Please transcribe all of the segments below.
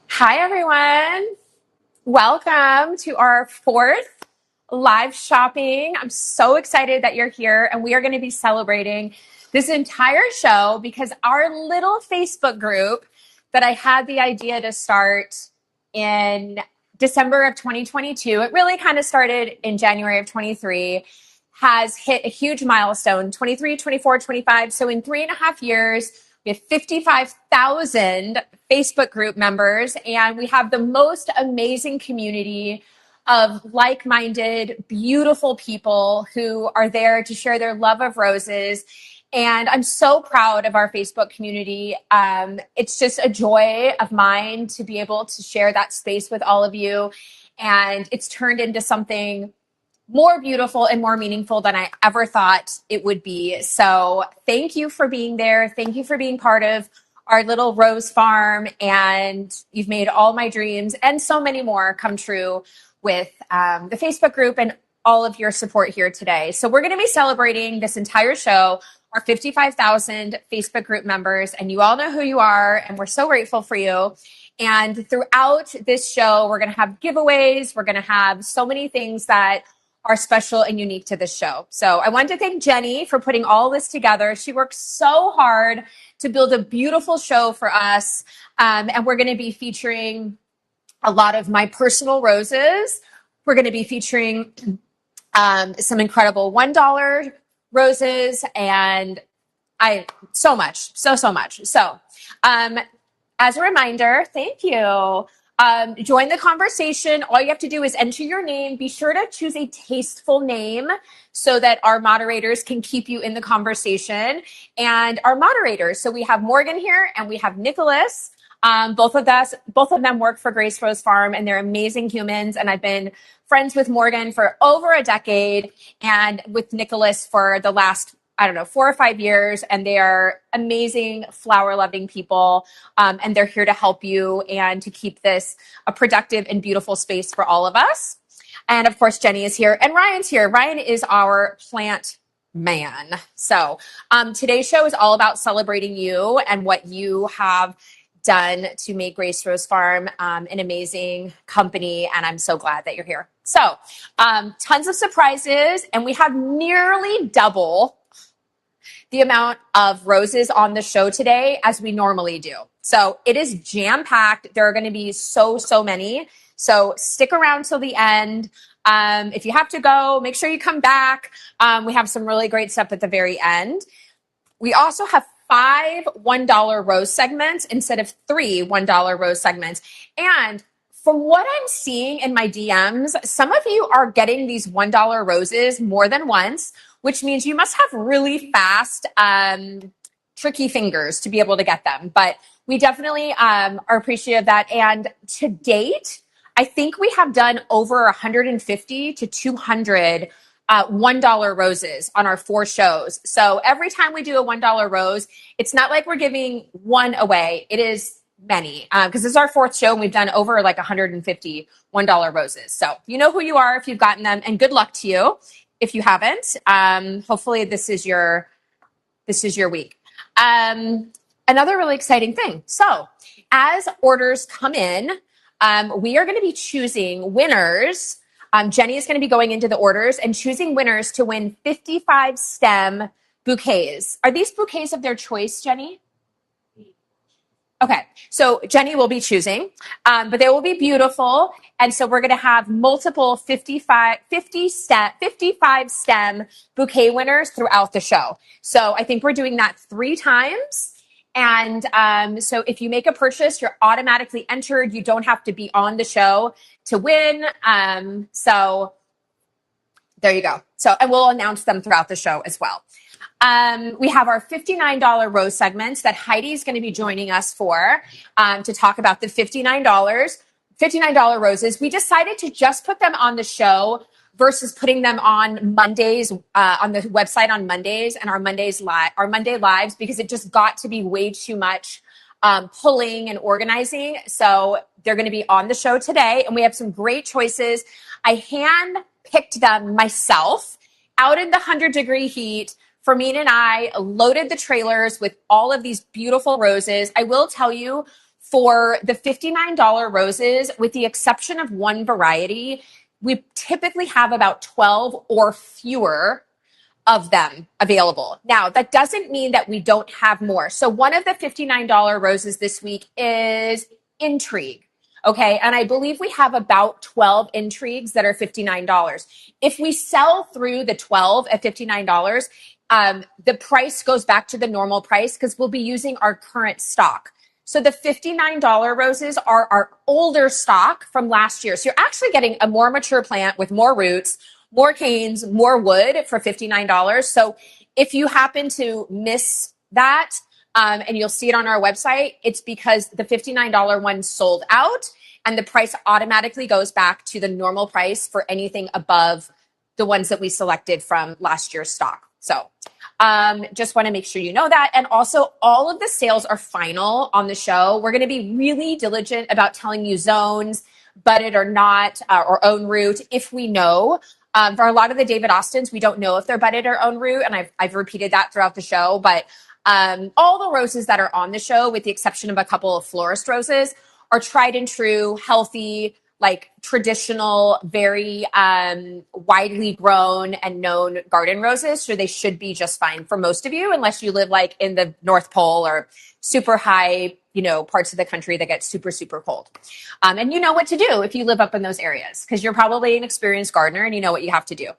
Hi, everyone. Welcome to our fourth live shopping. I'm so excited that you're here, and we are going to be celebrating this entire show because our little Facebook group that I had the idea to start in December of 2022, it really kind of started in January of 23, has hit a huge milestone, 23, 24, 25. So in 3.5 years, we have 55,000 Facebook group members, and we have the most amazing community of like-minded, beautiful people who are there to share their love of roses. And I'm so proud of our Facebook community. It's just a joy of mine to be able to share that space with all of you. And it's turned into something more beautiful and more meaningful than I ever thought it would be. So thank you for being there. Thank you for being part of our little rose farm. And you've made all my dreams and so many more come true with the Facebook group and all of your support here today. So we're going to be celebrating this entire show, our 55,000 Facebook group members, and you all know who you are, and we're so grateful for you. And throughout this show, we're going to have giveaways. We're going to have so many things that are special and unique to this show. So I wanted to thank Jenny for putting all this together. She worked so hard to build a beautiful show for us. And we're going to be featuring a lot of my personal roses. We're going to be featuring some incredible $1 roses and so much. So much. So as a reminder, thank you. Join the conversation. All you have to do is enter your name. Be sure to choose a tasteful name so that our moderators can keep you in the conversation. And our moderators, so we have Morgan here and we have Nicholas. Both of them work for Grace Rose Farm, and they're amazing humans. And I've been friends with Morgan for over a decade and with Nicholas for the last 4 or 5 years, and they are amazing, flower-loving people, and they're here to help you and to keep this a productive and beautiful space for all of us. And of course, Jenny is here, and Ryan's here. Ryan is our plant man. So today's show is all about celebrating you and what you have done to make Grace Rose Farm an amazing company, and I'm so glad that you're here. So tons of surprises, and we have nearly double the amount of roses on the show today as we normally do. So it is jam-packed. There are going to be so many. So stick around till the end. If you have to go, make sure you come back. We have some really great stuff at the very end. We also have 5 $1 rose segments instead of 3 $1 rose segments. And from what I'm seeing in my DMs, some of you are getting these $1 roses more than once, which means you must have really fast, tricky fingers to be able to get them. But we definitely are appreciative of that. And to date, I think we have done over 150 to 200 $1 roses on our 4 shows. So every time we do a $1 rose, it's not like we're giving one away. It is many, because this is our 4th show and we've done over like 150 $1 roses. So you know who you are if you've gotten them, and good luck to you if you haven't. Hopefully this is your week. Another really exciting thing. So as orders come in, we are going to be choosing winners. Jenny is going to be going into the orders and choosing winners to win 55 stem bouquets. Are these bouquets of their choice, Jenny? Okay, so Jenny will be choosing, but they will be beautiful. And so we're going to have multiple 55 stem bouquet winners throughout the show. So I think we're doing that 3 times. And so if you make a purchase, you're automatically entered. You don't have to be on the show to win. So there you go. So, and we'll announce them throughout the show as well. We have our $59 rose segments that Heidi's going to be joining us for to talk about the $59 roses. We decided to just put them on the show versus putting them on Mondays on the website on Mondays and our Monday lives, because it just got to be way too much pulling and organizing. So they're going to be on the show today, and we have some great choices. I hand picked them myself out in the 100-degree heat Fermin and I loaded the trailers with all of these beautiful roses. I will tell you, for the $59 roses, with the exception of one variety, we typically have about 12 or fewer of them available. Now, that doesn't mean that we don't have more. So one of the $59 roses this week is Intrigue. Okay. And I believe we have about 12 intrigues that are $59. If we sell through the 12 at $59, the price goes back to the normal price because we'll be using our current stock. So the $59 roses are our older stock from last year. So you're actually getting a more mature plant with more roots, more canes, more wood for $59. So if you happen to miss that, and you'll see it on our website, it's because the $59 one sold out and the price automatically goes back to the normal price for anything above the ones that we selected from last year's stock. So just want to make sure you know that. And also, all of the sales are final on the show. We're going to be really diligent about telling you zones, budded or not, or own root, if we know. For a lot of the David Austins, we don't know if they're budded or own root, and I've repeated that throughout the show. But all the roses that are on the show, with the exception of a couple of florist roses, are tried and true, healthy, like traditional, very widely grown and known garden roses. So they should be just fine for most of you, unless you live like in the North Pole or super high, parts of the country that get super, super cold. And you know what to do if you live up in those areas, because you're probably an experienced gardener and you know what you have to do.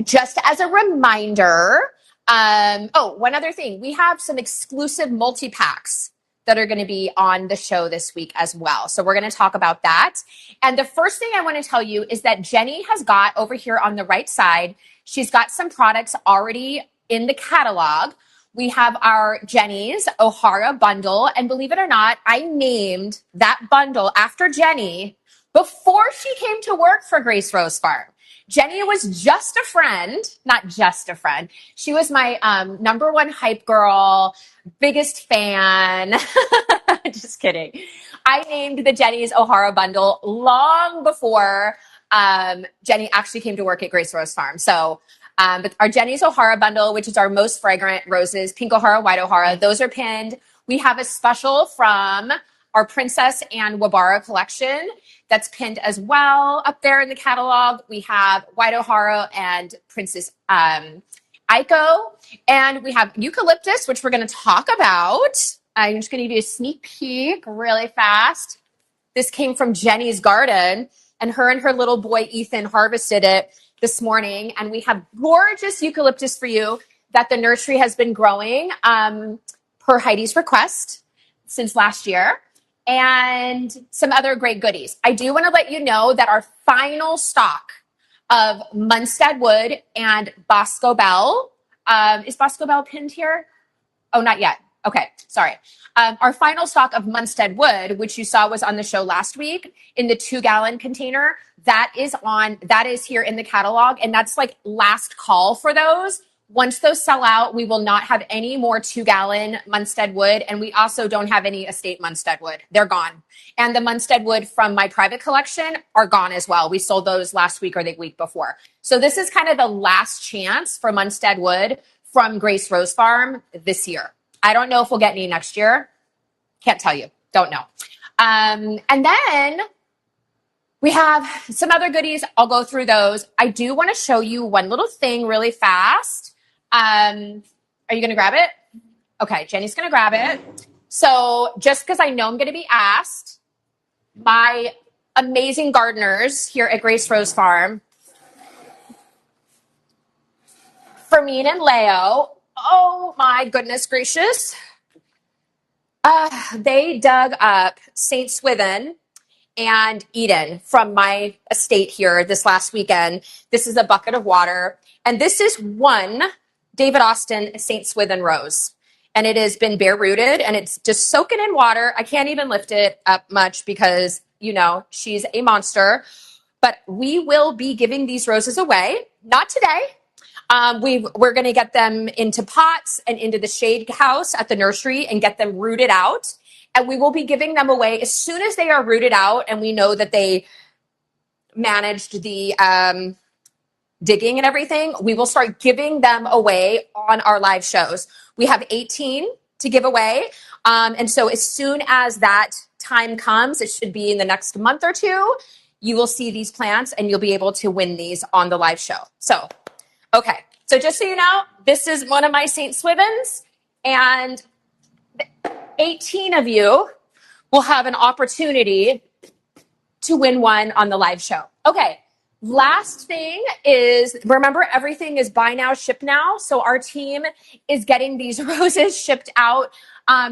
Just as a reminder, one other thing, we have some exclusive multi-packs that are going to be on the show this week as well. So we're going to talk about that. And the first thing I want to tell you is that Jenny has got over here on the right side, she's got some products already in the catalog. We have our Jenny's O'Hara bundle. And believe it or not, I named that bundle after Jenny before she came to work for Grace Rose Farm. Jenny was just a friend, not just a friend. She was my number one hype girl, biggest fan. Just kidding. I named the Jenny's O'Hara bundle long before Jenny actually came to work at Grace Rose Farm. So but our Jenny's O'Hara bundle, which is our most fragrant roses, pink O'Hara, white O'Hara, those are pinned. We have a special from our Princess and Wabara collection that's pinned as well up there in the catalog. We have white O'Hara and Princess Aiko. And we have eucalyptus, which we're going to talk about. I'm just going to give you a sneak peek really fast. This came from Jenny's garden, and her little boy Ethan harvested it this morning. And we have gorgeous eucalyptus for you that the nursery has been growing per Heidi's request since last year, and some other great goodies. I do want to let you know that our final stock of Munstead Wood and Bosco Bell, is Bosco Bell pinned here? Oh, not yet. Okay, sorry. Our final stock of Munstead Wood, which you saw was on the show last week in the 2-gallon container, that is here in the catalog, and that's like last call for those. Once those sell out, we will not have any more 2-gallon Munstead Wood, and we also don't have any estate Munstead Wood. They're gone. And the Munstead Wood from my private collection are gone as well. We sold those last week or the week before. So this is kind of the last chance for Munstead Wood from Grace Rose Farm this year. I don't know if we'll get any next year. Can't tell you. Don't know. And then we have some other goodies. I'll go through those. I do want to show you one little thing really fast. Are you going to grab it? Okay, Jenny's going to grab it. So just because I know I'm going to be asked, my amazing gardeners here at Grace Rose Farm, Fermin and Leo, oh my goodness gracious. They dug up St. Swithin and Eden from my estate here this last weekend. This is a bucket of water. And this is one David Austin St. Swithin rose. And it has been bare rooted and it's just soaking in water. I can't even lift it up much because, she's a monster. But we will be giving these roses away. Not today. We're going to get them into pots and into the shade house at the nursery and get them rooted out. And we will be giving them away as soon as they are rooted out and we know that they managed the digging and everything, we will start giving them away on our live shows. We have 18 to give away. And so as soon as that time comes, it should be in the next month or two, you will see these plants and you'll be able to win these on the live show. So, okay. So just so you know, this is one of my St. Swithins, and 18 of you will have an opportunity to win one on the live show. Okay. Last thing is, remember, everything is buy now, ship now. So our team is getting these roses shipped out.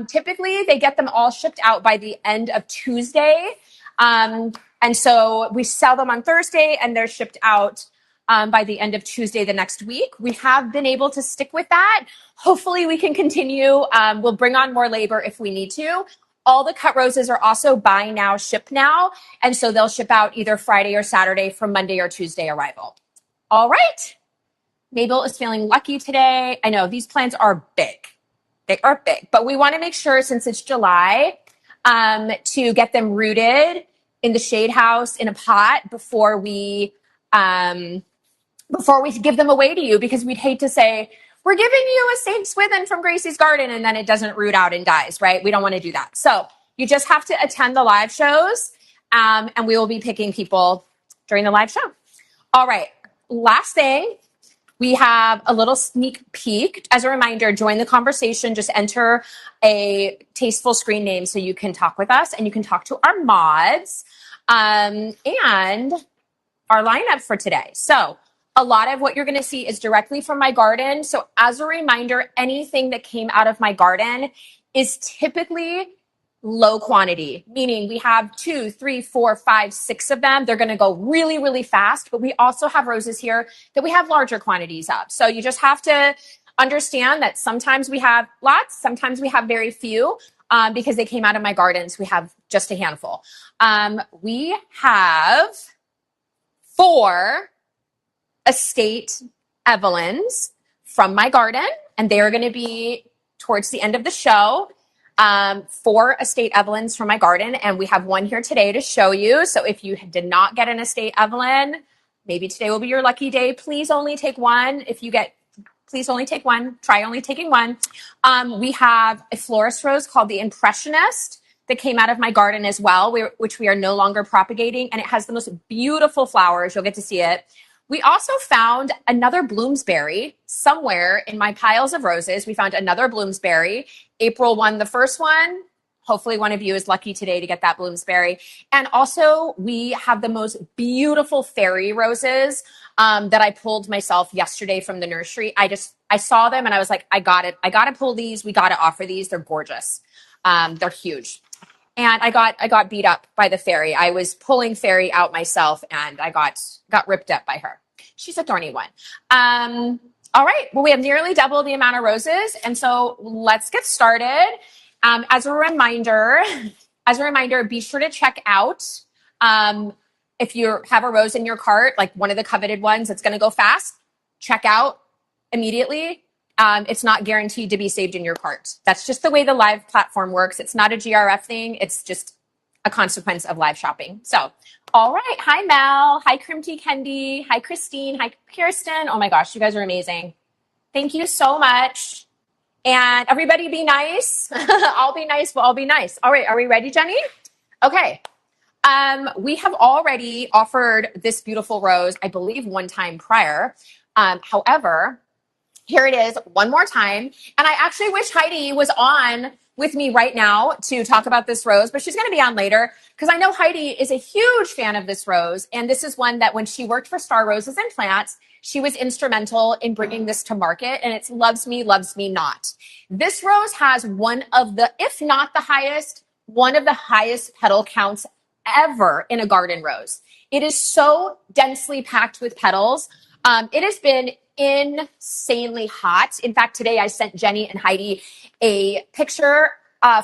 Typically, they get them all shipped out by the end of Tuesday. And so we sell them on Thursday and they're shipped out by the end of Tuesday the next week. We have been able to stick with that. Hopefully we can continue. We'll bring on more labor if we need to. All the cut roses are also buy now, ship now. And so they'll ship out either Friday or Saturday for Monday or Tuesday arrival. All right. Mabel is feeling lucky today. I know these plants are big. They are big, but we want to make sure, since it's July, to get them rooted in the shade house in a pot before we give them away to you, because we'd hate to say, we're giving you a St. Swithin from Gracie's garden, and then it doesn't root out and dies, right? We don't want to do that. So you just have to attend the live shows, and we will be picking people during the live show. All right. Last thing, we have a little sneak peek. As a reminder, join the conversation. Just enter a tasteful screen name so you can talk with us and you can talk to our mods and our lineup for today. So a lot of what you're going to see is directly from my garden. So as a reminder, anything that came out of my garden is typically low quantity, meaning we have 2, 3, 4, 5, 6 of them. They're going to go really, really fast, but we also have roses here that we have larger quantities of. So you just have to understand that sometimes we have lots, sometimes we have very few, because they came out of my gardens. We have just a handful. We have 4 estate Evelyns from my garden, and they are going to be towards the end of the show. 4 estate Evelyns from my garden, and we have one here today to show you. So if you did not get an estate Evelyn, maybe today will be your lucky day. Please only take one. Please only take one. Try only taking one. We have a florist rose called the Impressionist that came out of my garden as well, which we are no longer propagating, and it has the most beautiful flowers. You'll get to see it. We also found another Bloomsbury somewhere in my piles of roses. We found another Bloomsbury. April won the first one. Hopefully one of you is lucky today to get that Bloomsbury. And also we have the most beautiful fairy roses that I pulled myself yesterday from the nursery. I saw them and I was like, I got it. I got to pull these. We got to offer these. They're gorgeous. They're huge. And I got beat up by the fairy. I was pulling fairy out myself and I got ripped up by her. She's a thorny one. All right. Well, we have nearly double the amount of roses. And so let's get started. As a reminder, be sure to check out, if you have a rose in your cart, like one of the coveted ones that's going to go fast, check out immediately. It's not guaranteed to be saved in your cart. That's just the way the live platform works. It's not a GRF thing. It's just a consequence of live shopping. So, all right. Hi, Mel. Hi, Crimty Kendi. Hi, Christine. Hi, Kirsten. Oh my gosh, you guys are amazing. Thank you so much. And everybody be nice. I'll be nice. We'll all be nice. All right. Are we ready, Jenny? Okay. We have already offered this beautiful rose, I believe, one time prior. However, here it is one more time. And I actually wish Heidi was on with me right now to talk about this rose, but she's going to be on later because I know Heidi is a huge fan of this rose. And this is one that when she worked for Star Roses and Plants, she was instrumental in bringing this to market, and it's Loves Me Not. This rose has one of the highest petal counts ever in a garden rose. It is so densely packed with petals. It has been insanely hot. In fact, today I sent Jenny and Heidi a picture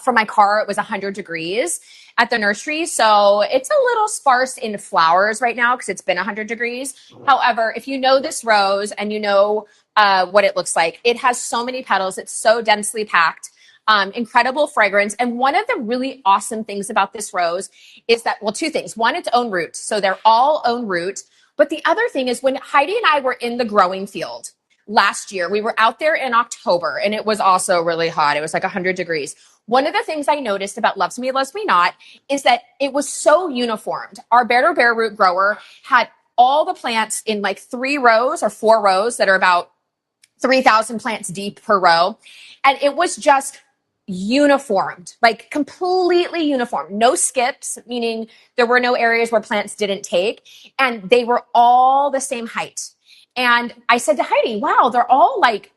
from my car. It was 100 degrees at the nursery. So it's a little sparse in flowers right now because it's been 100 degrees. However, if you know this rose and you know what it looks like, it has so many petals. It's so densely packed. Incredible fragrance. And one of the really awesome things about this rose is that, well, 2 things. One, its own root. So they're all own root. But the other thing is when Heidi and I were in the growing field last year, we were out there in October and it was also really hot. It was like 100 degrees. One of the things I noticed about Loves Me, Loves Me Not is that it was so uniformed. Our Bear to Bear root grower had all the plants in like 3 rows or 4 rows that are about 3,000 plants deep per row. And it was just uniformed, like completely uniform. No skips, meaning there were no areas where plants didn't take. And they were all the same height. And I said to Heidi, wow, they're all like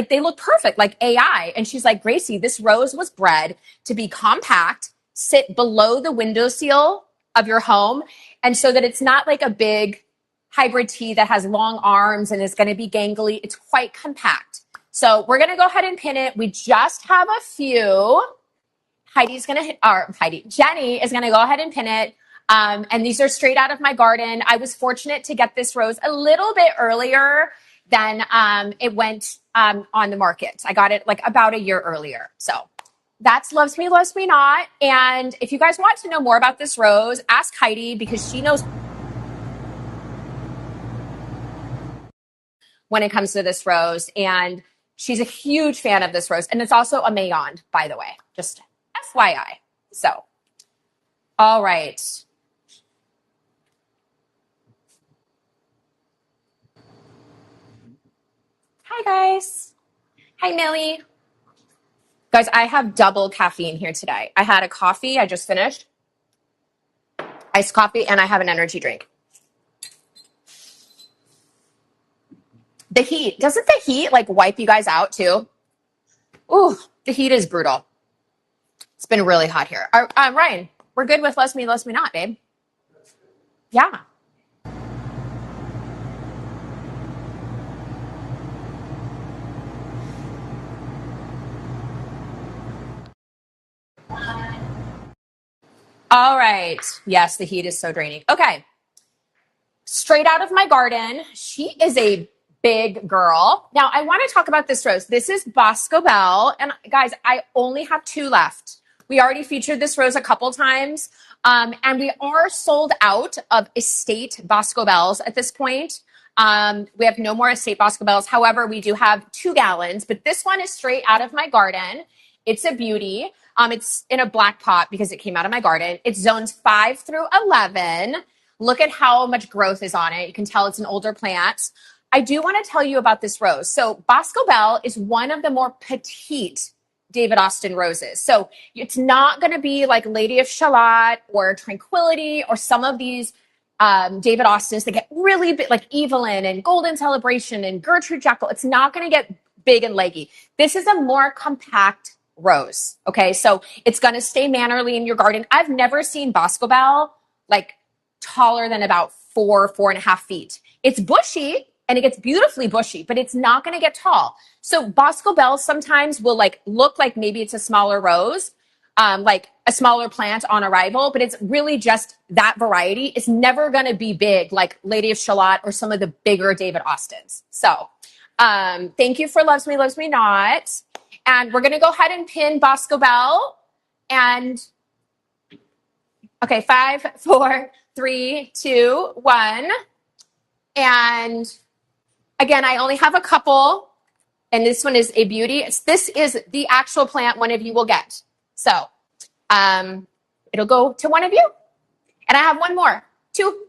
they look perfect, like AI. And she's like, Gracie, this rose was bred to be compact, sit below the windowsill of your home. And so that it's not like a big hybrid tea that has long arms and is going to be gangly. It's quite compact. So we're going to go ahead and pin it. We just have a few. Jenny is going to go ahead and pin it. And these are straight out of my garden. I was fortunate to get this rose a little bit earlier than it went on the market. I got it like about a year earlier. So that's Loves Me, Loves Me Not. And if you guys want to know more about this rose, ask Heidi because she knows when it comes to this rose. And she's a huge fan of this rose. And it's also a Mayon, by the way, just FYI. So, all right. Hi, guys. Hi, Millie. Guys, I have double caffeine here today. I had a coffee I just finished, iced coffee, and I have an energy drink. The heat, doesn't the heat like wipe you guys out too? Ooh, the heat is brutal. It's been really hot here. Ryan, we're good with Loves Me, Loves Me Not, babe. Yeah. All right. Yes, the heat is so draining. Okay. Straight out of my garden. She is a big girl. Now, I want to talk about this rose. This is Bosco Bell. And guys, I only have 2 left. We already featured this rose a couple times. And we are sold out of estate Bosco Bells at this point. We have no more estate Bosco Bells. However, we do have 2 gallons, but this one is straight out of my garden. It's a beauty. It's in a black pot because it came out of my garden. It's zones 5 through 11. Look at how much growth is on it. You can tell it's an older plant. I do want to tell you about this rose. So Bosco Bell is one of the more petite David Austin roses. So it's not going to be like Lady of Shalott or Tranquility or some of these David Austins that get really big, like Evelyn and Golden Celebration and Gertrude Jekyll. It's not going to get big and leggy. This is a more compact rose. Okay. So it's going to stay mannerly in your garden. I've never seen Bosco Bell like taller than about 4.5 feet. It's bushy and it gets beautifully bushy, but it's not going to get tall. So Bosco Bell sometimes will like look like maybe it's a smaller rose, like a smaller plant on arrival, but it's really just that variety. It's never going to be big like Lady of Shalott or some of the bigger David Austins. So thank you for Loves Me, Loves Me Not. And we're going to go ahead and pin Bosco Bell. And okay, 5, 4, 3, 2, 1. And again, I only have a couple. And this one is a beauty. This is the actual plant one of you will get. So it'll go to one of you. And I have one more. 2.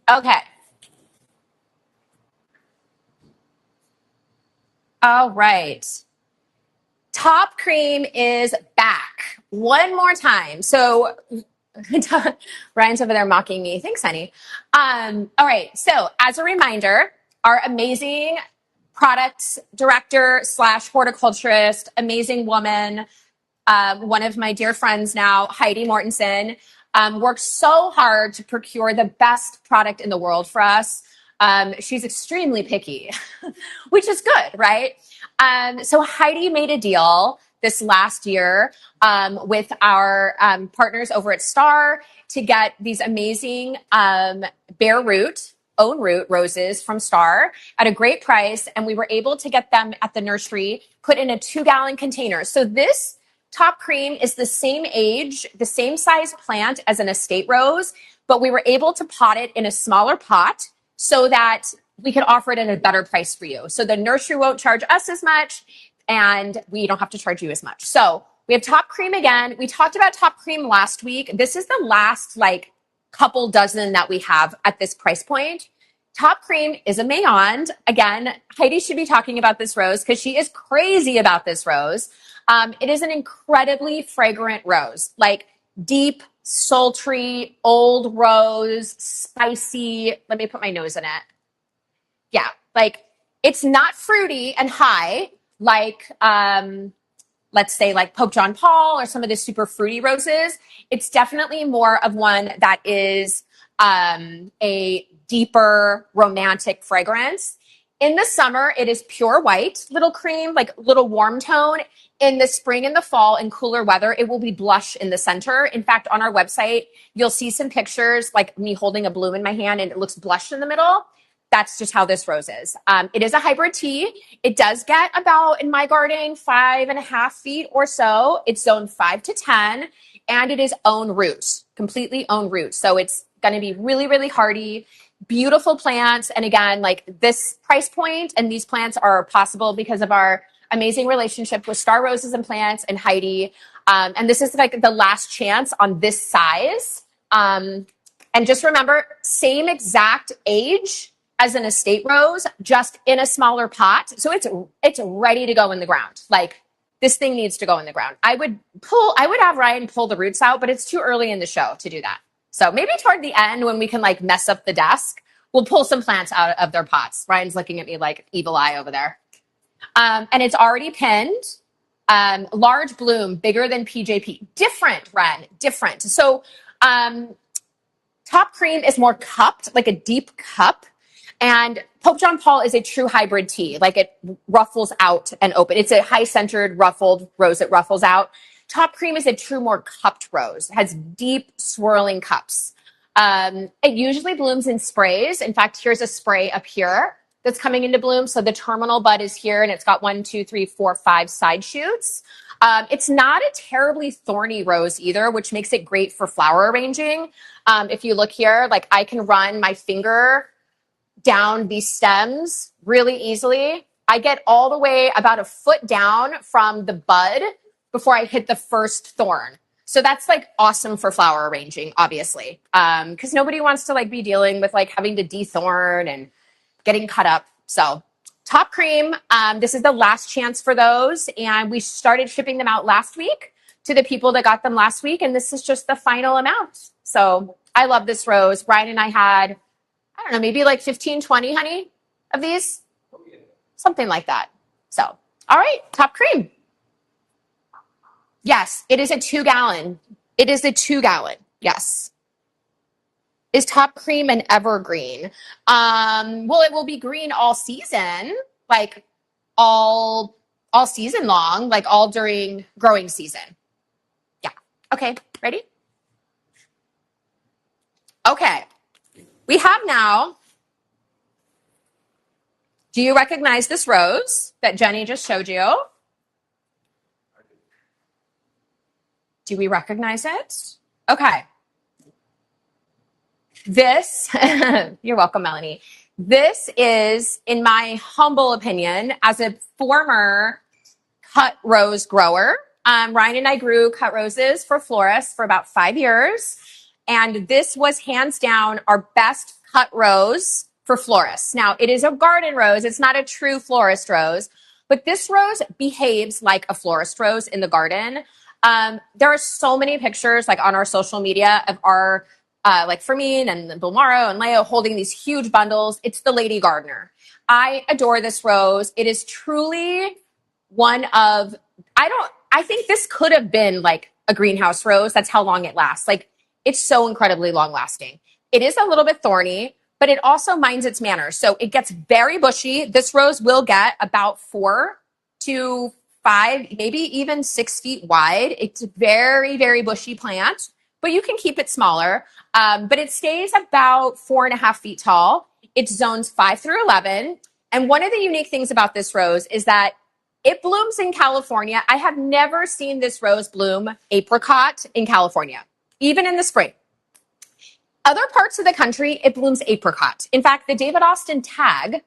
Okay. All right. Top Cream is back one more time. So Ryan's over there mocking me. Thanks, honey. All right. So as a reminder, our amazing product director / horticulturist, amazing woman, one of my dear friends now, Heidi Mortensen, works so hard to procure the best product in the world for us. She's extremely picky, which is good, right? So Heidi made a deal this last year with our partners over at Star to get these amazing bare root own root roses from Star at a great price. And we were able to get them at the nursery, put in a 2-gallon container. So this top cream is the same age, the same size plant as an estate rose, but we were able to pot it in a smaller pot so that we could offer it at a better price for you. So the nursery won't charge us as much and we don't have to charge you as much. So we have top cream again. We talked about top cream last week. This is the last couple dozen that we have at this price point. Top cream is a Mayonde. Again, Heidi should be talking about this rose because she is crazy about this rose. It is an incredibly fragrant rose, like deep, sultry, old rose, spicy. Let me put my nose in it. Yeah, it's not fruity and high like, let's say like Pope John Paul or some of the super fruity roses. It's definitely more of one that is a deeper romantic fragrance. In the summer, it is pure white, little cream, like little warm tone. In the spring and the fall and cooler weather, it will be blush in the center. In fact, on our website, you'll see some pictures like me holding a bloom in my hand and it looks blush in the middle. That's just how this rose is. It is a hybrid tea. It does get about, in my garden, 5.5 feet or so. It's zone 5 to 10, and it is own root, completely own root. So it's going to be really, really hardy, beautiful plants. And again, this price point and these plants are possible because of our amazing relationship with Star Roses and Plants and Heidi. And this is the last chance on this size. And just remember, same exact age as an estate rose, just in a smaller pot. So it's ready to go in the ground. This thing needs to go in the ground. I would have Ryan pull the roots out, but it's too early in the show to do that. So maybe toward the end when we can mess up the desk, we'll pull some plants out of their pots. Ryan's looking at me like evil eye over there. And it's already pinned. Large bloom, bigger than PJP. Different, Ren, different. So top cream is more cupped, like a deep cup. And Pope John Paul is a true hybrid tea. It ruffles out and open. It's a high-centered, ruffled rose that ruffles out. Top cream is a true, more cupped rose. It has deep, swirling cups. It usually blooms in sprays. In fact, here's a spray up here that's coming into bloom. So the terminal bud is here, and it's got 1, 2, 3, 4, 5 side shoots. It's not a terribly thorny rose either, which makes it great for flower arranging. If you look here, I can run my finger down these stems really easily. I get all the way about a foot down from the bud before I hit the first thorn. So that's awesome for flower arranging, obviously. Because nobody wants to be dealing with having to dethorn and getting cut up. So top cream, this is the last chance for those. And we started shipping them out last week to the people that got them last week. And this is just the final amount. So I love this rose. Ryan and I had, I don't know, maybe 15, 20, honey, of these. Something like that. So, all right, top cream. Yes, it is a 2-gallon. It is a 2-gallon. Yes. Is top cream an evergreen? Well, it will be green all season, all season long, all during growing season. Yeah. Okay, ready? Okay. We have now, do you recognize this rose that Jenny just showed you? Do we recognize it? Okay. This, you're welcome, Melanie. This is, in my humble opinion, as a former cut rose grower, Ryan and I grew cut roses for florists for about 5 years. And this was hands down our best cut rose for florists. Now, it is a garden rose. It's not a true florist rose, but this rose behaves like a florist rose in the garden. There are so many pictures on our social media of our, Fermin and Bilmaro and Leo holding these huge bundles. It's the Lady Gardener. I adore this rose. It is truly one of, I think this could have been a greenhouse rose. That's how long it lasts. It's so incredibly long lasting. It is a little bit thorny, but it also minds its manners. So it gets very bushy. This rose will get about 4 to 5, maybe even 6 feet wide. It's a very, very bushy plant, but you can keep it smaller. But it stays about 4.5 feet tall. It's zones 5 through 11. And one of the unique things about this rose is that it blooms in California. I have never seen this rose bloom apricot in California, even in the spring. Other parts of the country, it blooms apricot. In fact, the David Austin tag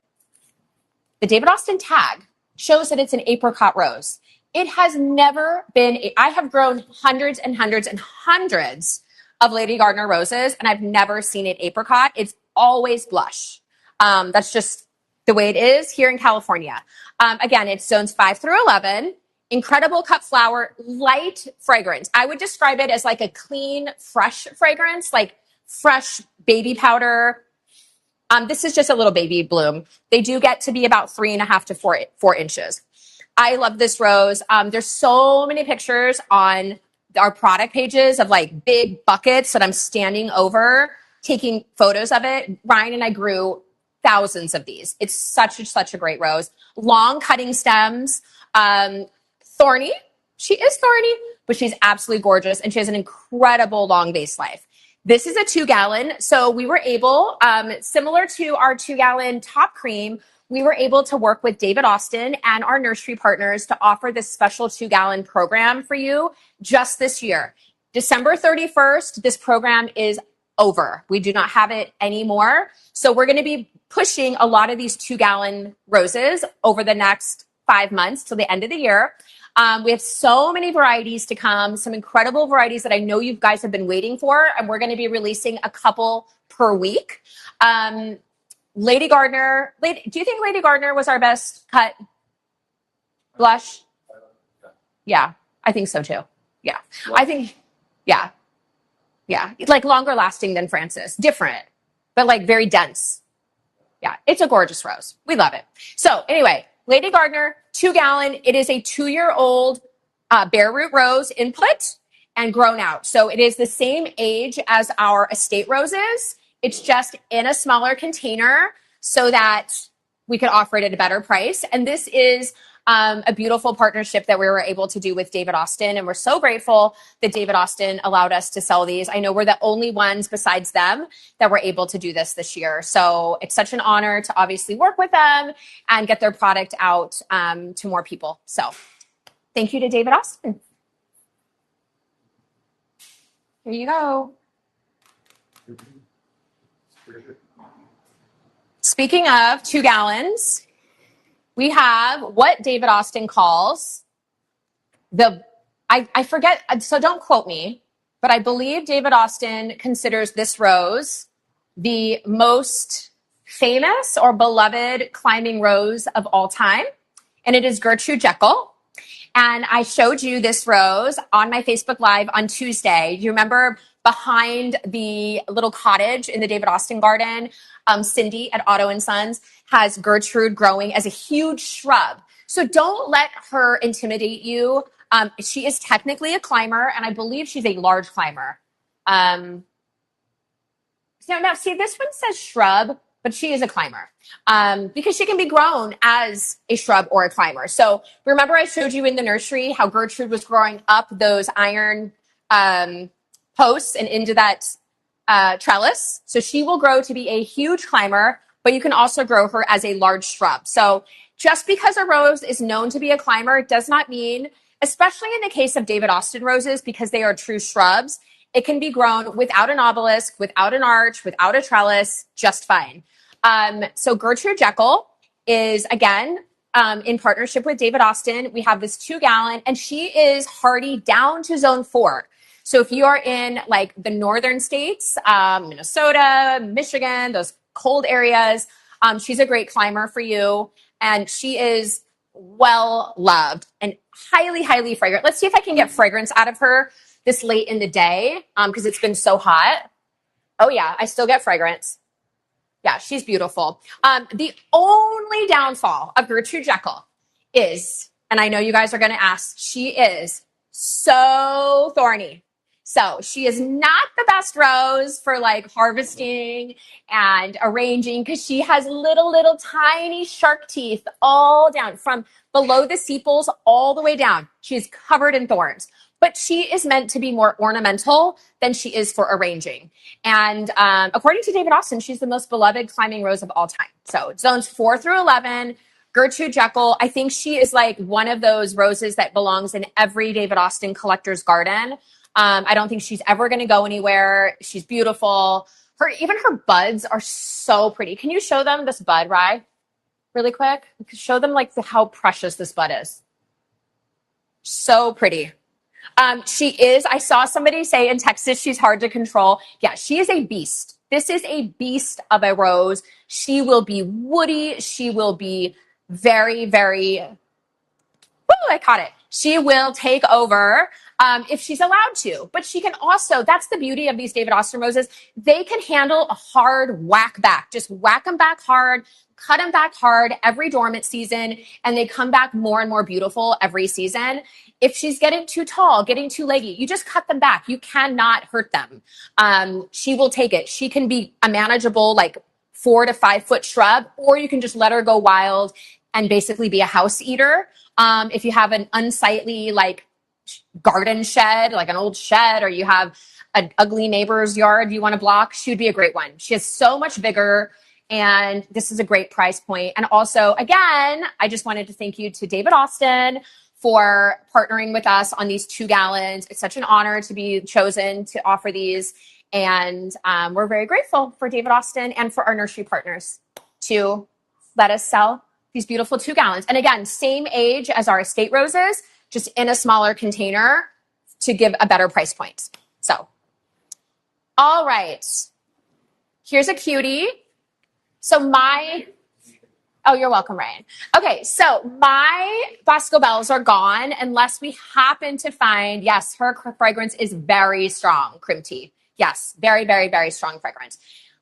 shows that it's an apricot rose. It has never been, I have grown hundreds and hundreds and hundreds of Lady Gardner roses, and I've never seen it apricot. It's always blush. That's just the way it is here in California. Again, it's zones 5 through 11. Incredible cut flower, light fragrance. I would describe it as like a clean, fresh fragrance, like fresh baby powder. This is just a little baby bloom. They do get to be about 3.5 to 4 inches. I love this rose. There's so many pictures on our product pages of like big buckets that I'm standing over, taking photos of it. Ryan and I grew thousands of these. It's such a great rose. Long cutting stems, thorny. She is thorny, but she's absolutely gorgeous, and she has an incredible long base life. This is a 2-gallon. So we were able, similar to our 2-gallon top cream, we were able to work with David Austin and our nursery partners to offer this special 2-gallon program for you just this year. December 31st, this program is over. We do not have it anymore. So we're going to be pushing a lot of these 2-gallon roses over the next 5 months till the end of the year. We have so many varieties to come, some incredible varieties that I know you guys have been waiting for, and we're going to be releasing a couple per week. Lady Gardner, do you think Lady Gardner was our best cut blush? Yeah, I think so too. Yeah, I think, yeah. Like longer lasting than Francis. Different, but like very dense. Yeah, it's a gorgeous rose. We love it. So anyway, Lady Gardner, 2-gallon. It is a 2-year-old bare root rose input and grown out. So it is the same age as our estate roses. It's just in a smaller container so that we could offer it at a better price. And this is a beautiful partnership that we were able to do with David Austin. And we're so grateful that David Austin allowed us to sell these. I know we're the only ones besides them that were able to do this year. So it's such an honor to obviously work with them and get their product out to more people. So thank you to David Austin. Here you go. Speaking of 2 gallons, we have what David Austin calls I forget, so don't quote me, but I believe David Austin considers this rose the most famous or beloved climbing rose of all time. And it is Gertrude Jekyll. And I showed you this rose on my Facebook Live on Tuesday. You remember behind the little cottage in the David Austin garden, Cindy at Otto & Sons has Gertrude growing as a huge shrub. So don't let her intimidate you. She is technically a climber, and I believe she's a large climber. Now, see, this one says shrub, but she is a climber because she can be grown as a shrub or a climber. So remember I showed you in the nursery how Gertrude was growing up those iron posts and into that trellis. So she will grow to be a huge climber, but you can also grow her as a large shrub. So just because a rose is known to be a climber does not mean, especially in the case of David Austin roses, because they are true shrubs, it can be grown without an obelisk, without an arch, without a trellis, just fine. So Gertrude Jekyll is, again, in partnership with David Austin. We have this 2 gallon, and she is hardy down to zone 4. So if you are in like the northern states, Minnesota, Michigan, those cold areas, she's a great climber for you. And she is well loved and highly, highly fragrant. Let's see if I can get fragrance out of her this late in the day because it's been so hot. Oh yeah, I still get fragrance. Yeah, she's beautiful. The only downfall of Gertrude Jekyll is, and I know you guys are going to ask, she is so thorny. So she is not the best rose for like harvesting and arranging because she has little tiny shark teeth all down from below the sepals all the way down. She's covered in thorns. but she is meant to be more ornamental than she is for arranging. And according to David Austin, she's the most beloved climbing rose of all time. So zones 4 through 11, Gertrude Jekyll. I think she is like one of those roses that belongs in every David Austin collector's garden. I don't think she's ever going to go anywhere. She's beautiful. Even her buds are so pretty. Can you show them this bud, Rye? Really quick? Show them like how precious this bud is. So pretty. She is, I saw somebody say in Texas, she's hard to control. Yeah, she is a beast. This is a beast of a rose. She will be woody. She will be very, very, I caught it. She will take over if she's allowed to. But she can also, that's the beauty of these David Austin roses. They can handle a hard whack back. Just whack them back hard, cut them back hard every dormant season, and they come back more and more beautiful every season. If she's getting too tall, getting too leggy, you just cut them back. You cannot hurt them. She will take it. She can be a manageable, like 4 to 5 foot shrub, or you can just let her go wild and basically be a house eater. If you have an unsightly, like garden shed, like an old shed, or you have an ugly neighbor's yard you want to block, she would be a great one. She has so much vigor, and this is a great price point. And also, again, I just wanted to thank you to David Austin for partnering with us on these 2 gallons. It's such an honor to be chosen to offer these. And we're very grateful for David Austin and for our nursery partners to let us sell these beautiful 2 gallons. And again, same age as our estate roses, just in a smaller container to give a better price point. So, all right. Here's a cutie. Oh, you're welcome, Ryan. Okay, so my Bosco Bells are gone unless we happen to find, yes, her fragrance is very strong, Crim Tea. Yes, very, very, very strong fragrance.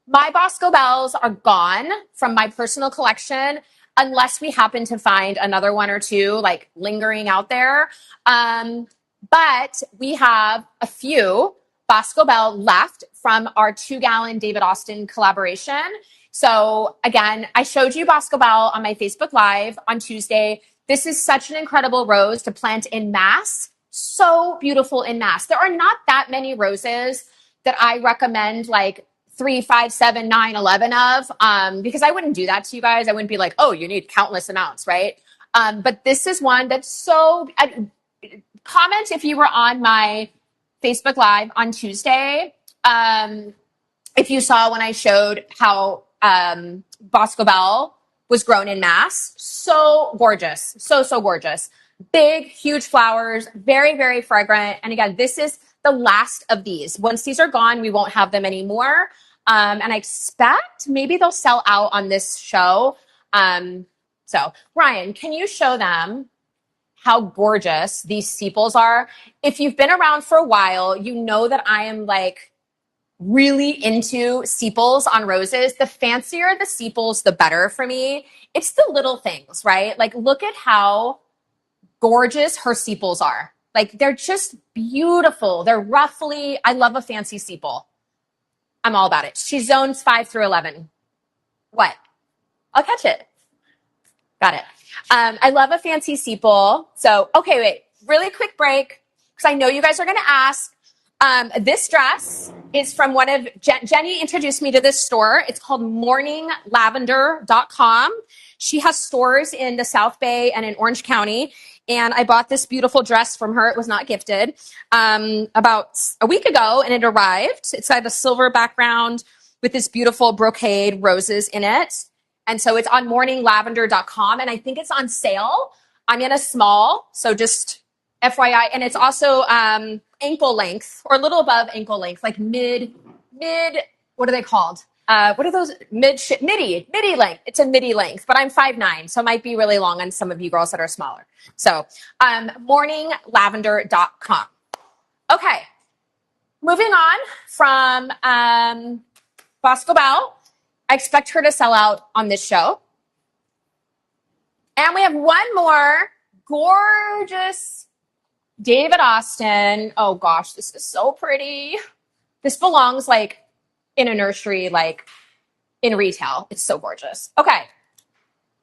My Bosco Bells are gone from my personal collection unless we happen to find another one or two like lingering out there. But we have a few Bosco Bell left from our 2 gallon David Austin collaboration. So again, I showed you Bosco Bell on my Facebook Live on Tuesday. This is such an incredible rose to plant in mass. So beautiful in mass. There are not that many roses that I recommend like 3, 5, 7, 9, 11 of, because I wouldn't do that to you guys. I wouldn't be like, oh, you need countless amounts, right? But this is one that's so, comment if you were on my Facebook Live on Tuesday. If you saw when I showed how Bosco Bell was grown in mass. So gorgeous. So gorgeous. Big, huge flowers, very, very fragrant. And again, this is the last of these. Once these are gone, we won't have them anymore. And I expect maybe they'll sell out on this show. So Ryan, can you show them how gorgeous these sepals are? If you've been around for a while, you know that I am like really into sepals on roses. The fancier the sepals, the better for me. It's the little things, right? Like look at how gorgeous her sepals are. Like they're just beautiful. They're roughly, I love a fancy sepal. I'm all about it. She's zones 5 through 11. What? I'll catch it. Got it. I love a fancy sepal. So, okay, wait, really quick break because I know you guys are going to ask. This dress is from one of Jenny introduced me to this store. It's called morninglavender.com. She has stores in the South Bay and in Orange County. And I bought this beautiful dress from her. It was not gifted about a week ago, and it arrived. It's got a silver background with this beautiful brocade roses in it. And so it's on morninglavender.com, and I think it's on sale. I'm in a small, so just FYI. And it's also ankle length or a little above ankle length, like mid, what are they called? What are those? Midi length. It's a midi length, but I'm 5'9", so it might be really long on some of you girls that are smaller. So morninglavender.com. Okay, moving on from Bosco Bell. I expect her to sell out on this show. And we have one more gorgeous David Austin. Oh gosh, this is so pretty. This belongs like in a nursery, like in retail. It's so gorgeous. Okay.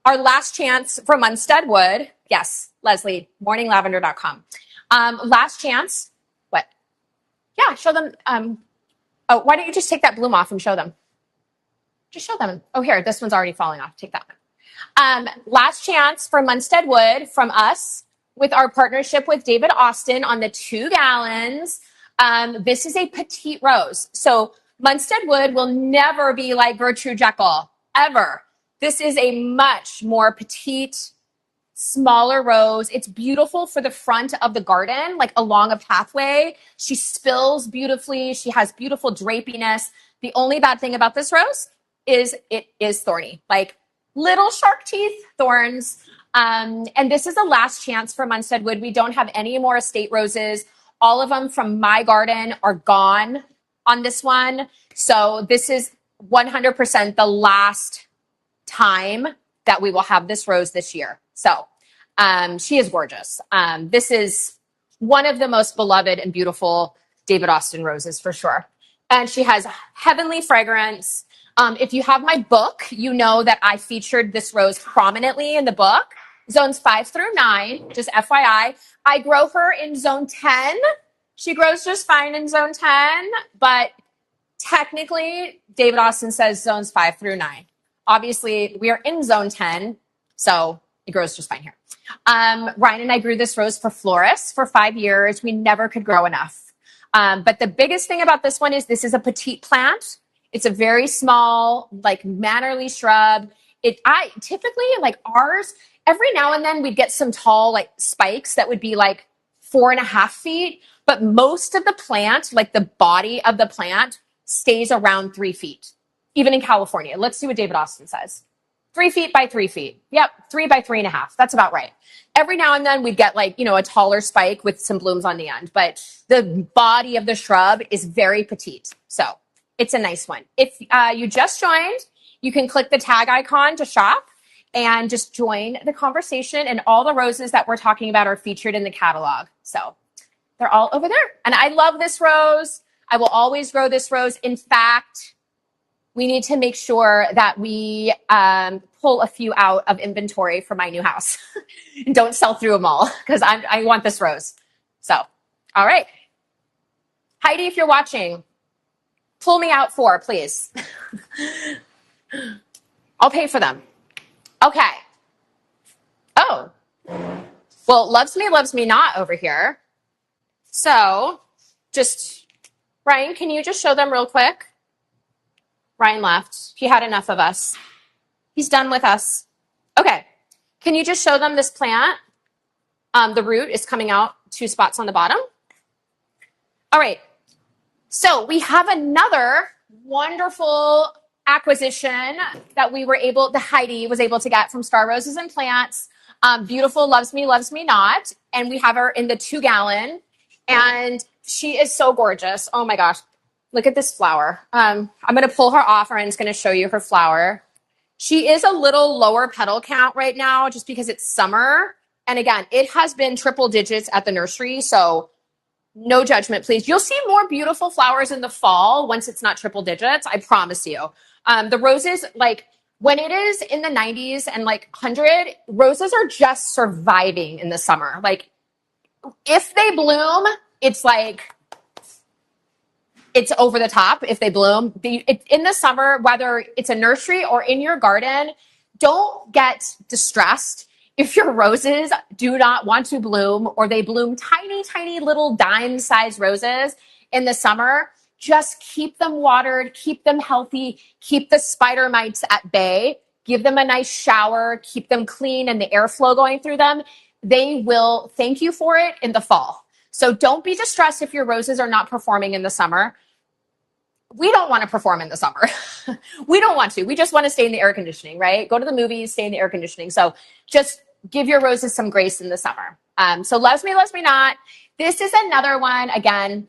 Our last chance for Munstead Wood. Yes, Leslie, morninglavender.com. Last chance. What? Yeah, show them. Oh, why don't you just take that bloom off and show them? Just show them. Oh, here, this one's already falling off. Take that one. Last chance for Munstead Wood from us with our partnership with David Austin on the 2 gallons. This is a petite rose. So Munstead Wood will never be like Gertrude Jekyll, ever. This is a much more petite, smaller rose. It's beautiful for the front of the garden, like along a pathway. She spills beautifully. She has beautiful drapiness. The only bad thing about this rose is it is thorny, like little shark teeth thorns. And this is a last chance for Munstead Wood. We don't have any more estate roses. All of them from my garden are gone on this one. So this is 100% the last time that we will have this rose this year. So she is gorgeous. This is one of the most beloved and beautiful David Austin roses for sure. And she has heavenly fragrance. If you have my book, you know that I featured this rose prominently in the book. Zones 5 through 9, just FYI. I grow her in zone 10. She grows just fine in zone 10, but technically, David Austin says zones 5 through 9. Obviously, we are in zone 10, so it grows just fine here. Ryan and I grew this rose for florists for 5 years. We never could grow enough. But the biggest thing about this one is this is a petite plant. It's a very small, like mannerly shrub. I typically, like ours, every now and then we'd get some tall like spikes that would be like 4.5 feet. But most of the plant, like the body of the plant, stays around 3 feet, even in California. Let's see what David Austin says. 3 feet by 3 feet. Yep, 3 by 3.5. That's about right. Every now and then we'd get like, a taller spike with some blooms on the end. But the body of the shrub is very petite. So it's a nice one. If you just joined, you can click the tag icon to shop and just join the conversation. And all the roses that we're talking about are featured in the catalog. So they're all over there. And I love this rose. I will always grow this rose. In fact, we need to make sure that we pull a few out of inventory for my new house. Don't sell through them all because I want this rose. So, all right. Heidi, if you're watching, pull me out 4, please. I'll pay for them. Okay. Oh. Well, loves me not over here. So just, Ryan, can you just show them real quick? Ryan left. He had enough of us. He's done with us. Okay. Can you just show them this plant? The root is coming out 2 spots on the bottom. All right. So we have another wonderful acquisition that Heidi was able to get from Star Roses and Plants. Beautiful, loves me not. And we have her in the 2 gallon. And she is so gorgeous. Oh my gosh. Look at this flower. I'm going to pull her off. Ryan's going to show you her flower. She is a little lower petal count right now just because it's summer. And again, it has been triple digits at the nursery. So no judgment, please. You'll see more beautiful flowers in the fall once it's not triple digits. I promise you. The roses, like when it is in the 90s and like 100, roses are just surviving in the summer. Like if they bloom, it's like, it's over the top if they bloom. In the summer, whether it's a nursery or in your garden, don't get distressed if your roses do not want to bloom or they bloom tiny, tiny little dime-sized roses in the summer. Just keep them watered, keep them healthy, keep the spider mites at bay, give them a nice shower, keep them clean and the airflow going through them. They will thank you for it in the fall. So don't be distressed if your roses are not performing in the summer. We don't want to perform in the summer. We don't want to. We just want to stay in the air conditioning, right? Go to the movies, stay in the air conditioning. So just give your roses some grace in the summer. So loves me not. This is another one. Again,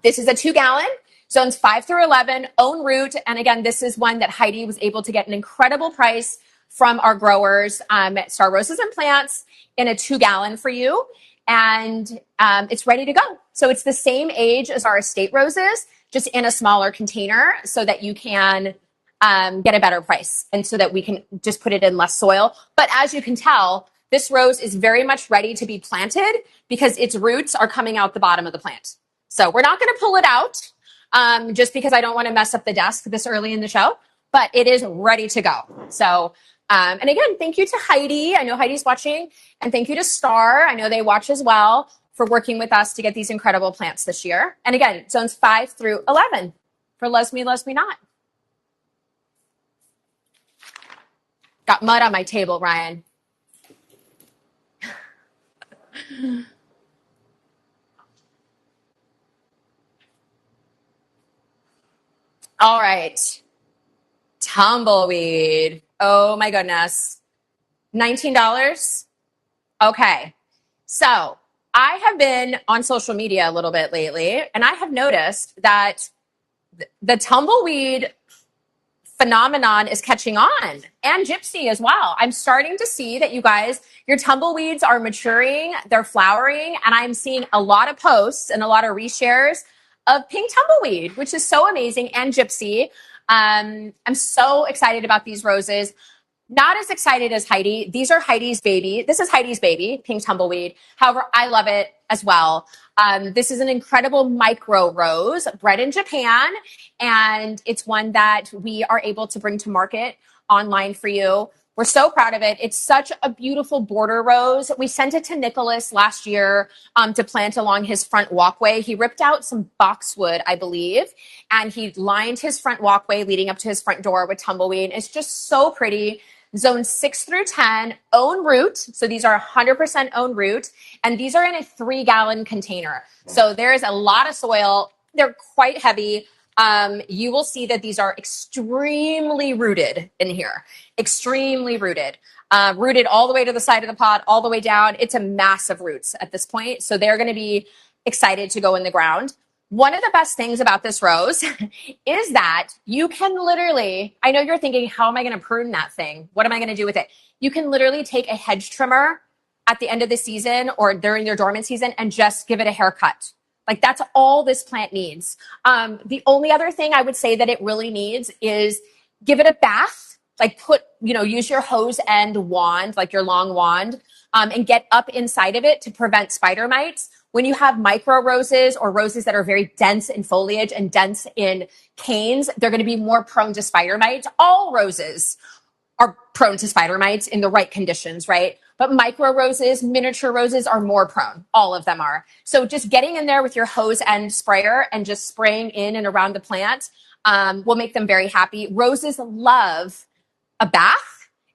this is a 2 gallon, zones 5 through 11, own root. And again, this is one that Heidi was able to get an incredible price from our growers at Star Roses and Plants in a 2 gallon for you. And it's ready to go. So it's the same age as our estate roses, just in a smaller container so that you can get a better price and so that we can just put it in less soil. But as you can tell, this rose is very much ready to be planted because its roots are coming out the bottom of the plant. So we're not going to pull it out just because I don't want to mess up the desk this early in the show, but it is ready to go. So, and again, thank you to Heidi. I know Heidi's watching, and thank you to Star. I know they watch as well, for working with us to get these incredible plants this year. And again, zones 5 through 11 for Loves Me, Loves Me Not. Got mud on my table, Ryan. All right. Tumbleweed. Oh my goodness. $19? Okay. So I have been on social media a little bit lately, and I have noticed that the tumbleweed phenomenon is catching on, and gypsy as well. I'm starting to see that you guys, your tumbleweeds are maturing, they're flowering, and I'm seeing a lot of posts and a lot of reshares of pink tumbleweed, which is so amazing, and gypsy. I'm so excited about these roses. Not as excited as Heidi. These are Heidi's baby. This is Heidi's baby, pink tumbleweed. However, I love it as well. This is an incredible micro rose bred in Japan, and it's one that we are able to bring to market online for you. We're so proud of it. It's such a beautiful border rose. We sent it to Nicholas last year to plant along his front walkway. He ripped out some boxwood, I believe, and he lined his front walkway leading up to his front door with tumbleweed. It's just so pretty. Zone 6 through 10, own root. So these are 100% own root. And these are in a 3-gallon container. So there is a lot of soil. They're quite heavy. You will see that these are extremely rooted in here. Extremely rooted. Rooted all the way to the side of the pot, all the way down. It's a massive roots at this point. So they're going to be excited to go in the ground. One of the best things about this rose is that you can literally, I know you're thinking, how am I going to prune that thing? What am I going to do with it? You can literally take a hedge trimmer at the end of the season or during your dormant season and just give it a haircut. Like that's all this plant needs. The only other thing I would say that it really needs is give it a bath, like use your hose end wand, like your long wand, and get up inside of it to prevent spider mites. When you have micro roses or roses that are very dense in foliage and dense in canes, they're going to be more prone to spider mites. All roses are prone to spider mites in the right conditions, right? But micro roses, miniature roses are more prone. All of them are. So just getting in there with your hose end sprayer and just spraying in and around the plant will make them very happy. Roses love a bath,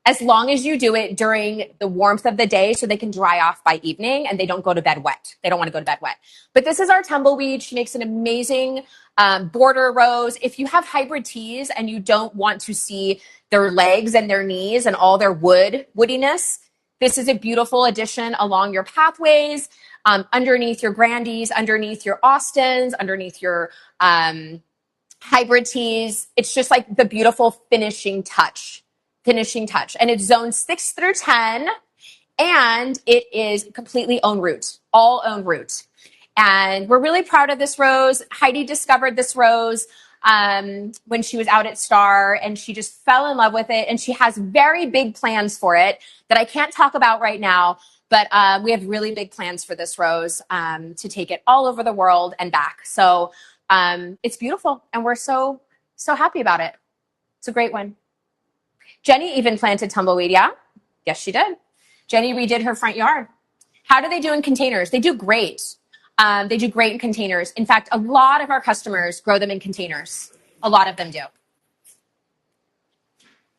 as long as you do it during the warmth of the day so they can dry off by evening and they don't go to bed wet. They don't want to go to bed wet. But this is our tumbleweed. She makes an amazing border rose. If you have hybrid teas and you don't want to see their legs and their knees and all their woodiness, this is a beautiful addition along your pathways, underneath your Grandies, underneath your Austins, underneath your hybrid teas. It's just like the beautiful finishing touch. And it's zone 6 through 10, and it is completely own root, all own root. And we're really proud of this rose. Heidi discovered this rose when she was out at Star, and she just fell in love with it. And she has very big plans for it that I can't talk about right now, but we have really big plans for this rose to take it all over the world and back. So it's beautiful, and we're so happy about it. It's a great one. Jenny even planted tumbleweed, yeah? Yes, she did. Jenny redid her front yard. How do they do in containers? They do great. They do great in containers. In fact, a lot of our customers grow them in containers. A lot of them do.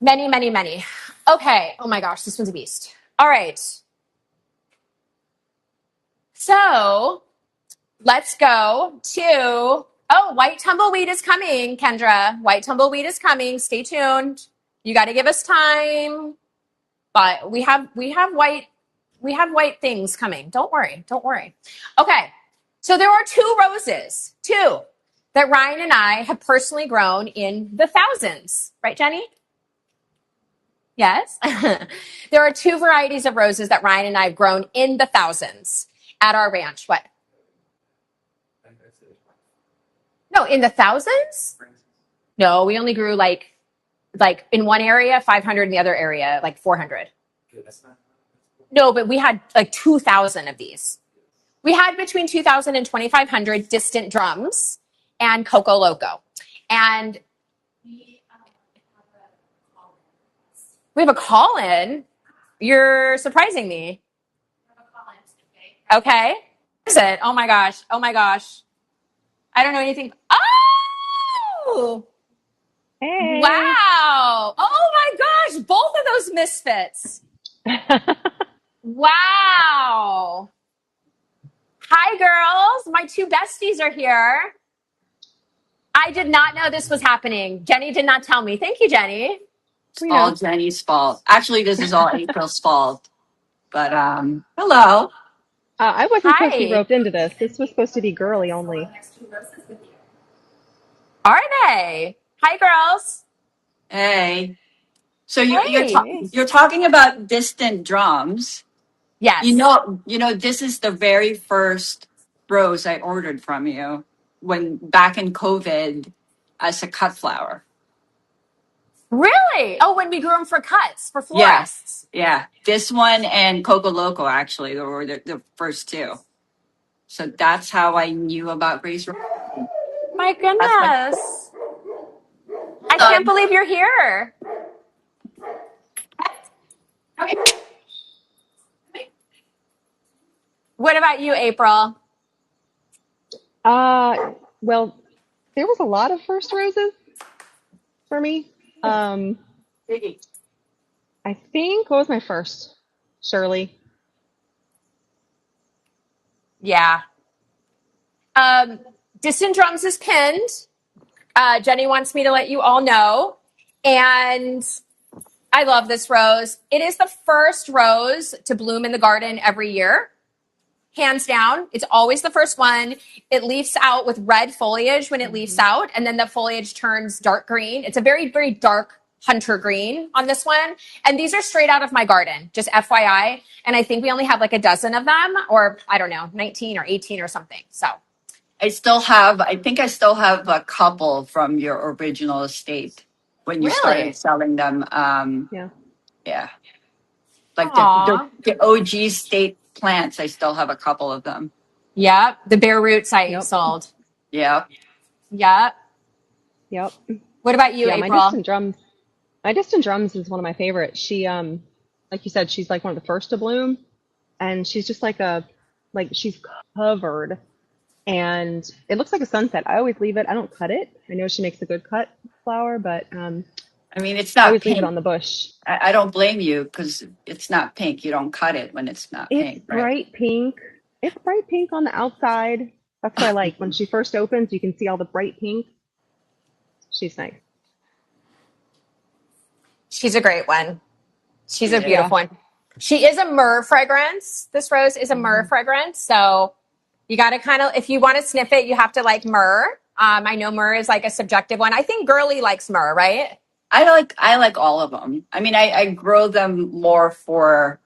Many, many, many. Okay. Oh my gosh, this one's a beast. All right. So let's go to, white tumbleweed is coming, Kendra. White tumbleweed is coming. Stay tuned. You got to give us time, but we have white things coming. Don't worry. Okay. So there are 2 roses, that Ryan and I have personally grown in the thousands, right, Jenny? Yes. There are 2 varieties of roses that Ryan and I have grown in the thousands at our ranch. What? No, in the thousands? No, we only grew like in one area, 500, in the other area, like 400. No, but we had like 2,000 of these. We had between 2,000 and 2,500 distant drums and Coco Loco. And we have a call in. You're surprising me. Okay. What is it? Oh my gosh. Oh my gosh. I don't know anything. Oh, Hey. wow. Oh my gosh. Both of those misfits. Wow. Hi, girls. My two besties are here. I did not know this was happening. Jenny did not tell me. Thank you, Jenny. It's We all know. Jenny's fault. Actually, this is all April's fault. But hello. I wasn't supposed to be Hi. roped into this. This was supposed to be girly only. Are they? Hi, girls. Hey. So you're Hey. Hey. you're talking about distant drums. Yes. This is the very first rose I ordered from you when back in COVID as a cut flower. Really? Oh, when we grew them for cuts for Yeah. florists. Yeah. This one and Coco Loco actually were the first two. So that's how I knew about Grace. My That's my goodness. I can't son. believe you're here. Okay. What about you, April? Well, there was a lot of first roses for me. Um, I think what was my first? Shirley. Yeah. Um, Distant Drums is pinned. Jenny wants me to let you all know. And I love this rose. It is the first rose to bloom in the garden every year. Hands down. It's always the first one. It leaves out with red foliage when it leaves out, and then the foliage turns dark green. It's a very, very dark hunter green on this one. And these are straight out of my garden, just FYI. And I think we only have like a dozen of them, or I don't know, 19 or 18 or something. So I think I still have a couple from your original estate when you started really, selling them. Yeah. Yeah, like aw, the OG state plants, I still have a couple of them. yep, the bare roots I Yep. sold. Yeah. Yep. Yep. What about you, Yeah, April? my distant drums is one of my favorites. She like you said, she's like one of the first to bloom, and she's just like she's covered, and it looks like a sunset. I always leave it. I don't cut it. I know she makes a good cut flower, but I mean, it's I not always leave it pink. on the bush. I don't blame you because it's not pink. You don't cut it when it's not It's pink, right? bright pink. It's bright pink on the outside. That's what I like. When she first opens, you can see all the bright pink. She's nice. She's a great one. She's a Yeah. Yeah. beautiful one. She is a myrrh fragrance. This rose is a myrrh Hmm. fragrance. So you got to kind of, if you want to sniff it, you have to like myrrh. I know myrrh is like a subjective one. I think girly likes myrrh, right? I like all of them. I mean, I grow them more for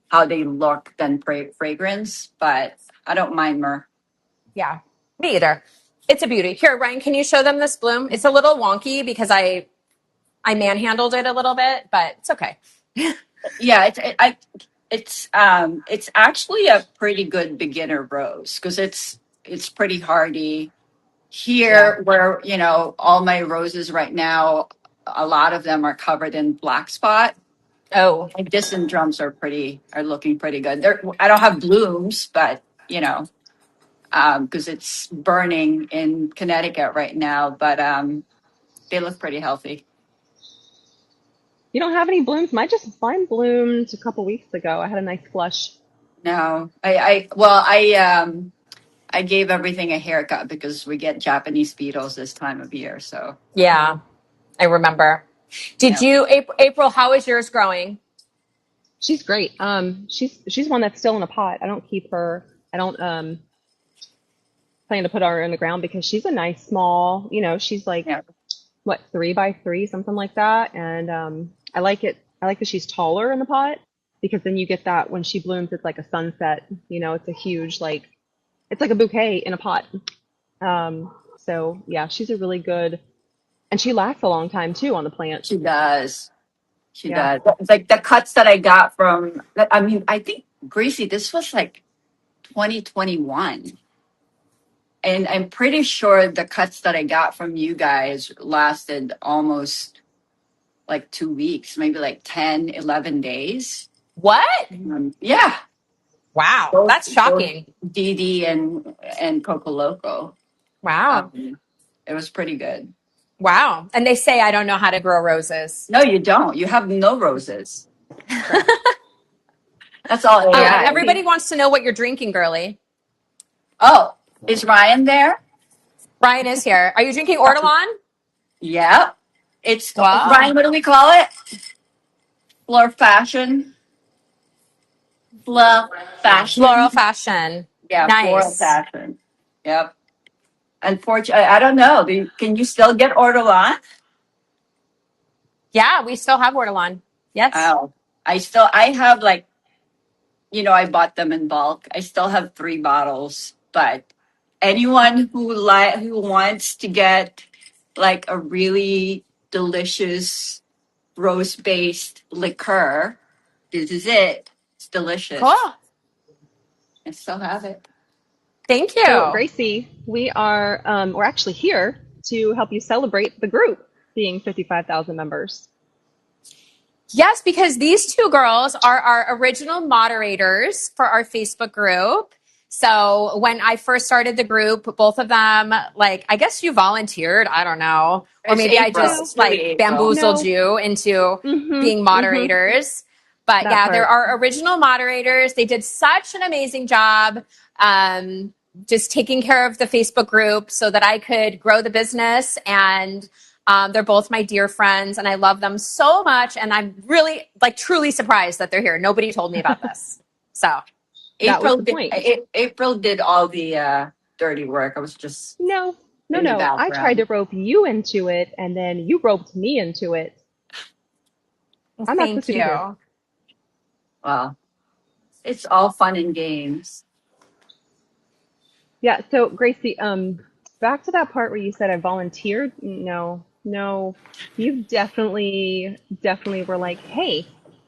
how they look than fragrance, but I don't mind myrrh. Yeah, me either. It's a beauty. Here, Ryan, can you show them this bloom? It's a little wonky because I manhandled it a little bit, but it's okay. Yeah, it's actually a pretty good beginner rose because it's pretty hardy. Yeah. Here, where all my roses right now, a lot of them are covered in black spot. Oh, My distant drums are looking pretty good. I don't have blooms, but because it's burning in Connecticut right now, but they look pretty healthy. You don't have any blooms? Mine bloomed a couple weeks ago. I had a nice flush. No, I gave everything a haircut because we get Japanese beetles this time of year. So yeah, I remember. Did yeah, you, April, how is yours growing? She's great. She's one that's still in a pot. I don't keep her. I don't plan to put her in the ground because she's a nice small. She's like yeah. what 3 by 3, something like that. And I like it. I like that she's taller in the pot because then you get that when she blooms, it's like a sunset. It's a huge it's like a bouquet in a pot. So yeah, she's a really good, and she lasts a long time too on the plant. She does. She Yeah. does. Like the cuts that I got from, I mean, I think Gracie, this was like 2021. And I'm pretty sure the cuts that I got from you guys lasted almost like 2 weeks, maybe like 10, 11 days. What? Yeah. Wow, Both, that's both shocking. Didi and Coco Loco. Wow. It was pretty good. Wow. And they say I don't know how to grow roses. No, you don't. You have no roses. Correct. That's all So AI. Everybody Gracie, wants to know what you're drinking, girly. Oh, is Ryan there? Ryan is here. Are you drinking Ortolan? Yeah. It's Wow. Ryan, what do we call it? Floor fashion. Floor Floral fashion. fashion. Yeah, floral Nice. fashion. Yep. Unfortunately, I don't know. Can you still get Ortolan? Yeah, we still have Ortolan. Yes. Oh, I have like, I bought them in bulk. I still have 3 bottles, but anyone who wants to get like a really delicious rose-based liqueur, this is it. It's Cool. delicious. I still have it. Thank so you. Gracie, we're actually here to help you celebrate the group being 55,000 members. Yes, because these two girls are our original moderators for our Facebook group. So when I first started the group, both of them, like, I guess you volunteered. I don't know. Or It's maybe I April. No, It's just really like April. bamboozled no. you into being moderators. But That yeah, they're part. our original moderators. They did such an amazing job. Just taking care of the Facebook group so that I could grow the business. And they're both my dear friends, and I love them so much. And I'm really, like, truly surprised that they're here. Nobody told me about this. So, That was April the did, point. April did all the dirty work. I was just No, no, in the no. I tried to background. rope you into it, and then you roped me into it. well, I'm not supposed thank to be here. you. Well, it's all fun and games. Yeah, so Gracie, back to that part where you said I volunteered. No, no, you definitely were like, hey,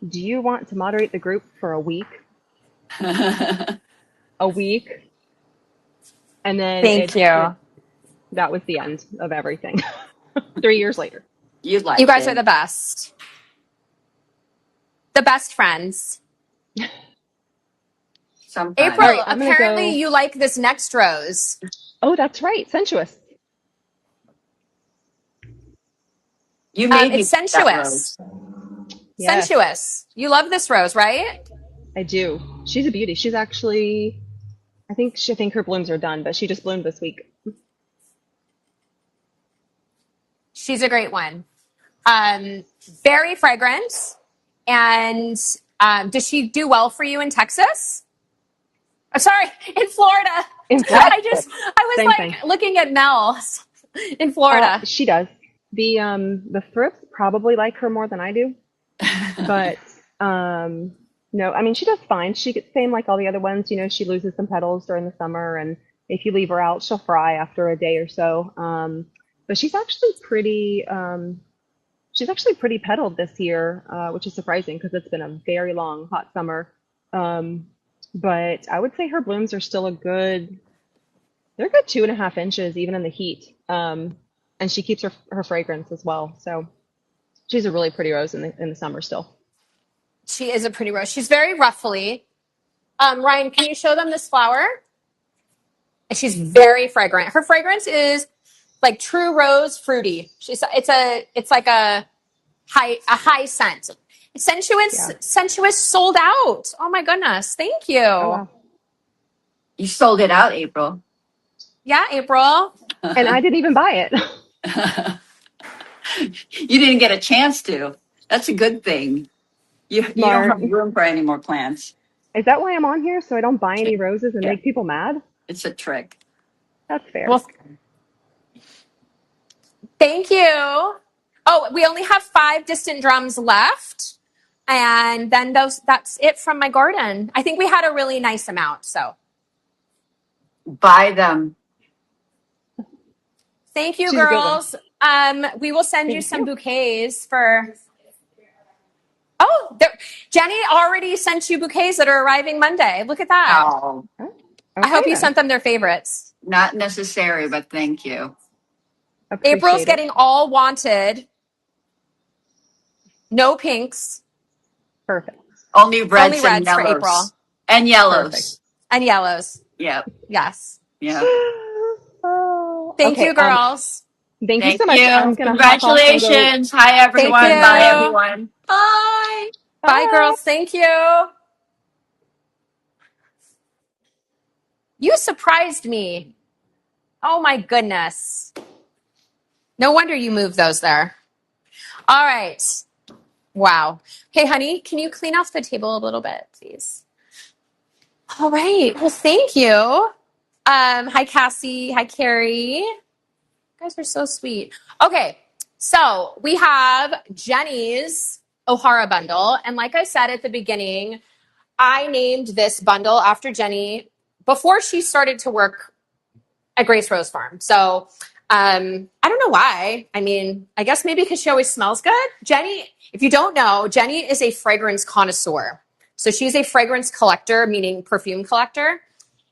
do you want to moderate the group for a week? A week, and then Thank you. that was the end of everything. 3 years later. You You liked guys are it the best. The best friends. All sometimes. right, April, I'm gonna apparently go. you like this next rose. Oh, that's right, sensuous. You made me It's pick that sensuous. rose. Yes, Sensuous. You love this rose, right? I do. She's a beauty. She's actually, I think her blooms are done, but she just bloomed this week. She's a great one. Very fragrant. And does she do well for you in Texas? I'm sorry, in Florida. In Florida, I was same thing. like looking at Mel in Florida. She does. The thrips probably like her more than I do, but no, I mean she does fine. She gets same like all the other ones. She loses some petals during the summer, and if you leave her out, she'll fry after a day or so. But she's actually pretty petaled this year, which is surprising because it's been a very long hot summer. Um, but I would say her blooms are still they're a good 2.5 inches even in the heat. And she keeps her fragrance as well. So she's a really pretty rose in the summer still. She is a pretty rose. She's very ruffly. Ryan, can you show them this flower? And she's very fragrant. Her fragrance is like true rose fruity. It's like a high scent. Sensuous Yeah. sensuous sold out. Oh my goodness. Thank Oh you. wow. You sold it out, April. Yeah, April. And I didn't even buy it. You didn't get a chance to. That's a good thing. You don't Smart. have room for any more plants. Is that why I'm on here? So I don't buy any roses and Yeah, make people mad? it's a trick. That's fair. Well, thank you. Oh, we only have 5 distant drums left. And then that's it from my garden. I think we had a really nice amount. So Buy them. thank you, She's a good one. girls. We will send you Thank some you. bouquets for Oh, Jenny already sent you bouquets that are arriving Monday. Look at that. Oh, Oh, I hope okay you then. sent them their favorites. not necessary, but thank you. April's Appreciate it. getting all wanted. No pinks. Perfect. Only Only reds and reds for yellows. April. And Perfect. yellows. And yellows. Yep. Yes. Yep. Oh, Thank okay. you, girls. Thank you Thank so much. I'm you. gonna hop off and go. Congratulations. Hi, Thank everyone. Bye, you. everyone. Bye. Bye, Bye. girls. Thank you. You surprised me. Oh, my goodness. No wonder you moved those there. All right. Wow. Hey, honey, can you clean off the table a little bit, please? All right. Well, thank you. Hi, Cassie. Hi, Carrie. You guys are so sweet. Okay. So we have Jenny's O'Hara bundle. And like I said at the beginning, I named this bundle after Jenny before she started to work at Grace Rose Farm. So I don't know why. I mean, I guess maybe because she always smells good. Jenny, if you don't know, Jenny is a fragrance connoisseur. So she's a fragrance collector, meaning perfume collector.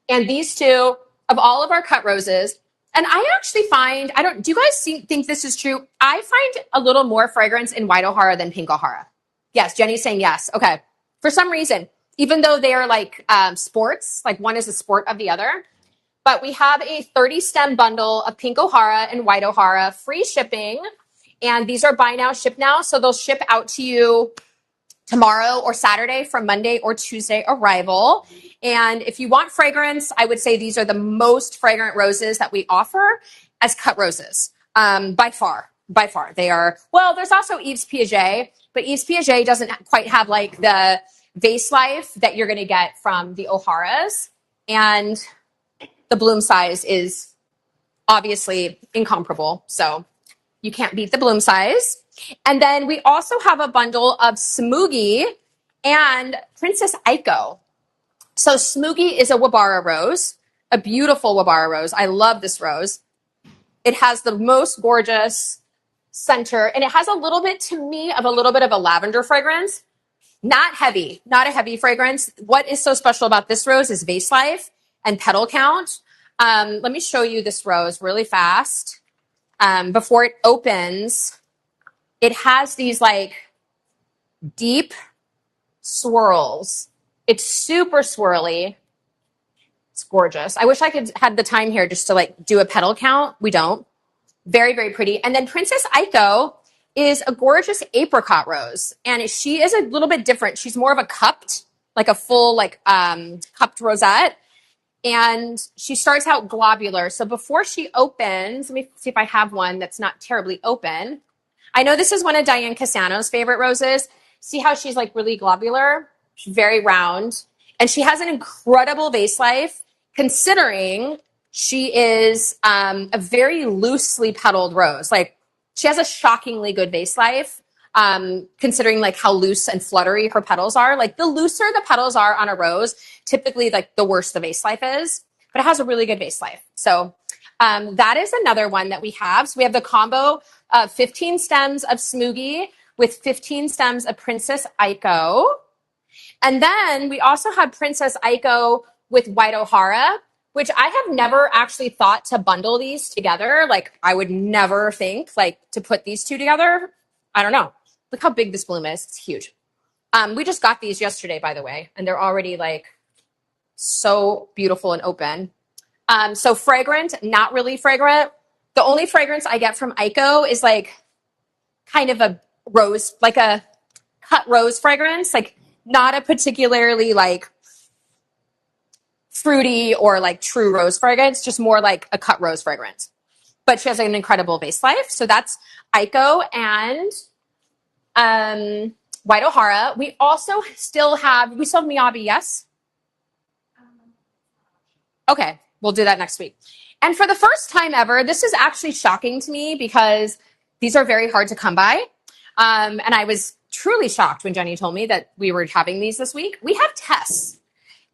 And these two, of all of our cut roses, and I actually find, do you guys think this is true? I find a little more fragrance in white O'Hara than pink O'Hara. Yes, Jenny's saying yes. Okay. For some reason, even though they are like sports, like one is a sport of the other, but we have a 30 stem bundle of pink O'Hara and white O'Hara, free shipping. And these are buy now, ship now. So they'll ship out to you tomorrow or Saturday from Monday or Tuesday arrival. And if you want fragrance, I would say these are the most fragrant roses that we offer as cut roses. By far. They are, well, there's also Yves Piaget, but Yves Piaget doesn't quite have like the vase life that you're going to get from the O'Haras. And the bloom size is obviously incomparable. So you can't beat the bloom size. And then we also have a bundle of Smoogie and Princess Aiko. So Smoogie is a Wabara rose, a beautiful Wabara rose. I love this rose. It has the most gorgeous center, and it has a little bit, to me, of a little bit of a lavender fragrance. Not heavy, not a heavy fragrance. What is so special about this rose is vase life and petal count. Let me show you this rose really fast. Before it opens, it has these like deep swirls. It's super swirly. It's gorgeous. I wish I could had the time here just to like do a petal count. We don't. Very, very pretty. And then Princess Aiko is a gorgeous apricot rose. And she is a little bit different. She's more of a cupped, like a full like cupped rosette. And she starts out globular. So before she opens, let me see if I have one that's not terribly open. I know this is one of Diane Cassano's favorite roses. See how she's like really globular? She's very round. And she has an incredible vase life considering she is a very loosely petaled rose. Like she has a shockingly good vase life. Considering like how loose and fluttery her petals are. Like the looser the petals are on a rose, typically like the worse the vase life is, but it has a really good vase life. So that is another one that we have. So we have the combo of 15 stems of Smoogie with 15 stems of Princess Aiko. And then we also have Princess Aiko with White O'Hara, which I have never actually thought to bundle these together. Like I would never think like to put these two together. I don't know. Look how big this bloom is. It's huge. We just got these yesterday, by the way, and they're already like so beautiful and open. So fragrant, not really fragrant. The only fragrance I get from Aiko is like kind of a rose, like a cut rose fragrance, like not a particularly like fruity or like true rose fragrance, just more like a cut rose fragrance. But she has an incredible vase life. So that's Aiko and White O'Hara. We still have Miyabi, yes? Okay, we'll do that next week. And for the first time ever, this is actually shocking to me because these are very hard to come by. And I was truly shocked when Jenny told me that we were having these this week. We have Tess.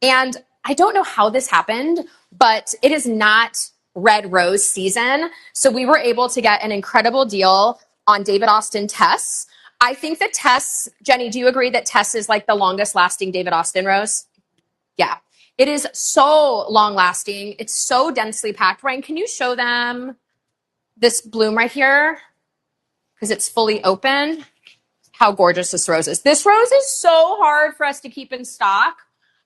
And I don't know how this happened, but it is not red rose season. So we were able to get an incredible deal on David Austin Tess. I think that Tess, Jenny, do you agree that Tess is like the longest lasting David Austin rose? Yeah. It is so long lasting. It's so densely packed. Ryan, can you show them this bloom right here? Because it's fully open. How gorgeous this rose is. This rose is so hard for us to keep in stock.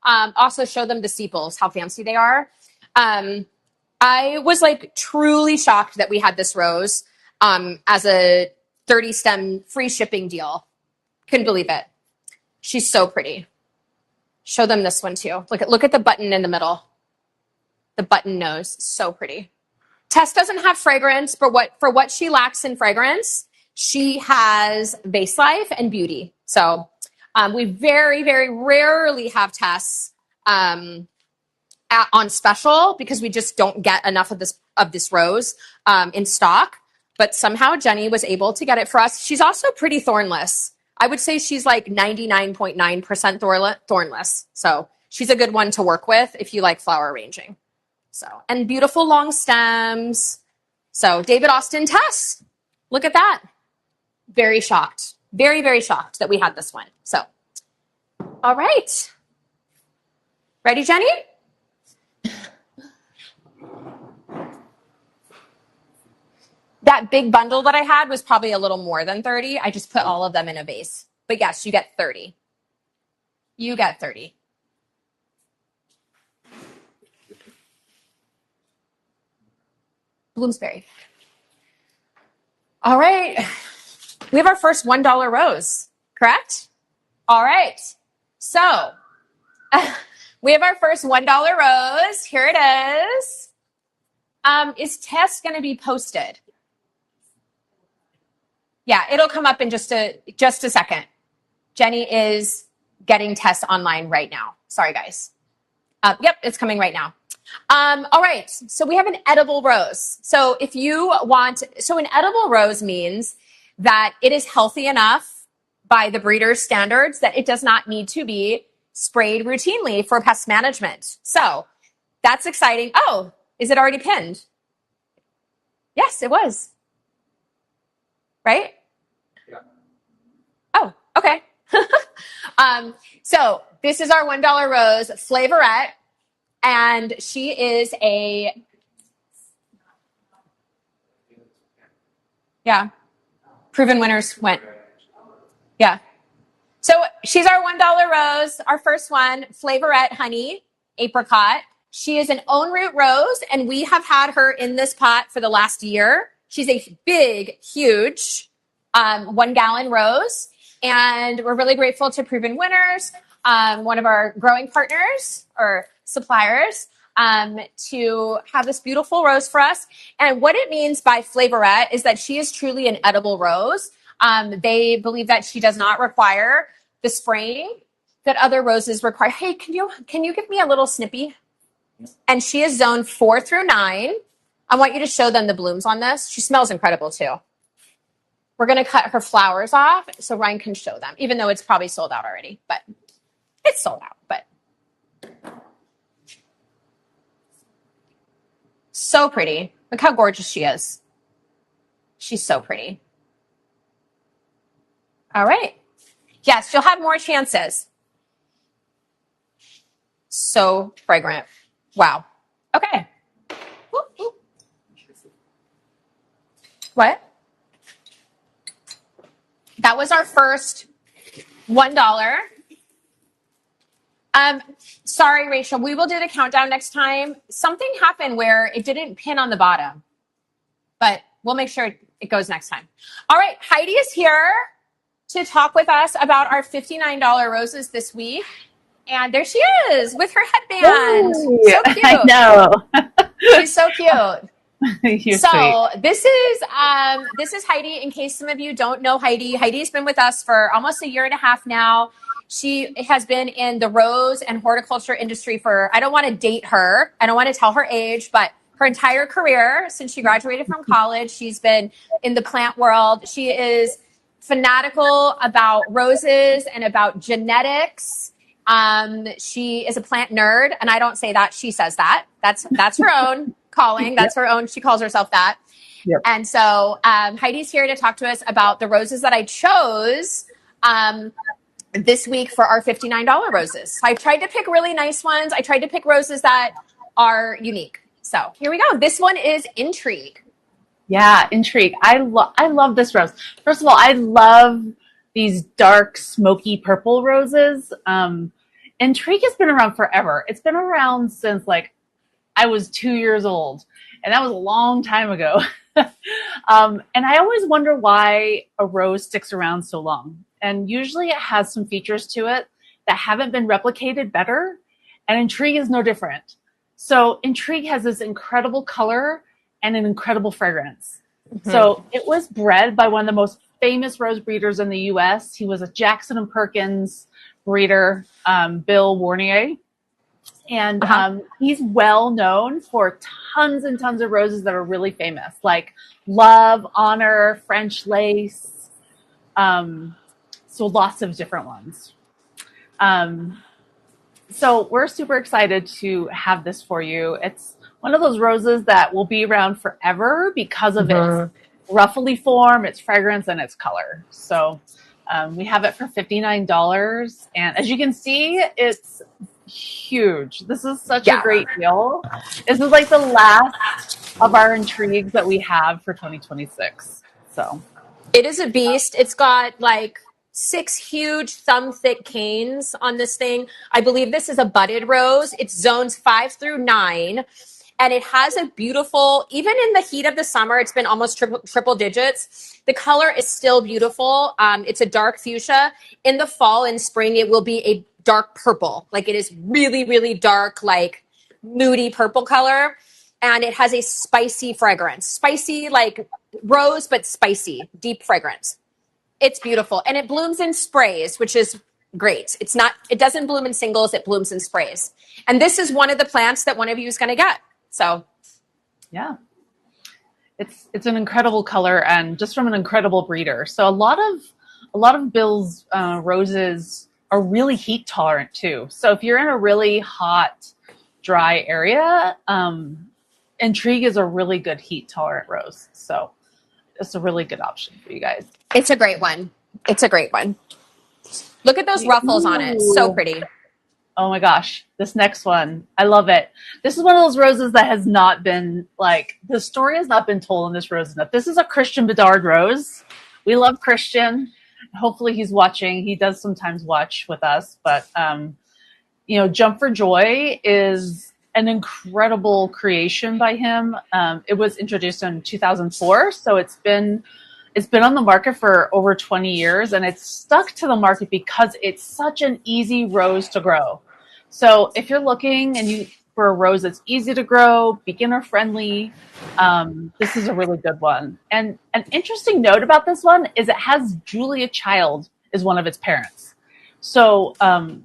Also show them the sepals, how fancy they are. I was like truly shocked that we had this rose as a 30 stem free shipping deal. Couldn't believe it. She's so pretty. Show them this one too. Look at the button in the middle. The button nose, so pretty. Tess doesn't have fragrance, but for what she lacks in fragrance, she has vase life and beauty. So we very, very rarely have Tess on special because we just don't get enough of this rose in stock. But somehow Jenny was able to get it for us. She's also pretty thornless. I would say she's like 99.9% thornless. So she's a good one to work with if you like flower arranging. So, and beautiful long stems. So David Austin Tess, look at that. Very shocked. Very, very shocked that we had this one. So, all right. Ready, Jenny? That big bundle that I had was probably a little more than 30. I just put all of them in a vase. But yes, you get 30. You get 30. Bloomsbury. All right. We have our first $1 rose, correct? All right. So we have our first $1 rose. Here it is. Is Tess going to be posted? Yeah, it'll come up in just a second. Jenny is getting Tess online right now. Sorry, guys. Yep, it's coming right now. All right, so we have an edible rose. So an edible rose means that it is healthy enough by the breeder's standards that it does not need to be sprayed routinely for pest management. So that's exciting. Oh, is it already pinned? Yes, it was. Right? Yeah. Oh, okay. So this is our $1 rose, Flavorette, and she is proven winners went. Yeah. So she's our $1 rose, our first one, Flavorette Honey Apricot. She is an own root rose, and we have had her in this pot for the last year. She's a big, huge 1 gallon rose, and we're really grateful to Proven Winners, one of our growing partners or suppliers, to have this beautiful rose for us. And what it means by Flavorette is that she is truly an edible rose. They believe that she does not require the spraying that other roses require. Hey, can you give me a little snippy? And she is zone 4 through 9. I want you to show them the blooms on this. She smells incredible too. We're going to cut her flowers off so Ryan can show them, even though it's probably sold out already, but it's sold out, but so pretty. Look how gorgeous she is. She's so pretty. All right. Yes, you'll have more chances. So fragrant. Wow. Okay. Whoop, whoop. What? That was our first $1. Sorry, Rachel. We will do the countdown next time. Something happened where it didn't pin on the bottom, but we'll make sure it goes next time. All right. Heidi is here to talk with us about our $59 roses this week. And there she is with her headband. Hey, So cute. I know. She's so cute. You're So this is Heidi. In case some of you don't know Heidi, Heidi's been with us for almost a year and a half now. She has been in the rose and horticulture industry for, I don't want to date her. I don't want to tell her age, but her entire career since she graduated from college, she's been in the plant world. She is fanatical about roses and about genetics. She is a plant nerd, and I don't say that. She says that. That's her own calling. That's her own. She calls herself that. Yep. And so Heidi's here to talk to us about the roses that I chose this week for our $59 roses. So I tried to pick really nice ones. I tried to pick roses that are unique. So here we go. This one is Intrigue. Yeah, Intrigue. I love this rose. First of all, I love these dark, smoky purple roses. Intrigue has been around forever. It's been around since like I was 2 years old, and that was a long time ago. And I always wonder why a rose sticks around so long. And usually it has some features to it that haven't been replicated better. And Intrigue is no different. So Intrigue has this incredible color and an incredible fragrance. Mm-hmm. So it was bred by one of the most famous rose breeders in the US. He was a Jackson and Perkins breeder, Bill Warnier. And he's well known for tons and tons of roses that are really famous, like Love, Honor, French Lace. So lots of different ones. So we're super excited to have this for you. It's one of those roses that will be around forever because of its ruffly form, its fragrance, and its color. So we have it for $59. And as you can see, it's huge. This is such a great deal. This is like the last of our intrigues that we have for 2026. So it is a beast. It's got like 6 huge thumb-thick canes on this thing. I believe this is a budded rose. It's zones 5 through 9. And it has a beautiful, even in the heat of the summer, it's been almost triple digits. The color is still beautiful. It's a dark fuchsia. In the fall and spring, it will be a dark purple. Like it is really, really dark, like moody purple color. And it has a spicy fragrance. Spicy, like rose, but spicy, deep fragrance. It's beautiful. And it blooms in sprays, which is great. It doesn't bloom in singles, it blooms in sprays. And this is one of the plants that one of you is going to get. So, yeah, it's an incredible color and just from an incredible breeder. So a lot of Bill's roses are really heat tolerant too. So if you're in a really hot, dry area, Intrigue is a really good heat tolerant rose. So it's a really good option for you guys. It's a great one. It's a great one. Look at those ruffles on it. So pretty. Oh my gosh, this next one, I love it. This is one of those roses that has not been, like, the story has not been told in this rose enough. This is a Christian Bedard rose. We love Christian. Hopefully he's watching. He does sometimes watch with us. But, Jump for Joy is an incredible creation by him. It was introduced in 2004, so it's been on the market for over 20 years, and it's stuck to the market because it's such an easy rose to grow. So if you're looking for a rose that's easy to grow, beginner friendly, this is a really good one. And an interesting note about this one is it has Julia Child as one of its parents. So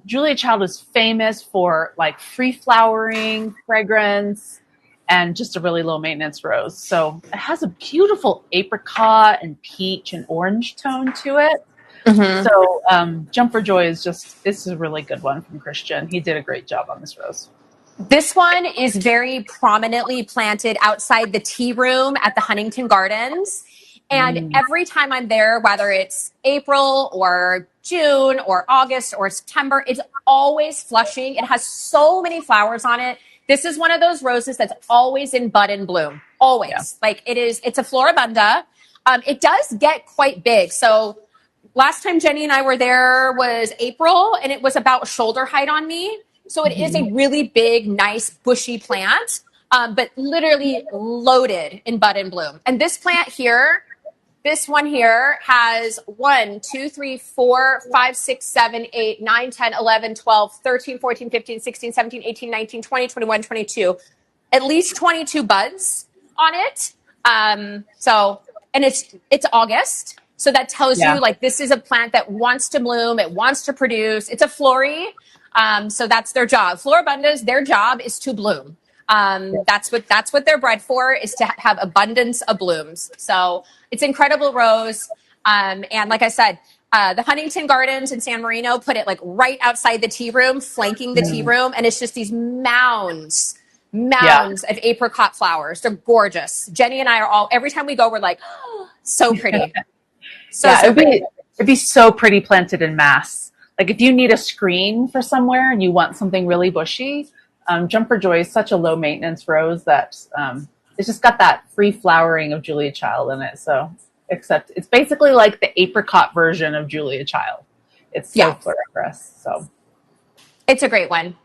Julia Child is famous for like free flowering, fragrance, and just a really low maintenance rose. So it has a beautiful apricot and peach and orange tone to it. Mm-hmm. So Jump for Joy this is a really good one from Christian. He did a great job on this rose. This one is very prominently planted outside the tea room at the Huntington Gardens. And every time I'm there, whether it's April or June or August or September, it's always flushing. It has so many flowers on it. This is one of those roses that's always in bud and bloom. Always. Yeah. Like it's a floribunda. It does get quite big. So last time Jenny and I were there was April, and it was about shoulder height on me. So it is a really big, nice, bushy plant, but literally loaded in bud and bloom. And this plant here, this one here has 1, 2, 3, 4, 5, 6, 7, 8, 9, 10, 11, 12, 13, 14, 15, 16, 17, 18, 19, 20, 21, 22. At least 22 buds on it. And it's August. So that tells you like this is a plant that wants to bloom. It wants to produce. It's a flory. So that's their job. Floribundas, their job is to bloom. That's what they're bred for, is to have abundance of blooms. So it's incredible rose. And like I said, the Huntington Gardens in San Marino put it like right outside the tea room, flanking the tea room. And it's just these mounds Yeah. mounds of apricot flowers. They're gorgeous. Jenny and I are all, every time we go, we're like, oh, so pretty. So, Yeah, so pretty. it'd be so pretty planted in mass. Like if you need a screen for somewhere and you want something really bushy, Jumper Joy is such a low maintenance rose that it's just got that free flowering of Julia Child in it. So, except it's basically like the apricot version of Julia Child. It's so Yeah. floriferous. So It's a great one.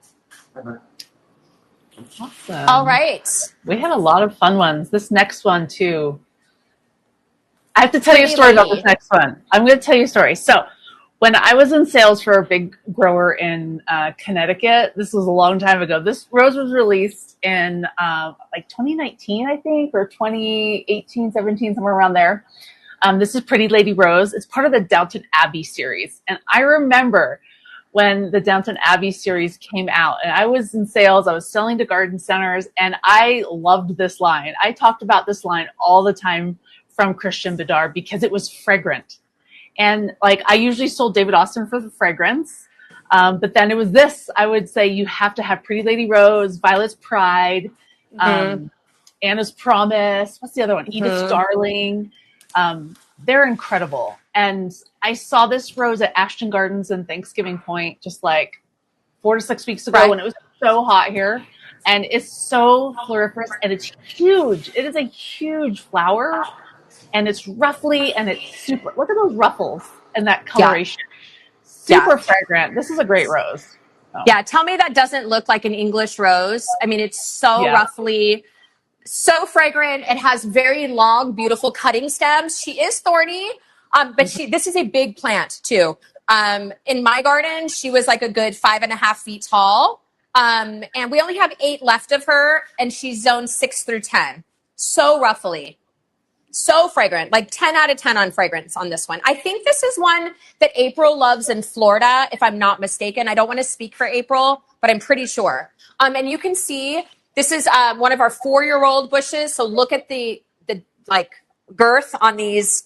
awesome. All right. We had a lot of fun ones. This next one too. I have to tell you a Pretty story about lady. this next one. I'm going to tell you a story. So, when I was in sales for a big grower in Connecticut, this was a long time ago. This rose was released in like 2019, I think, or 2018, 17, somewhere around there. This is Pretty Lady Rose. It's part of the Downton Abbey series. And I remember when the Downton Abbey series came out, and I was in sales, I was selling to garden centers, and I loved this line. I talked about this line all the time from Christian Bedard because it was fragrant. And like I usually sold David Austin for the fragrance, but then it was this. I would say you have to have Pretty Lady Rose, Violet's Pride, Anna's Promise. What's the other one? Edith's Darling. They're incredible. And I saw this rose at Ashton Gardens in Thanksgiving Point just like 4 to 6 weeks ago when it was so hot here. And it's so floriferous and it's huge. It is a huge flower. And it's ruffly and it's super. Look at those ruffles and that coloration. Super fragrant. This is a great rose. Oh. Yeah, tell me that doesn't look like an English rose. I mean, it's so ruffly, so fragrant. It has very long, beautiful cutting stems. She is thorny, but this is a big plant too. In my garden, she was like a good 5.5 feet tall. And we only have 8 left of her, and she's zone 6 through 10. So ruffly. So fragrant, like 10 out of 10 on fragrance on this one. I think this is one that April loves in Florida, if I'm not mistaken. I don't want to speak for April, but I'm pretty sure. And you can see this is one of our 4-year-old bushes. So look at the like girth on these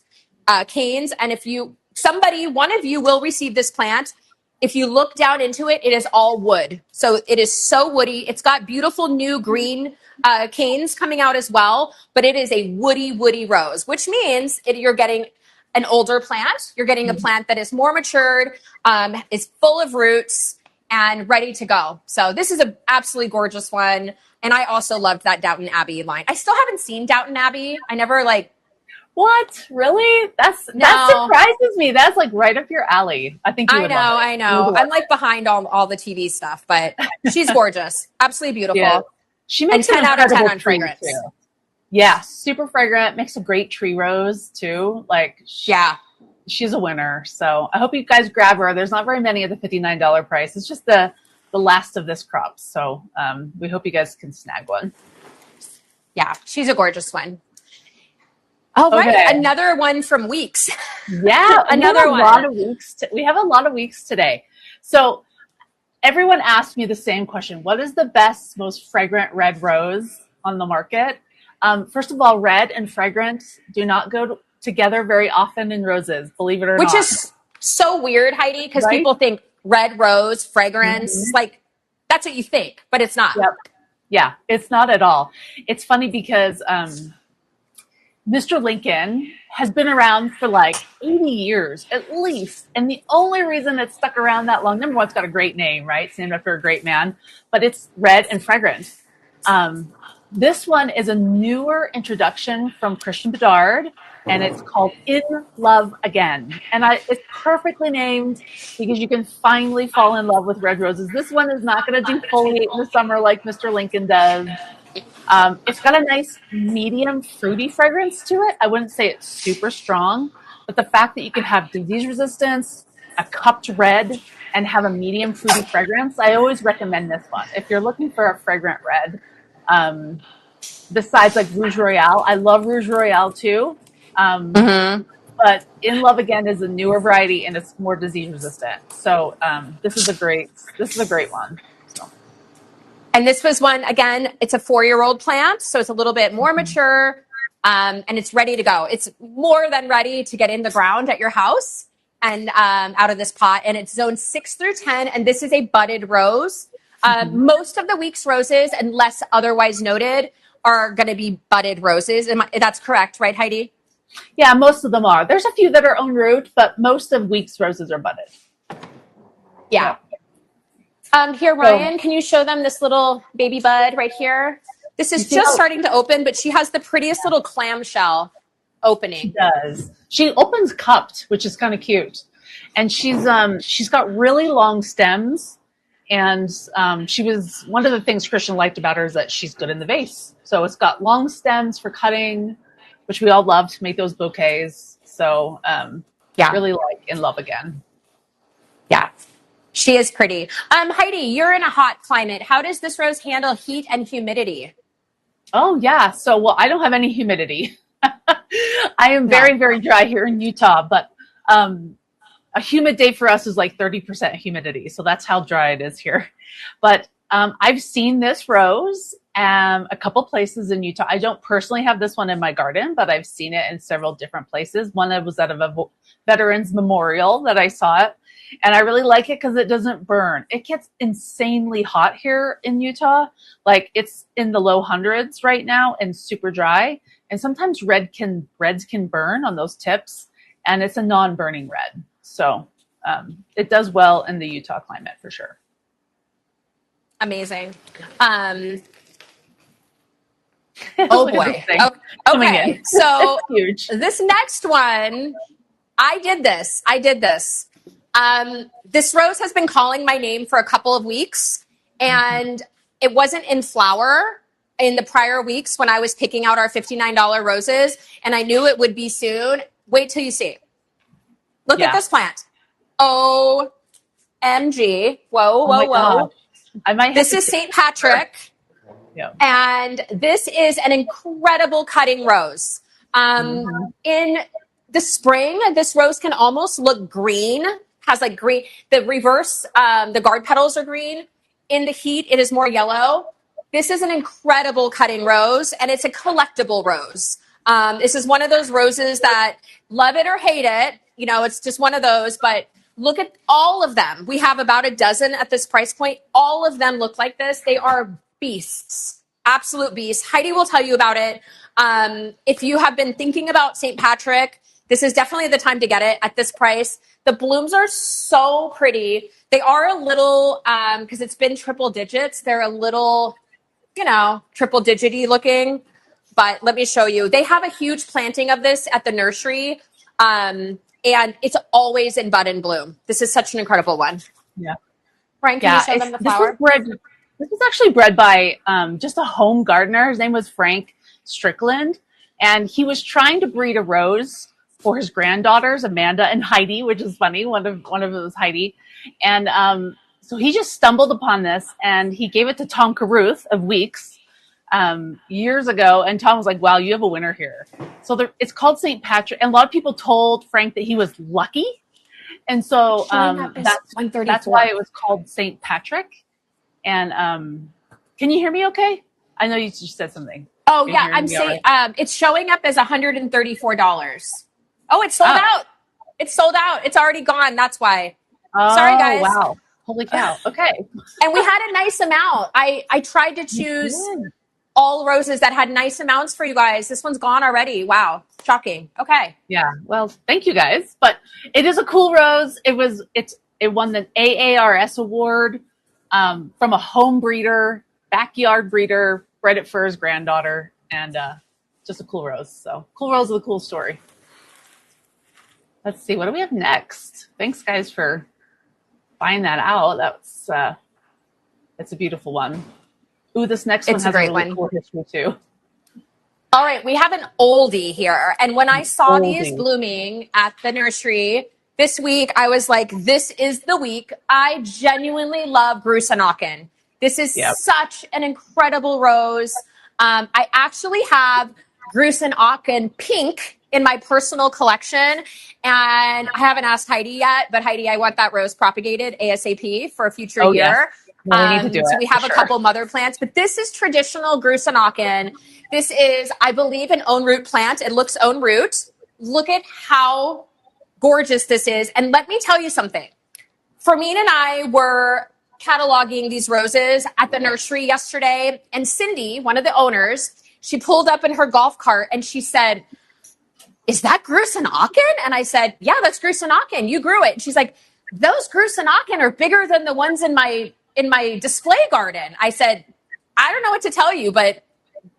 canes. And if one of you will receive this plant. If you look down into it, it is all wood. So it is so woody. It's got beautiful new green canes coming out as well, but it is a woody rose, which means you're getting an older plant. You're getting a plant that is more matured, is full of roots and ready to go. So this is an absolutely gorgeous one. And I also loved that Downton Abbey line. I still haven't seen Downton Abbey. I never What? Really? That surprises me. That's like right up your alley. I think you would love it. I know. I'm like behind all the TV stuff, but she's gorgeous. Absolutely beautiful. Yeah. She makes 10 out of 10 on fragrance. Too. Yeah, super fragrant. Makes a great tree rose too. Like she's a winner. So I hope you guys grab her. There's not very many at the $59 price. It's just the last of this crop. So we hope you guys can snag one. Yeah, she's a gorgeous one. All right, another one from Weeks. Yeah, another one. We have a lot of weeks today. So everyone asked me the same question. What is the best, most fragrant red rose on the market? First of all, red and fragrant do not go together very often in roses, believe it or not. Which is so weird, Heidi, because people think red rose, fragrance, like that's what you think, but it's not. Yep. Yeah, it's not at all. It's funny because Mr. Lincoln has been around for like 80 years at least. And the only reason it's stuck around that long, number one, it's got a great name, right? It's named after a great man, but it's red and fragrant. This one is a newer introduction from Christian Bedard, and it's called In Love Again. And it's perfectly named because you can finally fall in love with red roses. This one is not going to defoliate in the summer like Mr. Lincoln does. It's got a nice medium fruity fragrance to it. I wouldn't say it's super strong, but the fact that you can have disease resistance, a cupped red, and have a medium fruity fragrance, I always recommend this one. If you're looking for a fragrant red, besides like Rouge Royale, I love Rouge Royale too. But In Love Again is a newer variety and it's more disease resistant. So this is a great one. And this was one, again, it's a 4-year-old plant, so it's a little bit more mature, and it's ready to go. It's more than ready to get in the ground at your house and out of this pot. And it's zone 6 through 10, and this is a budded rose. Most of the week's roses, unless otherwise noted, are going to be budded roses. That's correct, right, Heidi? Yeah, most of them are. There's a few that are en route, but most of week's roses are budded. Yeah. Here, Ryan, can you show them this little baby bud right here? This is just starting to open, but she has the prettiest little clamshell opening. She does. She opens cupped, which is kind of cute. And she's got really long stems. And she was one of the things Christian liked about her is that she's good in the vase. So it's got long stems for cutting, which we all love to make those bouquets. So really like In Love Again. Yeah. She is pretty. Heidi, you're in a hot climate. How does this rose handle heat and humidity? Oh, yeah. So, well, I don't have any humidity. I am very, very dry here in Utah, but a humid day for us is like 30% humidity. So that's how dry it is here. But I've seen this rose a couple places in Utah. I don't personally have this one in my garden, but I've seen it in several different places. One that was at a Veterans Memorial that I saw it. And I really like it because it doesn't burn. It gets insanely hot here in Utah. Like it's in the low hundreds right now and super dry. And sometimes reds can burn on those tips. And it's a non-burning red. So it does well in the Utah climate for sure. Amazing. Oh boy. Okay. So huge. This next one, I did this. This rose has been calling my name for a couple of weeks, and it wasn't in flower in the prior weeks when I was picking out our $59 roses, and I knew it would be soon. Wait till you see. Look at this plant. OMG. Whoa. Gosh. This is St. Patrick. Yeah. And this is an incredible cutting rose. In the spring, this rose can almost look green, has like green, the reverse, the guard petals are green. In the heat, it is more yellow. This is an incredible cutting rose, and it's a collectible rose. This is one of those roses that love it or hate it. You know, it's just one of those, but look at all of them. We have about a dozen at this price point. All of them look like this. They are beasts, absolute beasts. Heidi will tell you about it. If you have been thinking about St. Patrick, this is definitely the time to get it at this price. The blooms are so pretty. They are a little, because it's been triple digits, they're a little, triple digity looking. But let me show you. They have a huge planting of this at the nursery. And it's always in bud and bloom. This is such an incredible one. Yeah. Ryan, can you show them the flower? This was actually bred by just a home gardener. His name was Frank Strickland. And he was trying to breed a rose for his granddaughters, Amanda and Heidi, which is funny. One of them was Heidi. And so he just stumbled upon this, and he gave it to Tom Caruth of Weeks years ago. And Tom was like, wow, you have a winner here. So it's called St. Patrick. And a lot of people told Frank that he was lucky. And so that's why it was called St. Patrick. And can you hear me okay? I know you just said something. Oh, yeah. I'm saying it's showing up as $134. Oh, it's sold out. It's sold out. It's already gone. That's why. Sorry, guys. Wow. Holy cow. Okay. And we had a nice amount. I tried to choose all roses that had nice amounts for you guys. This one's gone already. Wow. Shocking. Okay. Yeah. Well, thank you guys. But it is a cool rose. It won the AARS award from a home breeder, backyard breeder, bred it for his granddaughter, and just a cool rose. So cool rose with a cool story. Let's see. What do we have next? Thanks, guys, for finding that out. It's a beautiful one. Ooh, this next one has a great really cool history too. All right, we have an oldie here. And when I saw these blooming at the nursery this week, I was like, this is the week. I genuinely love Grusanachen. This is such an incredible rose. I actually have Grusanachen pink in my personal collection. And I haven't asked Heidi yet, but Heidi, I want that rose propagated ASAP for a future year. Yes. Well, we need to do it. So we have a couple mother plants, but this is traditional Grusanachen. This is, I believe, an own root plant. It looks own root. Look at how gorgeous this is. And let me tell you something. Fermine and I were cataloging these roses at the nursery yesterday, and Cindy, one of the owners, she pulled up in her golf cart and she said, "Is that Grusanaken?" And I said, "Yeah, that's Grusanaken. You grew it." And she's like, "Those Grusanaken are bigger than the ones in my display garden." I said, "I don't know what to tell you, but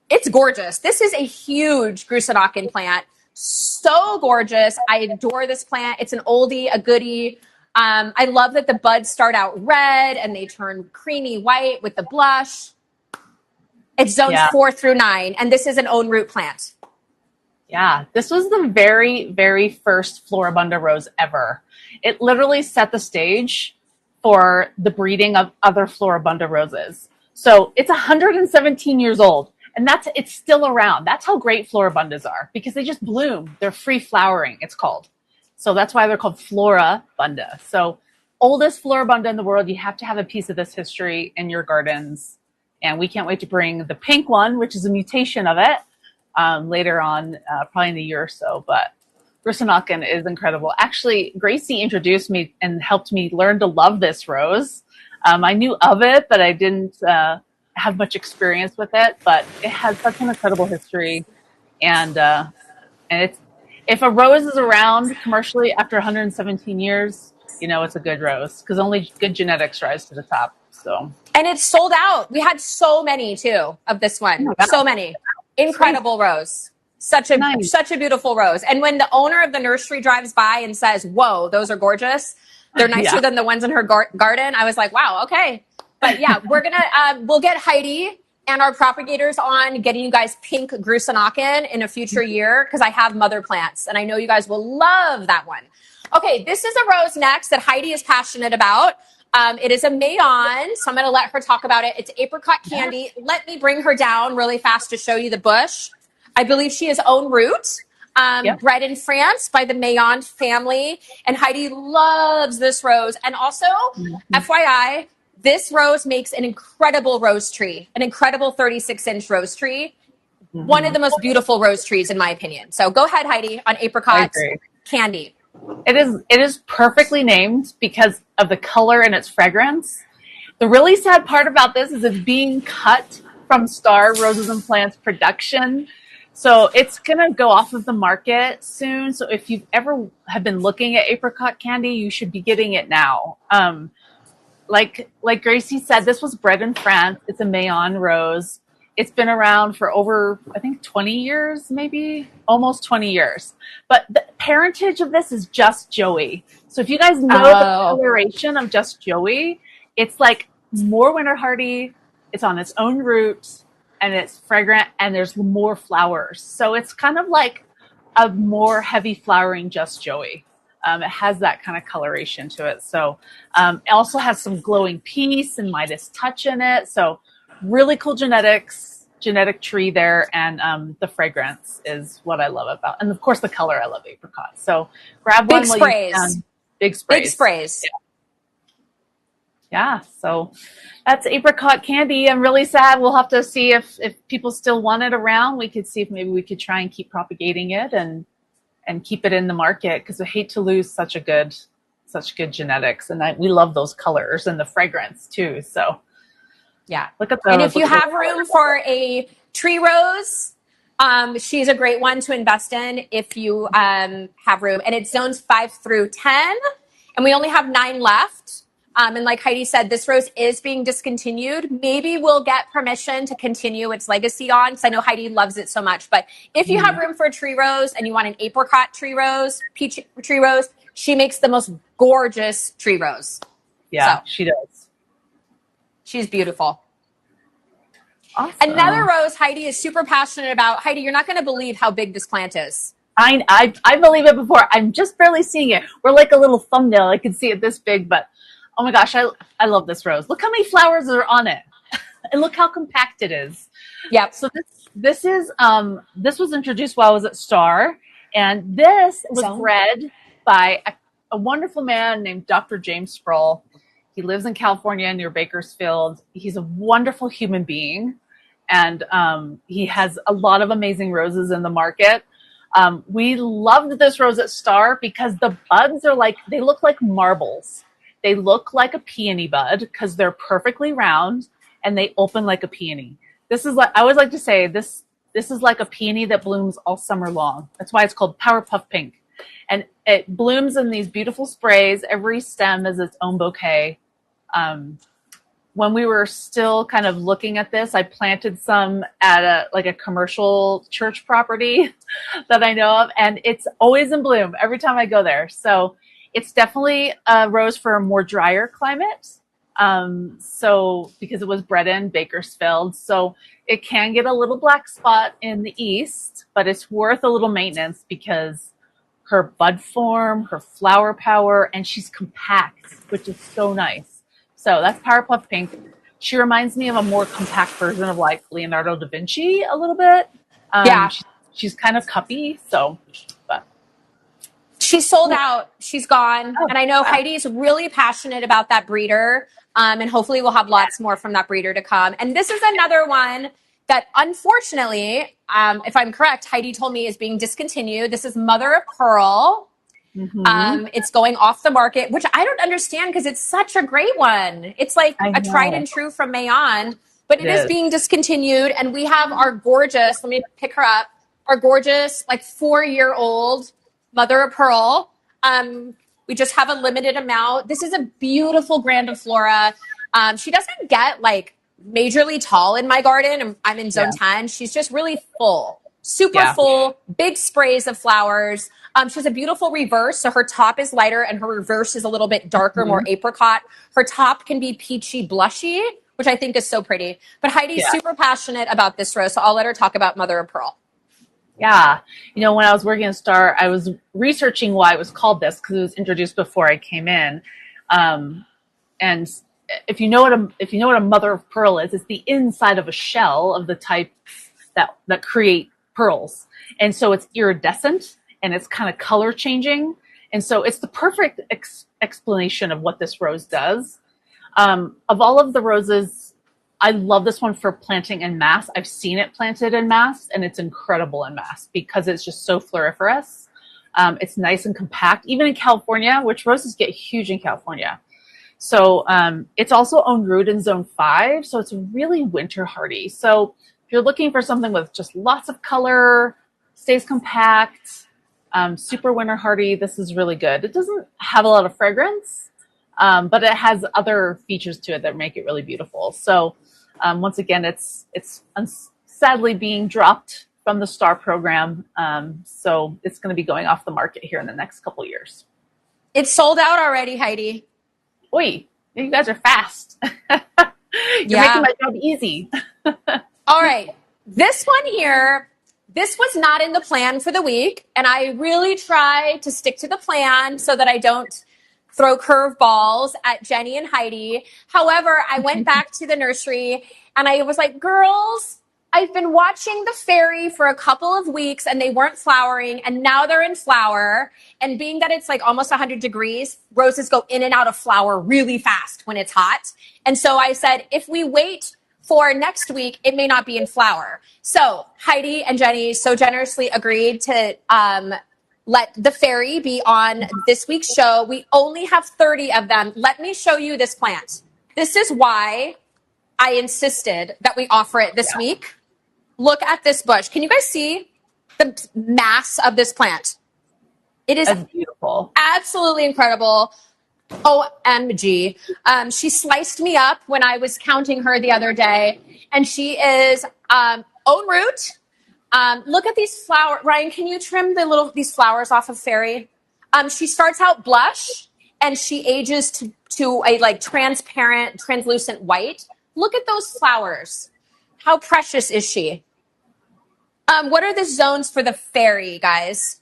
it's gorgeous." This is a huge Grusanaken plant. So gorgeous. I adore this plant. It's an oldie, a goodie. I love that the buds start out red and they turn creamy white with the blush. It's zones 4 through 9, and this is an own root plant. Yeah, this was the very, very first Floribunda rose ever. It literally set the stage for the breeding of other Floribunda roses. So it's 117 years old, and it's still around. That's how great Floribundas are, because they just bloom. They're free flowering, it's called. So that's why they're called Floribunda. So oldest Floribunda in the world, you have to have a piece of this history in your gardens. And we can't wait to bring the pink one, which is a mutation of it, later on, probably in a year or so. But Grusanaken is incredible. Actually, Gracie introduced me and helped me learn to love this rose. I knew of it, but I didn't have much experience with it. But it has such an incredible history. And it's, if a rose is around commercially after 117 years, you know it's a good rose, because only good genetics rise to the top. So. And it's sold out. We had so many too of this one. Oh, so many. Incredible rose. Such a beautiful rose. And when the owner of the nursery drives by and says, "Whoa, those are gorgeous. They're nicer than the ones in her garden," I was like, wow, okay. But yeah, we're going to, we'll get Heidi and our propagators on getting you guys pink Grusanaken in a future year, because I have mother plants and I know you guys will love that one. Okay, this is a rose next that Heidi is passionate about. It is a Mayon, so I'm going to let her talk about it. It's apricot candy. Let me bring her down really fast to show you the bush. I believe she is own root, bred in France by the Mayon family. And Heidi loves this rose. And also, FYI, this rose makes an incredible rose tree, an incredible 36-inch rose tree. One of the most beautiful rose trees, in my opinion. So go ahead, Heidi, on apricot candy. It is perfectly named because of the color and its fragrance. The really sad part about this is it's being cut from Star Roses and Plants production. So it's going to go off of the market soon. So if you've ever have been looking at apricot candy, you should be getting it now. Like Gracie said, this was bred in France. It's a Mayon rose. It's been around for over, I think, 20 years, maybe almost 20 years. But the parentage of this is Just Joey. So if you guys know the coloration of Just Joey, it's like more winter hardy. It's on its own root and it's fragrant and there's more flowers. So it's kind of like a more heavy flowering Just Joey. It has that kind of coloration to it. So it also has some glowing peace and Midas touch in it. So really cool genetic tree there, and the fragrance is what I love about, and of course the color. I love apricot. So grab one. Big sprays. Yeah. So that's apricot candy. I'm really sad. We'll have to see if people still want it around. We could see if maybe we could try and keep propagating it and keep it in the market, because I hate to lose such good genetics, and we love those colors and the fragrance too. So. Yeah, look at those. And if you have room for a tree rose, she's a great one to invest in if you have room. And it's zones 5 through 10, and we only have 9 left. And like Heidi said, this rose is being discontinued. Maybe we'll get permission to continue its legacy on, because I know Heidi loves it so much. But if you have room for a tree rose and you want an apricot tree rose, peach tree rose, she makes the most gorgeous tree rose. Yeah, she does. She's beautiful. Awesome. Another rose Heidi is super passionate about. Heidi, you're not going to believe how big this plant is. I believe it before. I'm just barely seeing it. We're like a little thumbnail. I can see it this big, but oh my gosh, I love this rose. Look how many flowers are on it. And look how compact it is. Yep. So this was introduced while I was at Star, and this was bred by a wonderful man named Dr. James Sproul. He lives in California near Bakersfield. He's a wonderful human being, and he has a lot of amazing roses in the market. We loved this rose at Star because the buds are they look like marbles. They look like a peony bud because they're perfectly round and they open like a peony. This is like, I always like to say this is like a peony that blooms all summer long. That's why it's called Powerpuff Pink. And it blooms in these beautiful sprays. Every stem is its own bouquet. When we were still kind of looking at this, I planted some at a commercial church property that I know of, and it's always in bloom every time I go there. So it's definitely a rose for a more drier climate. So because it was bred in Bakersfield, so it can get a little black spot in the east, but it's worth a little maintenance because her bud form, her flower power, and she's compact, which is so nice. So that's Powerpuff Pink. She reminds me of a more compact version of like Leonardo da Vinci a little bit. Yeah. She's kind of cuppy, so, but. She's sold out. She's gone. Oh, and I know wow. Heidi's really passionate about that breeder. And hopefully we'll have lots more from that breeder to come. And this is another one that unfortunately, if I'm correct, Heidi told me is being discontinued. This is Mother of Pearl. Mm-hmm. It's going off the market, which I don't understand because it's such a great one. It's like a tried and true from Mayon, but it is being discontinued. And we have our gorgeous, let me pick her up, our gorgeous, like 4-year-old Mother of Pearl. We just have a limited amount. This is a beautiful grandiflora. She doesn't get like majorly tall in my garden. I'm in zone 10. She's just really full, super full, big sprays of flowers. She has a beautiful reverse. So her top is lighter and her reverse is a little bit darker, more apricot. Her top can be peachy blushy, which I think is so pretty. But Heidi's super passionate about this rose. So I'll let her talk about Mother of Pearl. Yeah. You know, when I was working at Star, I was researching why it was called this because it was introduced before I came in. And if you know what a mother of pearl is, it's the inside of a shell of the type that create pearls. And so it's iridescent and it's kind of color changing. And so it's the perfect explanation of what this rose does. Of all of the roses, I love this one for planting en masse. I've seen it planted en masse, and it's incredible en masse because it's just so floriferous. It's nice and compact, even in California, which roses get huge in California. So it's also en route in zone 5, so it's really winter hardy. So if you're looking for something with just lots of color, stays compact, super winter hardy, this is really good. It doesn't have a lot of fragrance, but it has other features to it that make it really beautiful. So once again, it's sadly being dropped from the Star program. So it's going to be going off the market here in the next couple of years. It's sold out already, Heidi. Oi, you guys are fast. You're making my job easy. All right. This one here, this was not in the plan for the week. And I really try to stick to the plan so that I don't throw curveballs at Jenny and Heidi. However, I went back to the nursery and I was like, girls, I've been watching the fairy for a couple of weeks and they weren't flowering and now they're in flower. And being that it's like almost 100 degrees, roses go in and out of flower really fast when it's hot. And so I said, if we wait for next week, it may not be in flower. So Heidi and Jenny so generously agreed to let the fairy be on this week's show. We only have 30 of them. Let me show you this plant. This is why I insisted that we offer it this week. Look at this bush. Can you guys see the mass of this plant? It is beautiful. Absolutely incredible. OMG. She sliced me up when I was counting her the other day, and she is en route. Look at these flowers. Ryan, can you trim these flowers off of Fairy? She starts out blush, and she ages to a like transparent, translucent white. Look at those flowers. How precious is she? What are the zones for the Fairy, guys?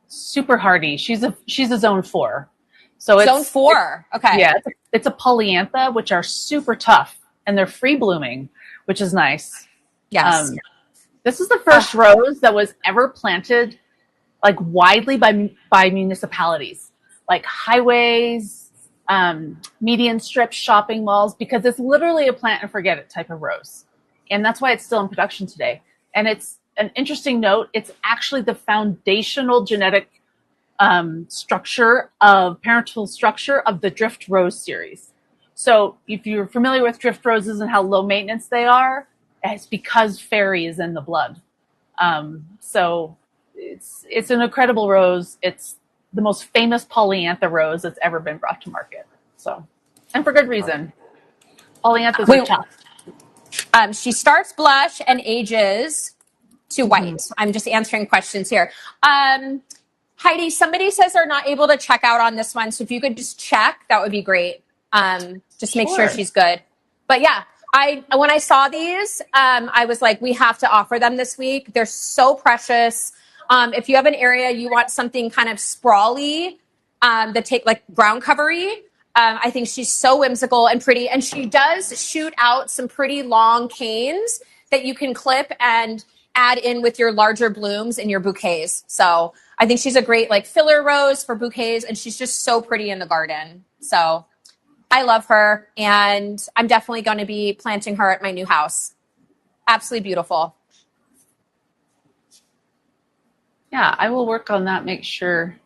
Super hardy. She's a zone 4. So it's zone 4. Okay. Yeah, it's a polyantha, which are super tough and they're free blooming, which is nice. Yes. This is the first rose that was ever planted like widely by municipalities, like highways, median strips, shopping malls, because it's literally a plant and forget it type of rose. And that's why it's still in production today. And it's an interesting note. It's actually the foundational genetic parental structure of the Drift Rose series. So if you're familiar with Drift Roses and how low maintenance they are, it's because fairy is in the blood. So it's an incredible rose. It's the most famous polyantha rose that's ever been brought to market. So, and for good reason. Polyanthas are tough. She starts blush and ages to white. I'm just answering questions here. Heidi, somebody says they're not able to check out on this one. So if you could just check, that would be great. Just make sure she's good. But yeah, when I saw these, I was like, we have to offer them this week. They're so precious. If you have an area you want something kind of sprawly, that take like ground covery, I think she's so whimsical and pretty. And she does shoot out some pretty long canes that you can clip and add in with your larger blooms in your bouquets. So I think she's a great like filler rose for bouquets, and she's just so pretty in the garden. So I love her, and I'm definitely going to be planting her at my new house. Absolutely beautiful. Yeah, I will work on that. Make sure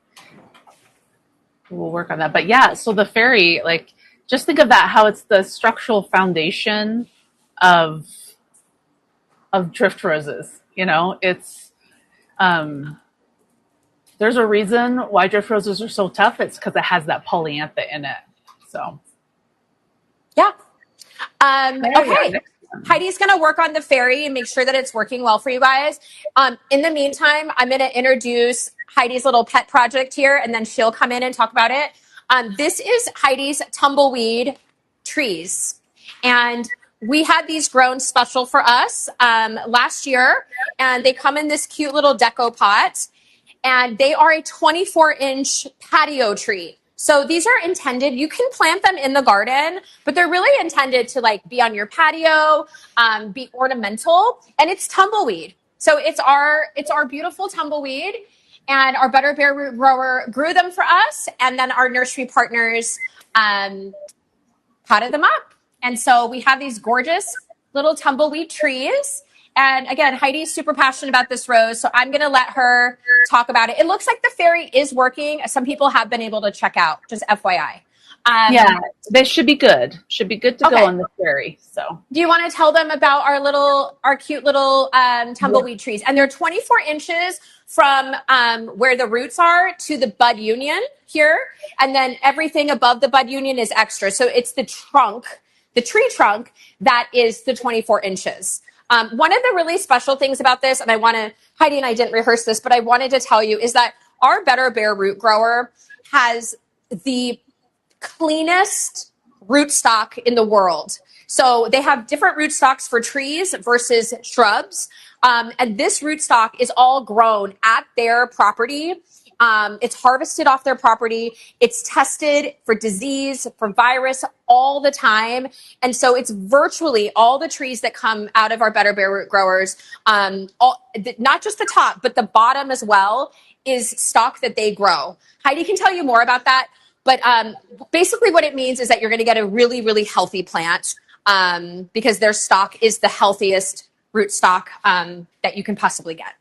we'll work on that. But yeah, so the fairy, like, just think of that, how it's the structural foundation of drift roses. You know, it's there's a reason why drift roses are so tough. It's because it has that polyantha in it. So yeah. Okay. Heidi's going to work on the fairy and make sure that it's working well for you guys. In the meantime, I'm going to introduce Heidi's little pet project here, and then she'll come in and talk about it. This is Heidi's tumbleweed trees. And we had these grown special for us last year, and they come in this cute little deco pot, and they are a 24-inch patio tree. So these are intended, you can plant them in the garden, but they're really intended to like be on your patio, be ornamental, and it's tumbleweed. So it's our beautiful tumbleweed, and our Better Bear Root grower grew them for us, and then our nursery partners potted them up. And so we have these gorgeous little tumbleweed trees. And again, Heidi's super passionate about this rose, so I'm going to let her talk about it. It looks like the fairy is working. Some people have been able to check out, just FYI. Yeah, they should be good. Should be good to go on the fairy. So, do you want to tell them about our cute little tumbleweed trees? And they're 24 inches from where the roots are to the bud union here, and then everything above the bud union is extra. So it's the trunk, the tree trunk, that is the 24 inches. One of the really special things about this, and Heidi and I didn't rehearse this, but I wanted to tell you, is that our Better Bear root grower has the cleanest rootstock in the world. So they have different rootstocks for trees versus shrubs. And this rootstock is all grown at their property. It's harvested off their property. It's tested for disease, for virus all the time. And so it's virtually all the trees that come out of our Better Bear root growers, not just the top, but the bottom as well, is stock that they grow. Heidi can tell you more about that. But basically what it means is that you're going to get a really, really healthy plant because their stock is the healthiest root stock that you can possibly get.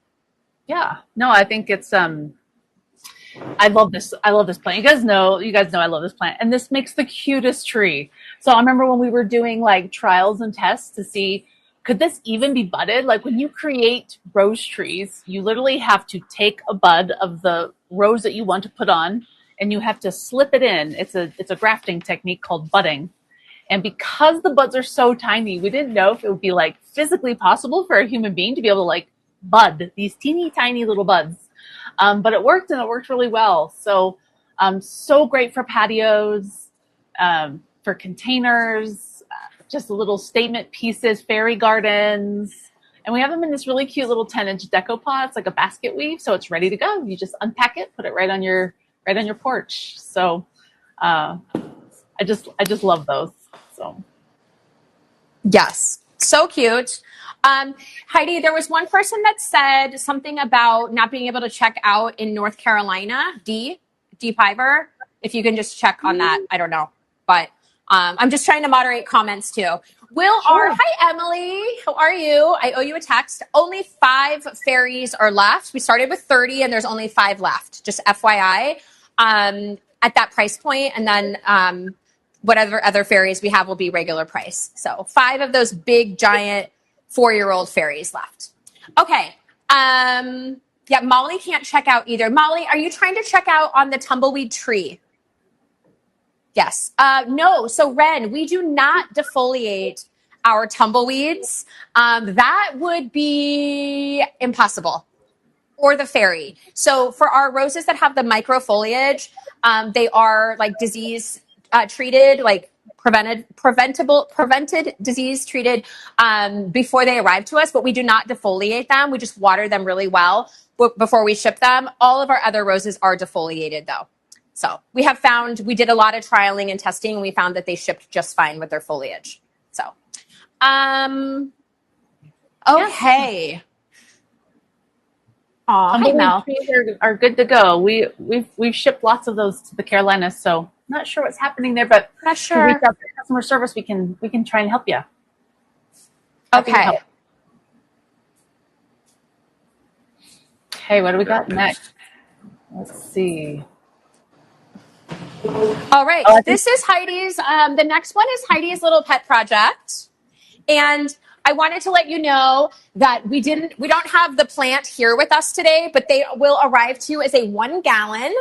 Yeah. No, I think it's I love this plant. You guys know I love this plant. And this makes the cutest tree. So I remember when we were doing like trials and tests to see, could this even be budded? Like when you create rose trees, you literally have to take a bud of the rose that you want to put on, and you have to slip it in. It's a grafting technique called budding. And because the buds are so tiny, we didn't know if it would be like physically possible for a human being to be able to like bud these teeny tiny little buds. But it worked, and it worked really well. So, so great for patios, for containers, just little statement pieces, fairy gardens. And we have them in this really cute little 10-inch deco pot. It's like a basket weave, so it's ready to go. You just unpack it, put it right on your porch. So, I just love those. So, yes, so cute. Heidi, there was one person that said something about not being able to check out in North Carolina. D Piver, if you can just check on that. I don't know, but I'm just trying to moderate comments too. Will Sure. Hi, Emily. How are you? I owe you a text. Only 5 fairies are left. We started with 30 and there's only 5 left. Just FYI, at that price point. And then whatever other fairies we have will be regular price. So 5 of those big, giant 4-year-old fairies left. Okay. Yeah, Molly can't check out either. Molly, are you trying to check out on the tumbleweed tree? Yes. No. So Ren, we do not defoliate our tumbleweeds. That would be impossible. Or the fairy. So for our roses that have the micro foliage, they are like disease treated, like prevented disease treated before they arrive to us, but we do not defoliate them. We just water them really well before we ship them. All of our other roses are defoliated though. So we did a lot of trialing and testing, and we found that they shipped just fine with their foliage. So, okay. Aw, hi, Mel. Tumbleweed trees are good to go. We've shipped lots of those to the Carolinas, so not sure what's happening there, but Not if you reach sure. out to customer service, we can try and help you. Happy to Okay. help. Okay, what do we got next? Let's see. All right. Oh, I think This is Heidi's. The next one is Heidi's little pet project. And I wanted to let you know that we don't have the plant here with us today, but they will arrive to you as a 1-gallon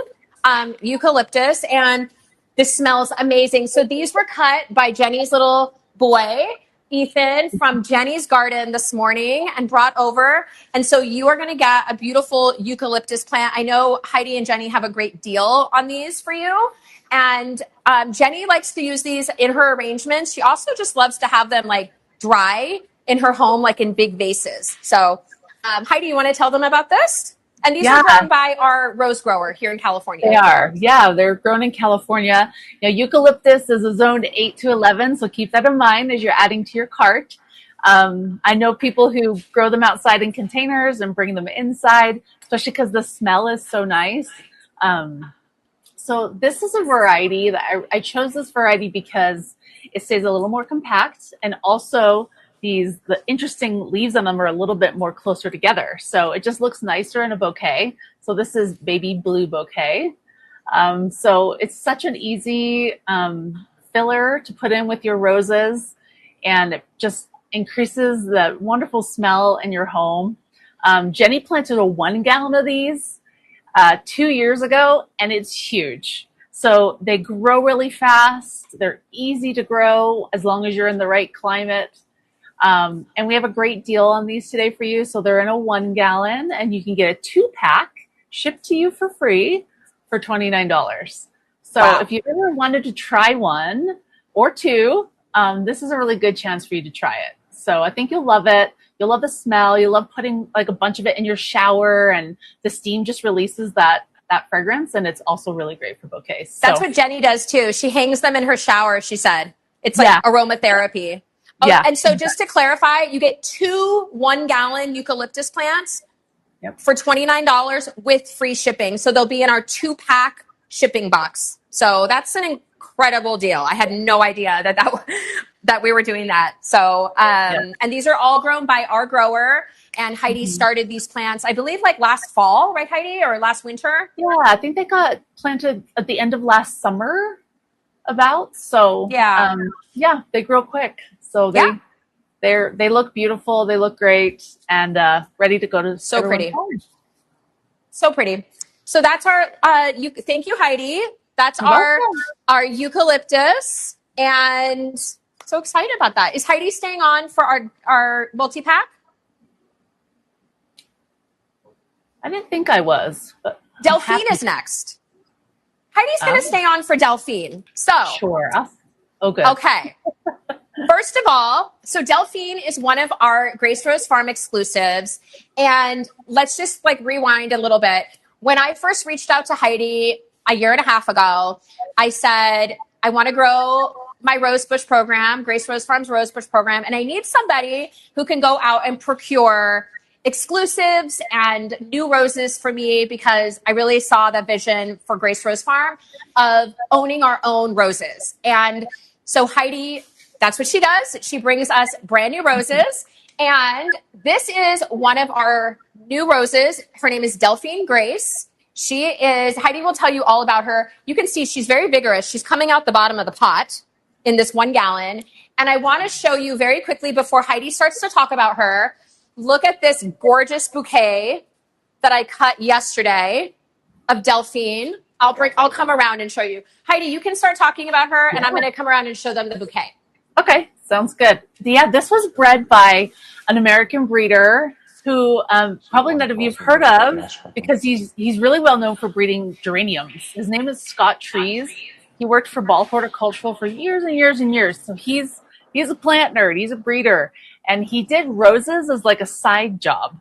eucalyptus. And this smells amazing. So these were cut by Jenny's little boy, Ethan, from Jenny's garden this morning and brought over. And so you are going to get a beautiful eucalyptus plant. I know Heidi and Jenny have a great deal on these for you. And Jenny likes to use these in her arrangements. She also just loves to have them like dry in her home, like in big vases. So Heidi, you want to tell them about this? And these are grown by our rose grower here in California. they are. Yeah, they're grown in California. Now, eucalyptus is a zoned 8 to 11, so keep that in mind as you're adding to your cart. I know people who grow them outside in containers and bring them inside, especially because the smell is so nice. So this is a variety that I chose this variety because it stays a little more compact, and also the interesting leaves on them are a little bit more closer together. So it just looks nicer in a bouquet. So this is baby blue bouquet. So it's such an easy filler to put in with your roses, and it just increases the wonderful smell in your home. Jenny planted a 1-gallon of these 2 years ago, and it's huge. So they grow really fast. They're easy to grow as long as you're in the right climate. And we have a great deal on these today for you. So they're in a 1-gallon, and you can get a 2-pack shipped to you for free for $29. So Wow. if you ever wanted to try 1 or 2, this is a really good chance for you to try it. So I think you'll love it. You'll love the smell. You'll love putting like a bunch of it in your shower, and the steam just releases that fragrance, and it's also really great for bouquets. That's what Jenny does too. She hangs them in her shower, she said. It's like Yeah. aromatherapy. Oh, Yeah. and so just to clarify, you get 2 1-gallon eucalyptus plants for $29 with free shipping. So they'll be in our 2-pack shipping box. So that's an incredible deal. I had no idea that we were doing that. So, and these are all grown by our grower. And Heidi started these plants, I believe, like last fall, right, Heidi, or last winter? Yeah, I think they got planted at the end of last summer, about. So Yeah. They grow quick. So they look beautiful. They look great, and ready to go to So pretty. home. So pretty. So that's our, thank you, Heidi. That's You're our welcome. eucalyptus. And so excited about that. Is Heidi staying on for our multi-pack? I didn't think I was, but Delphine is next. Heidi's going to stay on for Delphine. So, sure. Oh, good. okay. First of all, so Delphine is one of our Grace Rose Farm exclusives. And let's just like rewind a little bit. When I first reached out to Heidi a year and a half ago, I said, I want to grow my Rosebush program, Grace Rose Farm's Rosebush program. And I need somebody who can go out and procure exclusives and new roses for me, because I really saw the vision for Grace Rose Farm of owning our own roses. And so Heidi That's what she does. She brings us brand new roses. And this is one of our new roses. Her name is Delphine Grace. She is, Heidi will tell you all about her. You can see she's very vigorous. She's coming out the bottom of the pot in this 1 gallon. And I want to show you very quickly before Heidi starts to talk about her. Look at this gorgeous bouquet that I cut yesterday of Delphine. I'll come around and show you. Heidi, you can start talking about her, and I'm going to come around and show them the bouquet. Okay, sounds good. Yeah, this was bred by an American breeder who probably none of you've heard of because he's really well known for breeding geraniums. His name is Scott Trees. He worked for Ball Horticultural for years and years and years. So he's a plant nerd. He's a breeder, and he did roses as like a side job.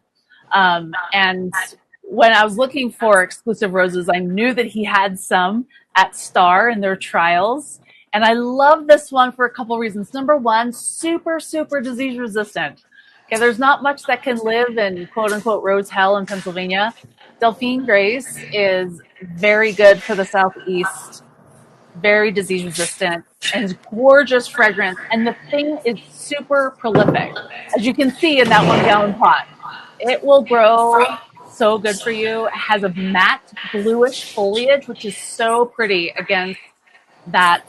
And when I was looking for exclusive roses, I knew that he had some at Star in their trials. And I love this one for a couple of reasons. Number one, super, super disease resistant. Okay, there's not much that can live in quote unquote rose hell in Pennsylvania. Delphine Grace is very good for the Southeast, very disease resistant, and is gorgeous fragrance. And the thing is super prolific. As you can see in that 1 gallon pot, it will grow so good for you. It has a matte bluish foliage, which is so pretty against that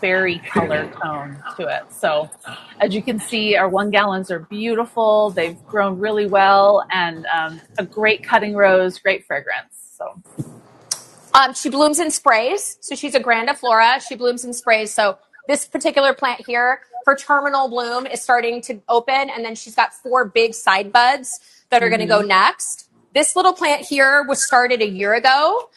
berry color tone to it. So as you can see, our 1 gallons are beautiful. They've grown really well, and a great cutting rose, great fragrance. So she blooms in sprays. So she's a grandiflora. She blooms in sprays. So this particular plant here, her terminal bloom is starting to open, and then she's got 4 big side buds that are going to go next. This little plant here was started a year ago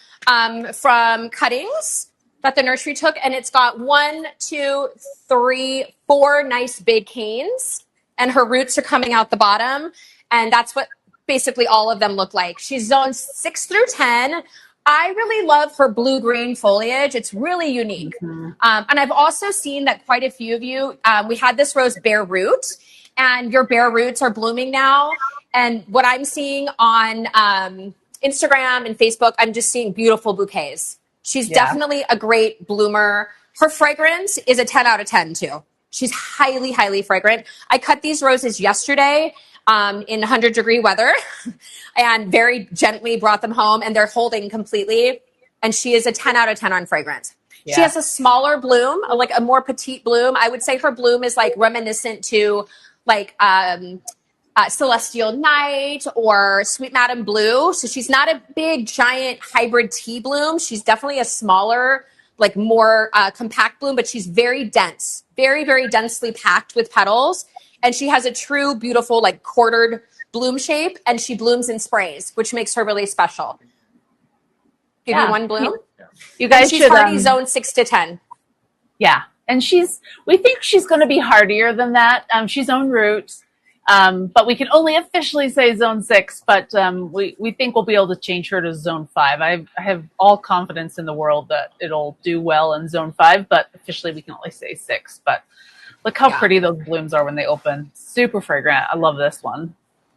from cuttings that the nursery took, and it's got 1, 2, 3, 4 nice big canes, and her roots are coming out the bottom, and that's what basically all of them look like. She's zones 6 through 10. I really love her blue-green foliage. It's really unique. And I've also seen that quite a few of you, we had this rose bare root, and your bare roots are blooming now. And what I'm seeing on Instagram and Facebook, I'm just seeing beautiful bouquets. She's definitely a great bloomer. Her fragrance is a 10 out of 10 too. She's highly, highly fragrant. I cut these roses yesterday in 100-degree weather and very gently brought them home, and they're holding completely. And she is a 10 out of 10 on fragrance. Yeah. She has a smaller bloom, like a more petite bloom. I would say her bloom is like reminiscent to like Celestial Night or Sweet Madam Blue. So she's not a big, giant hybrid tea bloom. She's definitely a smaller, like more compact bloom, but she's very dense, very, very densely packed with petals. And she has a true, beautiful, like quartered bloom shape, and she blooms in sprays, which makes her really special. Give you 1 bloom. You guys she's should hardy zone 6 to 10. Yeah, and we think she's going to be hardier than that. She's own roots, but we can only officially say zone 6. But we think we'll be able to change her to zone 5. I have all confidence in the world that it'll do well in zone 5, but officially we can only say 6. But look how pretty those blooms are when they open. Super fragrant. I love this one.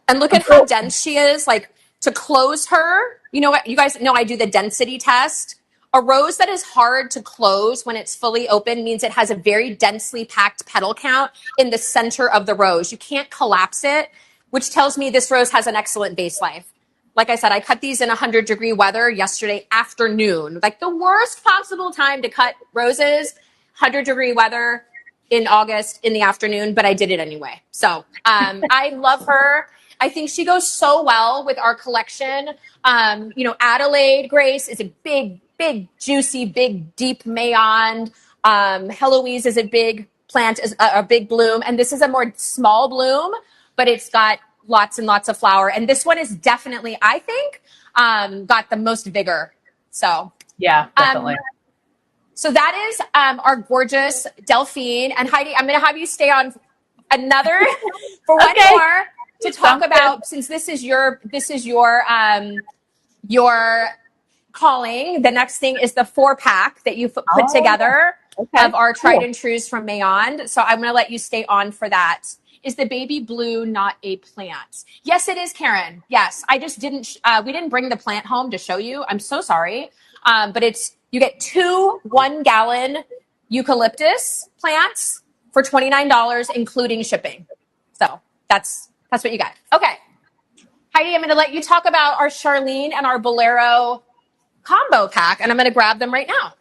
And look at how dense she is. Like, to close her, you know what? You guys know I do the density test. A rose that is hard to close when it's fully open means it has a very densely packed petal count in the center of the rose. You can't collapse it, which tells me this rose has an excellent base life. Like I said, I cut these in 100-degree weather yesterday afternoon. Like the worst possible time to cut roses, 100-degree weather in August in the afternoon, but I did it anyway. So I love her. I think she goes so well with our collection. Adelaide Grace is a big, juicy, big, deep mayond. Heloise is a big plant, a big bloom. And this is a more small bloom, but it's got lots and lots of flower. And this one is definitely, I think, got the most vigor. So yeah, definitely. So that is our gorgeous Delphine. And Heidi, I'm going to have you stay on another for one more to talk about, since this is your calling. The next thing is the 4-pack that you put together of our tried and trues from Mayond. So I'm going to let you stay on for that. Is the baby blue not a plant? Yes, it is, Karen. Yes, I just didn't. We didn't bring the plant home to show you. I'm so sorry. But you get 2 1-gallon eucalyptus plants for $29, including shipping. So that's what you got. Okay. Heidi, I'm going to let you talk about our Charlene and our Bolero combo pack, and I'm going to grab them right now.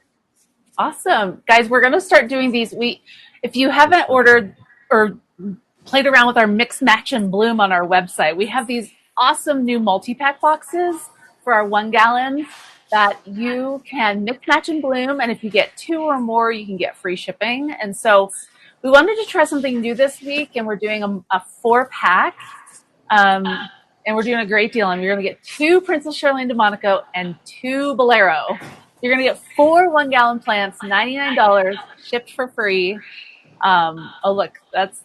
Awesome. Guys, we're going to start doing these. If you haven't ordered or played around with our mix, match, and bloom on our website, we have these awesome new multi-pack boxes for our 1 gallon that you can mix, match, and bloom. And if you get 2 or more, you can get free shipping. And so we wanted to try something new this week, and we're doing a 4-pack. And we're doing a great deal. And we're going to get 2 Princess Charlene de Monaco and 2 Bolero. You're going to get 4 1-gallon plants, $99, shipped for free. Oh, look,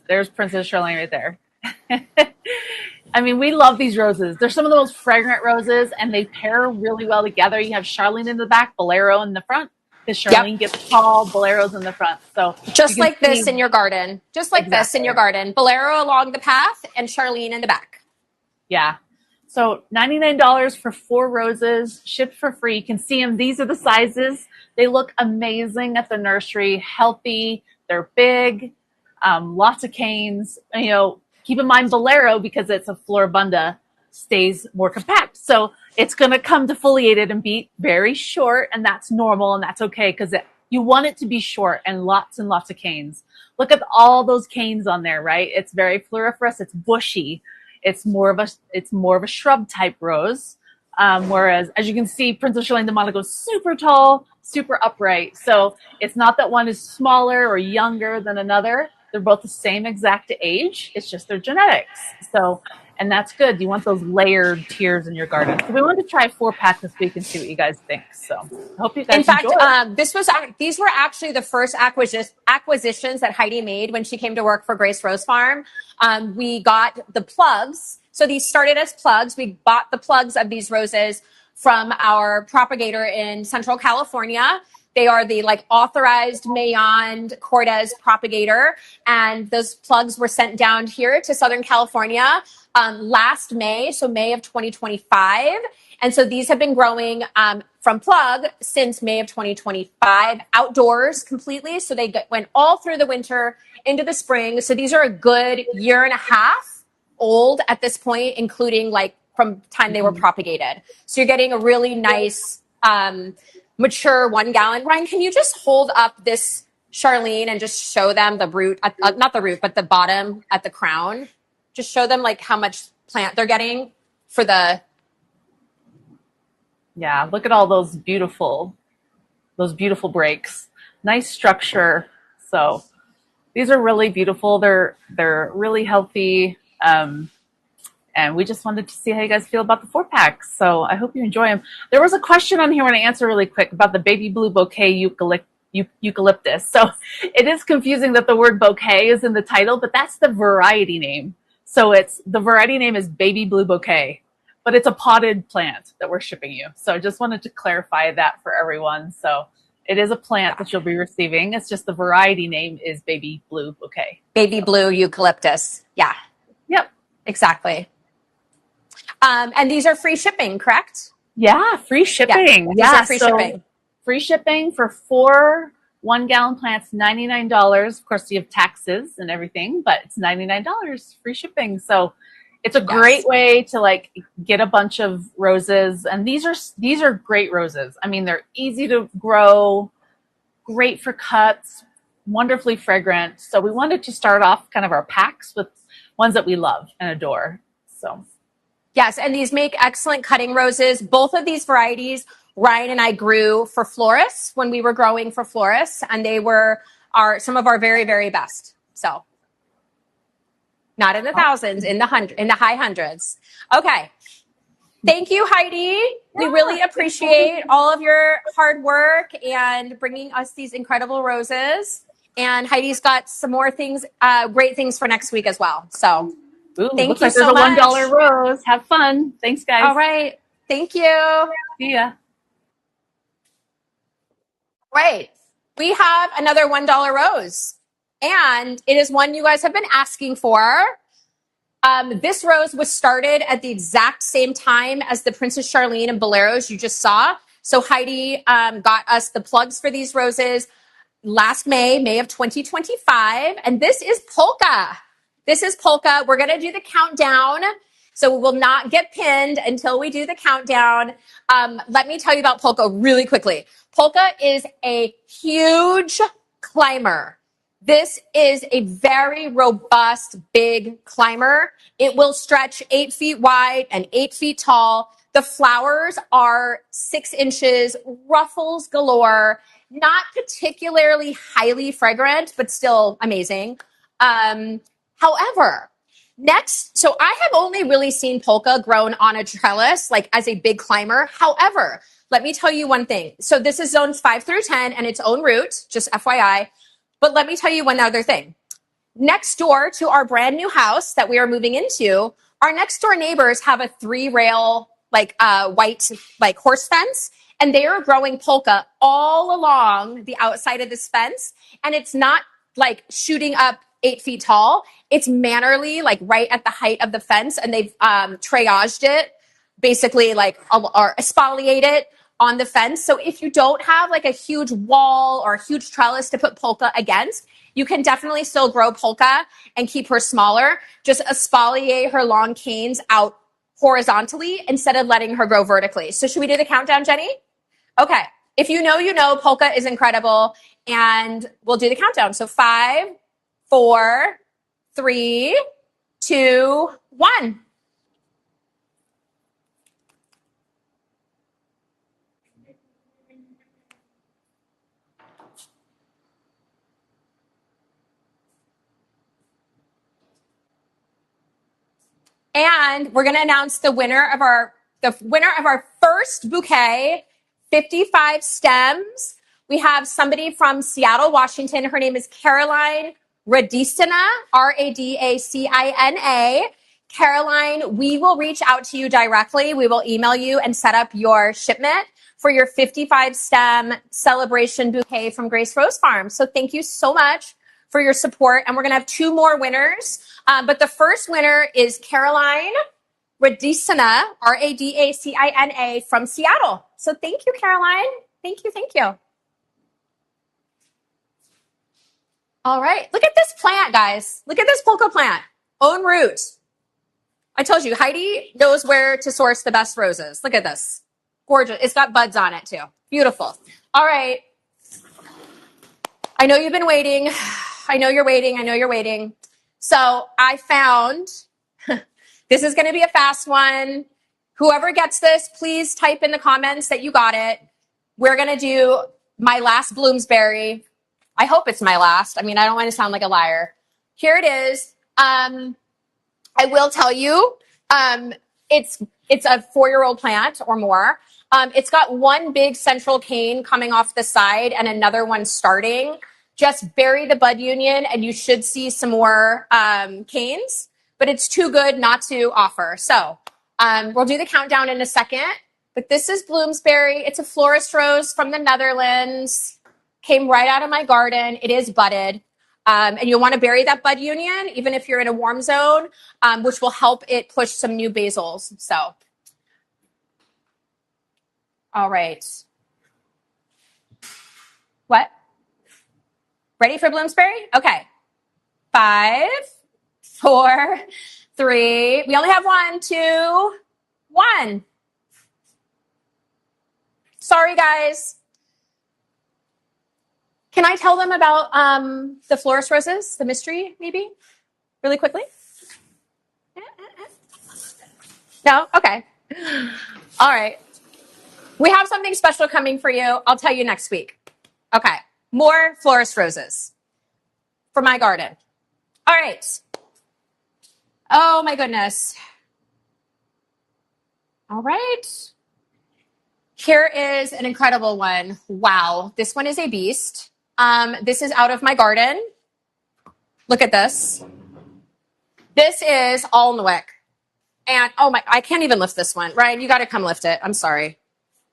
there's Princess Charlene right there. I mean, we love these roses. They're some of the most fragrant roses, and they pair really well together. You have Charlene in the back, Bolero in the front. Because Charlene gets tall, Bolero's in the front. So just like this in your garden. Just like this in your garden. Bolero along the path and Charlene in the back. Yeah. So $99 for 4 roses, shipped for free. You can see them. These are the sizes. They look amazing at the nursery, healthy. They're big, lots of canes. You know, keep in mind Bolero, because it's a floribunda, stays more compact. So it's going to come defoliated and be very short, and that's normal, and that's okay, because you want it to be short and lots of canes. Look at all those canes on there, right? It's very floriferous. It's bushy. It's more of a shrub type rose. Whereas, as you can see, Princess Charlene de Monaco is super tall, super upright. So it's not that one is smaller or younger than another. They're both the same exact age. It's just their genetics. So, and that's good. You want those layered tiers in your garden. So we wanted to try a 4-pack this week and see what you guys think. So I hope you guys enjoy. In fact, these were actually the first acquisitions that Heidi made when she came to work for Grace Rose Farm. We got the plugs. So these started as plugs. We bought the plugs of these roses from our propagator in Central California. They are the authorized Mayond Cortez propagator. And those plugs were sent down here to Southern California last May, so May of 2025. And so these have been growing from plug since May of 2025, outdoors completely. So they went all through the winter into the spring. So these are a good year and a half old at this point, including from time they were propagated. So you're getting a really nice mature 1 gallon. Ryan, can you just hold up this Charlene and just show them the root, not the root, but the bottom at the crown? Just show them how much plant they're getting for the. Yeah, look at all those beautiful breaks. Nice structure. So these are really beautiful. They're really healthy. And we just wanted to see how you guys feel about the 4-packs. So I hope you enjoy them. There was a question on here I want to answer really quick about the baby blue bouquet eucalyptus. So it is confusing that the word bouquet is in the title, but that's the variety name. So the variety name is baby blue bouquet, but it's a potted plant that we're shipping you. So I just wanted to clarify that for everyone. So it is a plant that you'll be receiving. It's just the variety name is baby blue bouquet. Baby blue eucalyptus. Yeah. Yep. Exactly. And these are free shipping, correct? Yeah, free shipping. Yeah, free shipping. Free shipping for 4 1-gallon plants, $99. Of course, you have taxes and everything, but it's $99 free shipping. So it's a great way to get a bunch of roses. And these are great roses. I mean, they're easy to grow, great for cuts, wonderfully fragrant. So we wanted to start off kind of our packs with ones that we love and adore. So. Yes, and these make excellent cutting roses. Both of these varieties, Ryan and I grew for florists when we were growing for florists, and they were some of our very, very best. So, not in the thousands, in the high hundreds. Okay. Thank you, Heidi. We really appreciate all of your hard work and bringing us these incredible roses. And Heidi's got some more things, great things for next week as well. So. Ooh, thank you like so much. There's a $1 rose. Have fun. Thanks, guys. All right. Thank you. See ya. Right. We have another $1 rose, and it is one you guys have been asking for. This rose was started at the exact same time as the Princess Charlene and Boleros you just saw. So Heidi got us the plugs for these roses last May of 2025. And this is polka. This is polka. We're going to do the countdown. So we will not get pinned until we do the countdown. Let me tell you about polka really quickly. Polka is a huge climber. This is a very robust, big climber. It will stretch 8 feet wide and 8 feet tall. The flowers are 6 inches, ruffles galore, not particularly highly fragrant, but still amazing. However, next, so I have only really seen polka grown on a trellis, like as a big climber. However, let me tell you one thing. So this is zones 5 through 10 and its own route, just FYI. But let me tell you one other thing. Next door to our brand new house that we are moving into, our next door neighbors have a 3-rail, white, horse fence, and they are growing polka all along the outside of this fence. And it's not like shooting up 8 feet tall. It's mannerly, like right at the height of the fence, and they've triaged it, basically or espaliate it on the fence. So if you don't have like a huge wall or a huge trellis to put polka against, you can definitely still grow polka and keep her smaller. Just espaliate her long canes out horizontally instead of letting her grow vertically. So should we do the countdown, Jenny? Okay. If you know, you know, polka is incredible. And we'll do the countdown. So 5, 4, 3, 2, 1. And we're going to announce the winner of our first bouquet, 55 stems. We have somebody from Seattle, Washington. Her name is Caroline Radicina, Radacina. Caroline, we will reach out to you directly. We will email you and set up your shipment for your 55 stem celebration bouquet from Grace Rose Farm. So thank you so much for your support. And we're going to have 2 more winners. But the first winner is Caroline Radicina, Radacina from Seattle. So thank you, Caroline. Thank you. Thank you. All right. Look at this plant, guys. Look at this polka plant. Own root. I told you, Heidi knows where to source the best roses. Look at this. Gorgeous. It's got buds on it too. Beautiful. All right. I know you've been waiting. I know you're waiting. So I found, this is going to be a fast one. Whoever gets this, please type in the comments that you got it. We're going to do my last Bloomsbury. I hope it's my last. I mean, I don't want to sound like a liar. Here it is. I will tell you, it's a 4-year-old plant or more. It's got one big central cane coming off the side and another one starting. Just bury the bud union and you should see some more canes, but it's too good not to offer. So we'll do the countdown in a second, but this is Bloomsbury. It's a florist rose from the Netherlands. Came right out of my garden. It is budded. And you'll want to bury that bud union, even if you're in a warm zone, which will help it push some new basils. So, all right. What? Ready for Bloomsbury? Okay. 5, 4, 3. We only have 1, 2, 1. Sorry, guys. Can I tell them about the florist roses, the mystery, maybe, really quickly? No? Okay. All right. We have something special coming for you. I'll tell you next week. Okay. More florist roses for my garden. All right. Oh, my goodness. All right. Here is an incredible one. Wow. This one is a beast. This is out of my garden. Look at this. This is Alnwick. And, oh my, I can't even lift this one. Ryan, you got to come lift it. I'm sorry.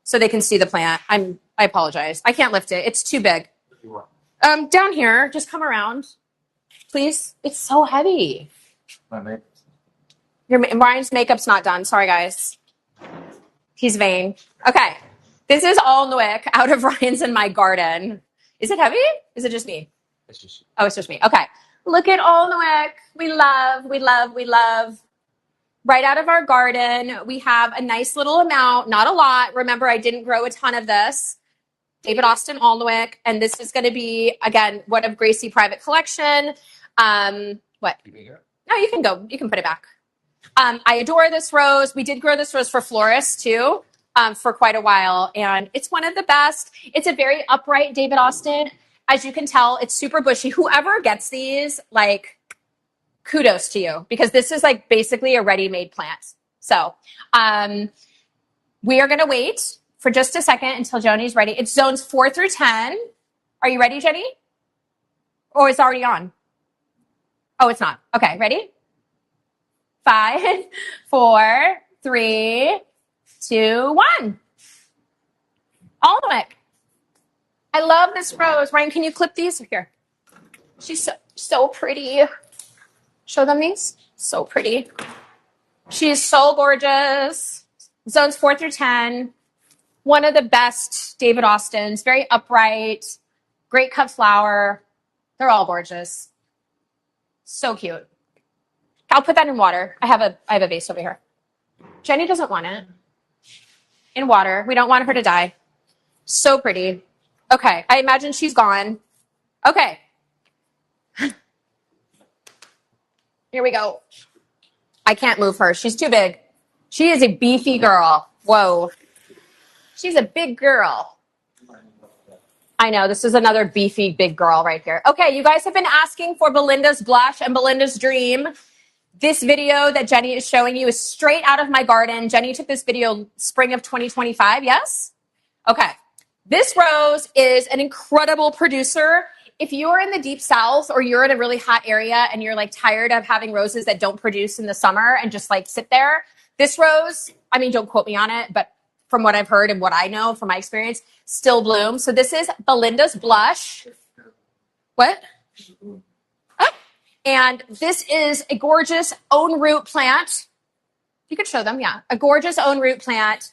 So they can see the plant. I apologize. I can't lift it. It's too big. Down here, just come around. Please. It's so heavy. Ryan's makeup's not done. Sorry, guys. He's vain. Okay. This is Alnwick out of Ryan's in my garden. Is it heavy? Is it just me? Oh, it's just me. Okay. Look at Alnwick. We love, we love, we love. Right out of our garden, we have a nice little amount, not a lot. Remember, I didn't grow a ton of this. David Austin Alnwick, and this is going to be, again, one of Gracie private collection. What? No, you can go. You can put it back. I adore this rose. We did grow this rose for florists too, for quite a while, and it's one of the best. It's a very upright David Austin. As you can tell, it's super bushy. Whoever gets these, like, kudos to you, because this is like basically a ready-made plant. So we are going to wait for just a second until Joni's ready. It's zones 4 through 10. Are you ready, Jenny? Or it's already on? Oh, it's not. Okay, ready? 5, 4, 3, 2, 1. Alnwick. I love this rose. Ryan, can you clip these? Here. She's so pretty. Show them these. So pretty. She's so gorgeous. Zones 4 through 10. One of the best David Austins. Very upright. Great cut flower. They're all gorgeous. So cute. I'll put that in water. I have a vase over here. Jenny doesn't want it. In water. We don't want her to die. So pretty. Okay. I imagine she's gone. Okay. Here we go. I can't move her. She's too big. She is a beefy girl. Whoa. She's a big girl. I know. This is another beefy big girl right here. Okay. You guys have been asking for Belinda's Blush and Belinda's Dream. This video that Jenny is showing you is straight out of my garden. Jenny took this video spring of 2025. Yes? Okay. This rose is an incredible producer. If you're in the deep south or you're in a really hot area and you're like tired of having roses that don't produce in the summer and just like sit there, this rose, I mean, don't quote me on it, but from what I've heard and what I know from my experience, still blooms. So this is Belinda's Blush. What? Oh. And this is a gorgeous own root plant. You could show them, yeah. A gorgeous own root plant.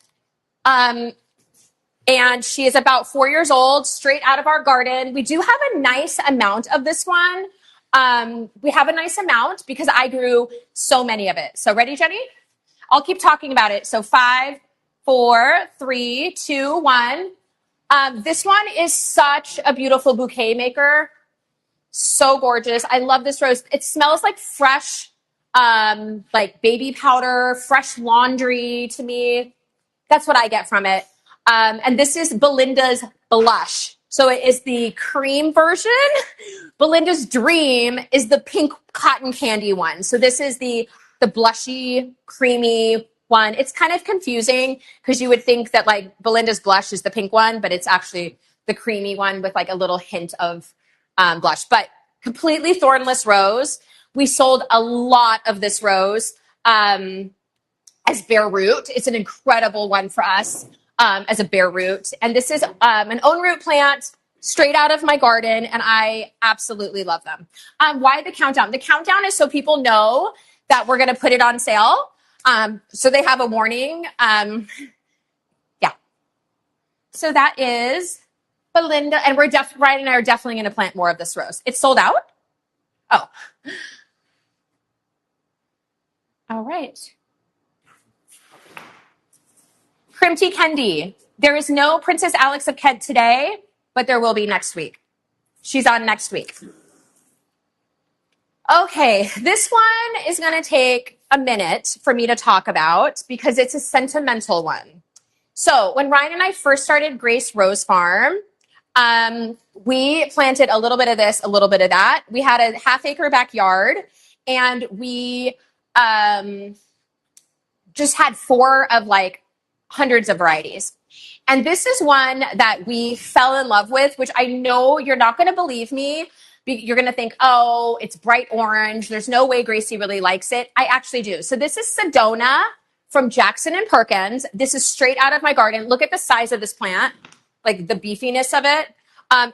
And she is about 4 years old, straight out of our garden. We do have a nice amount of this one. We have a nice amount because I grew so many of it. So ready, Jenny? I'll keep talking about it. So 5, 4, 3, 2, 1. This one is such a beautiful bouquet maker. So gorgeous. I love this rose. It smells like fresh, like baby powder, fresh laundry to me. That's what I get from it. And this is Belinda's Blush. So it is the cream version. Belinda's Dream is the pink cotton candy one. So this is the blushy, creamy one. It's kind of confusing because you would think that like Belinda's Blush is the pink one, but it's actually the creamy one with like a little hint of blush. But completely thornless rose. We sold a lot of this rose as bare root. It's an incredible one for us. As a bare root. And this is an own root plant straight out of my garden, and I absolutely love them. Why the countdown? The countdown is so people know that we're going to put it on sale. So they have a warning. Yeah. So that is Belinda, and Ryan and I are definitely going to plant more of this rose. It's sold out? Oh. All right. Crimty Kendi. There is no Princess Alex of Kent today, but there will be next week. She's on next week. Okay, this one is going to take a minute for me to talk about because it's a sentimental one. So when Ryan and I first started Grace Rose Farm, we planted a little bit of this, a little bit of that. We had a half-acre backyard, and we just had 4 of like hundreds of varieties. And this is one that we fell in love with, which I know you're not going to believe me. You're going to think, oh, it's bright orange. There's no way Gracie really likes it. I actually do. So this is Sedona from Jackson and Perkins. This is straight out of my garden. Look at the size of this plant, like the beefiness of it.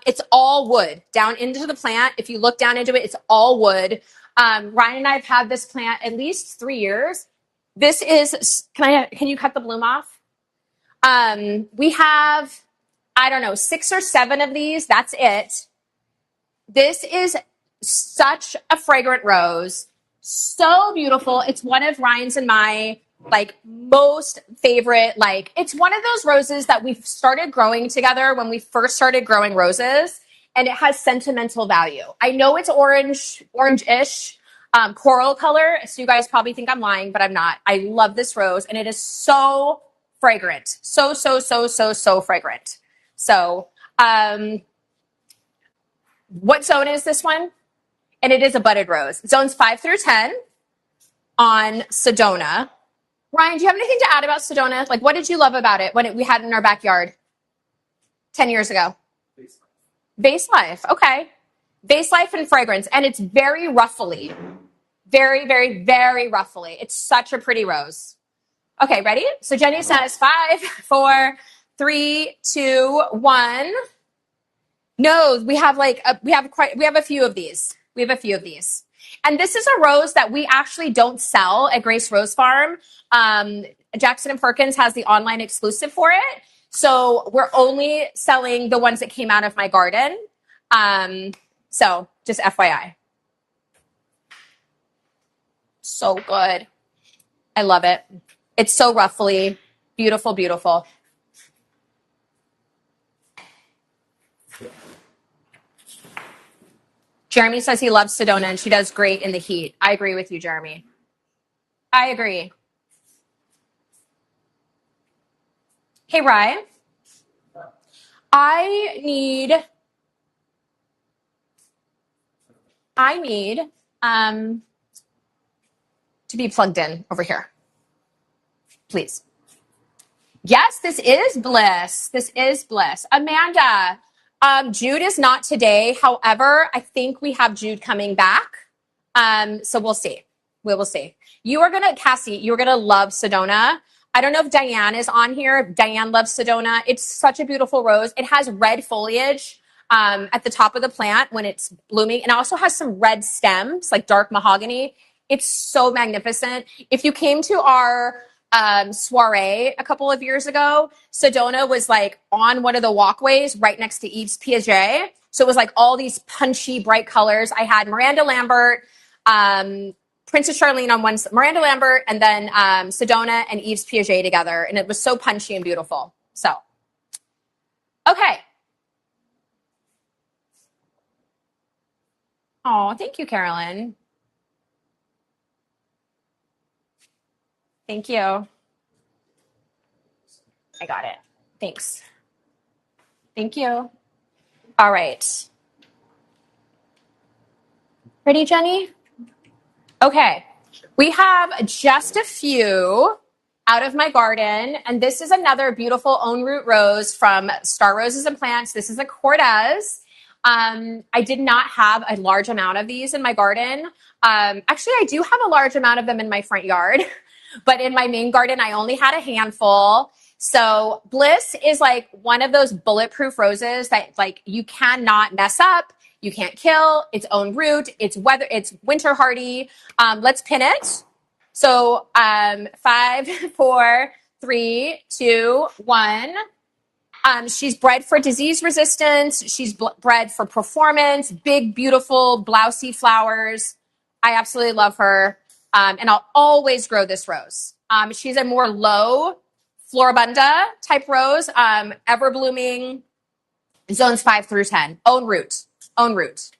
It's all wood down into the plant. If you look down into it, it's all wood. Ryan and I have had this plant at least 3 years. This is, can you cut the bloom off? We have I don't know, 6 or 7 of these. That's it. This is such a fragrant rose. So beautiful. It's one of Ryan's and my like most favorite, like it's one of those roses that we started growing together when we first started growing roses, and it has sentimental value. I know it's orange-ish, coral color, so you guys probably think I'm lying, but I'm not. I love this rose, and it is so fragrant. So, so, so, so, so fragrant. So, what zone is this one? And it is a budded rose. Zones 5 through 10 on Sedona. Ryan, do you have anything to add about Sedona? Like, what did you love about it when we had it in our backyard 10 years ago? Vase life. Okay. Vase life and fragrance. And it's very ruffly. Very, very, very ruffly. It's such a pretty rose. Okay, ready? So Jenny says 5, 4, 3, 2, 1. No, we have a few of these. We have a few of these. And this is a rose that we actually don't sell at Grace Rose Farm. Jackson and Perkins has the online exclusive for it. So we're only selling the ones that came out of my garden. So just FYI. So good. I love it. It's so ruffly. Beautiful, beautiful. Jeremy says he loves Sedona and she does great in the heat. I agree with you, Jeremy. I agree. Hey, Ryan. I need to be plugged in over here. Please. Yes, this is Bliss. This is Bliss. Amanda, Jude is not today. However, I think we have Jude coming back. So we'll see. We will see. Cassie, you're going to love Sedona. I don't know if Diane is on here. Diane loves Sedona. It's such a beautiful rose. It has red foliage at the top of the plant when it's blooming. And it also has some red stems, like dark mahogany. It's so magnificent. If you came to our soiree a couple of years ago, Sedona was like on one of the walkways right next to Yves Piaget. So it was like all these punchy, bright colors. I had Miranda Lambert, Princess Charlene on one, Miranda Lambert, and then Sedona and Yves Piaget together. And it was so punchy and beautiful. So, okay. Oh, thank you, Carolyn. Thank you. I got it. Thanks. Thank you. All right. Ready, Jenny? Okay. We have just a few out of my garden, and this is another beautiful own root rose from Star Roses and Plants. This is a Cortez. I did not have a large amount of these in my garden. Actually, I do have a large amount of them in my front yard, but in my main garden, I only had a handful. So Bliss is like one of those bulletproof roses that like you cannot mess up. You can't kill. Its own root. It's winter hardy. Let's pin it. So 5, 4, 3, 2, 1. She's bred for disease resistance. She's bred for performance. Big, beautiful, blousy flowers. I absolutely love her. And I'll always grow this rose. She's a more low floribunda type rose, ever blooming, zones 5 through 10. Own root.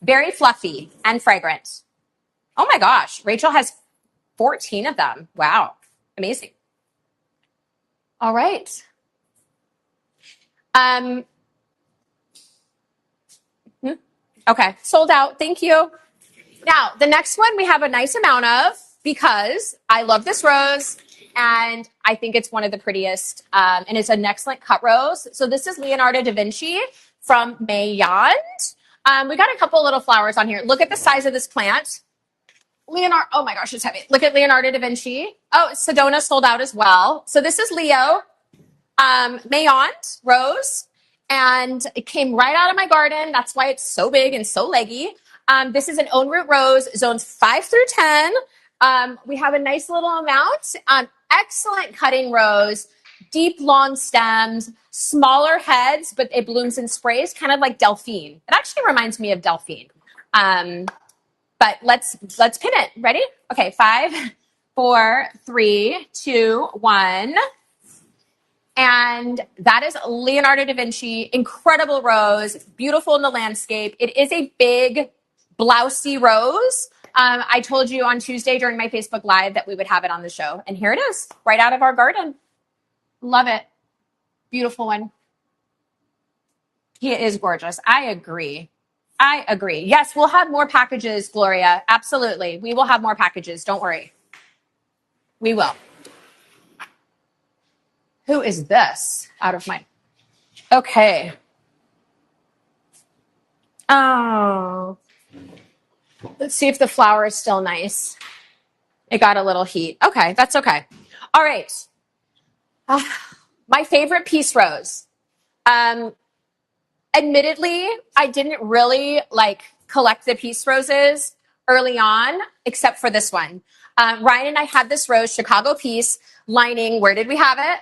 Very fluffy and fragrant. Oh my gosh. Rachel has 14 of them. Wow. Amazing. All right. Okay. Sold out. Thank you. Now, the next one we have a nice amount of because I love this rose and I think it's one of the prettiest, and it's an excellent cut rose. So this is Leonardo da Vinci from Mayand. We got a couple little flowers on here. Look at the size of this plant. Leonardo, oh my gosh, it's heavy. Look at Leonardo da Vinci. Oh, Sedona sold out as well. So this is Leo, Mayand rose, and it came right out of my garden. That's why it's so big and so leggy. This is an own root rose, zones 5 through 10. We have a nice little amount. Excellent cutting rose, deep, long stems, smaller heads, but it blooms in sprays, kind of like Delphine. It actually reminds me of Delphine. But let's pin it. Ready? Okay, 5, 4, 3, 2, 1. And that is Leonardo da Vinci. Incredible rose, beautiful in the landscape. It is a big, blousy rose. I told you on Tuesday during my Facebook Live that we would have it on the show. And here it is, right out of our garden. Love it. Beautiful one. He is gorgeous. I agree. Yes, we'll have more packages, Gloria. Absolutely. We will have more packages. Don't worry. We will. Who is this? Out of my... Okay. Oh. Let's see if the flower is still nice. It got a little heat. Okay, that's okay. All right. My favorite peace rose. Admittedly, I didn't really collect the peace roses early on, except for this one. Ryan and I had this rose, Chicago Peace, lining. Where did we have it?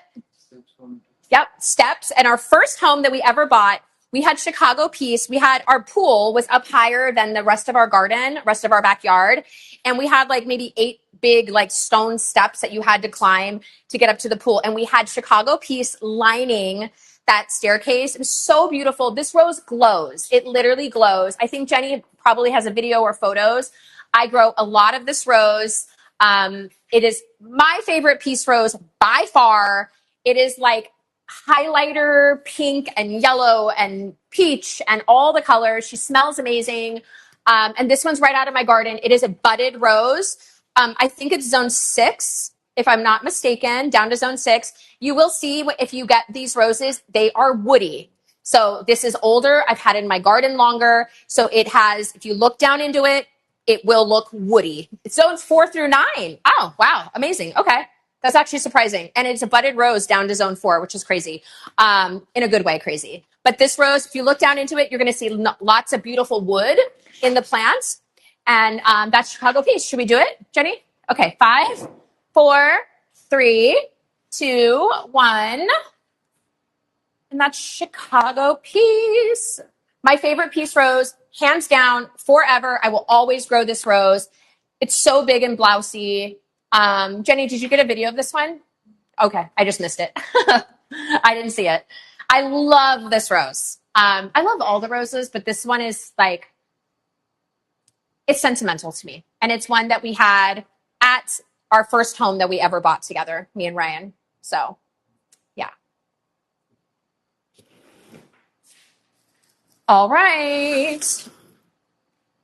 Yep, steps. And our first home that we ever bought, we had Chicago Peace. We had our pool was up higher than the rest of our garden, rest of our backyard. And we had maybe 8 big stone steps that you had to climb to get up to the pool. And we had Chicago Peace lining that staircase. It was so beautiful. This rose glows. It literally glows. I think Jenny probably has a video or photos. I grow a lot of this rose. It is my favorite peace rose by far. It is highlighter pink and yellow and peach and all the colors. She smells amazing. And this one's right out of my garden. It is a budded rose. I think it's zone 6, if I'm not mistaken, down to zone 6. You will see if you get these roses, they are woody. So this is older. I've had it in my garden longer. So it has, if you look down into it, it will look woody. It's zones 4 through 9. Oh, wow. Amazing. Okay. That's actually surprising. And it's a budded rose down to zone 4, which is crazy. In a good way, crazy. But this rose, if you look down into it, you're going to see lots of beautiful wood in the plants. And that's Chicago Peace. Should we do it, Jenny? Okay, 5, 4, 3, 2, 1. And that's Chicago Peace. My favorite peace rose, hands down, forever. I will always grow this rose. It's so big and blousy. Jenny, did you get a video of this one? Okay, I just missed it. I didn't see it. I love this rose. I love all the roses, but this one is it's sentimental to me. And it's one that we had at our first home that we ever bought together, me and Ryan. So, yeah. All right.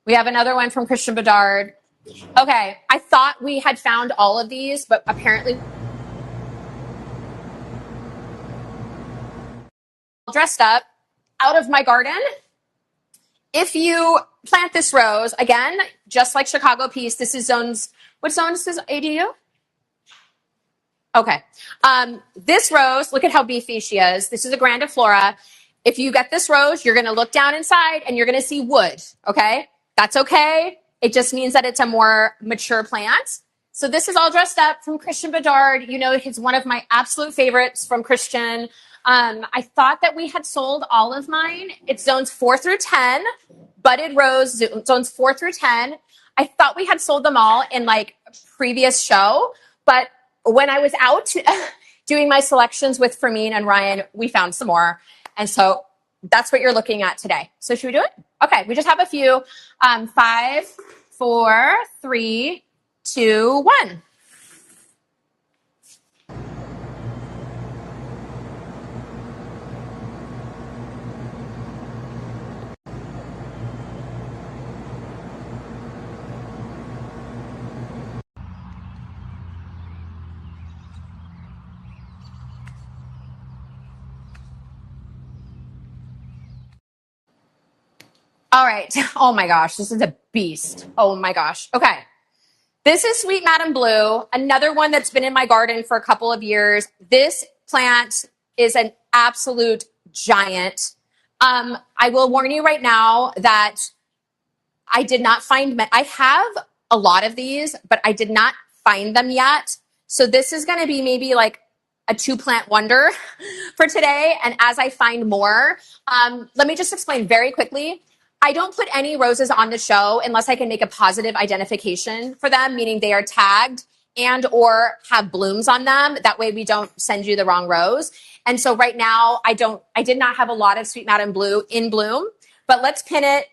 We have another one from Christian Bedard. Okay, I thought we had found all of these, but apparently dressed up out of my garden. If you plant this rose, again, just like Chicago Peace, this is zones, what zone is this, ADU? Okay. This rose, look at how beefy she is. This is a grandiflora. If you get this rose, you're going to look down inside and you're going to see wood, okay? That's okay. It just means that it's a more mature plant. So this is all dressed up from Christian Bedard. You know, he's one of my absolute favorites from Christian. I thought that we had sold all of mine. It's zones 4 through 10, budded rose, zones 4 through 10. I thought we had sold them all in previous show, but when I was out doing my selections with Fermine and Ryan, we found some more. And so that's what you're looking at today. So should we do it? Okay, we just have a few. 5, 4, 3, 2, 1. All right. Oh my gosh, this is a beast. Oh my gosh. Okay. This is Sweet Madam Blue, another one that's been in my garden for a couple of years. This plant is an absolute giant. I will warn you right now that I did not find, I have a lot of these, but I did not find them yet. So this is going to be maybe a 2-plant wonder for today. And as I find more, let me just explain very quickly. I don't put any roses on the show unless I can make a positive identification for them, meaning they are tagged and or have blooms on them. That way we don't send you the wrong rose. And so right now I did not have a lot of Sweet Madam Blue in bloom, but let's pin it.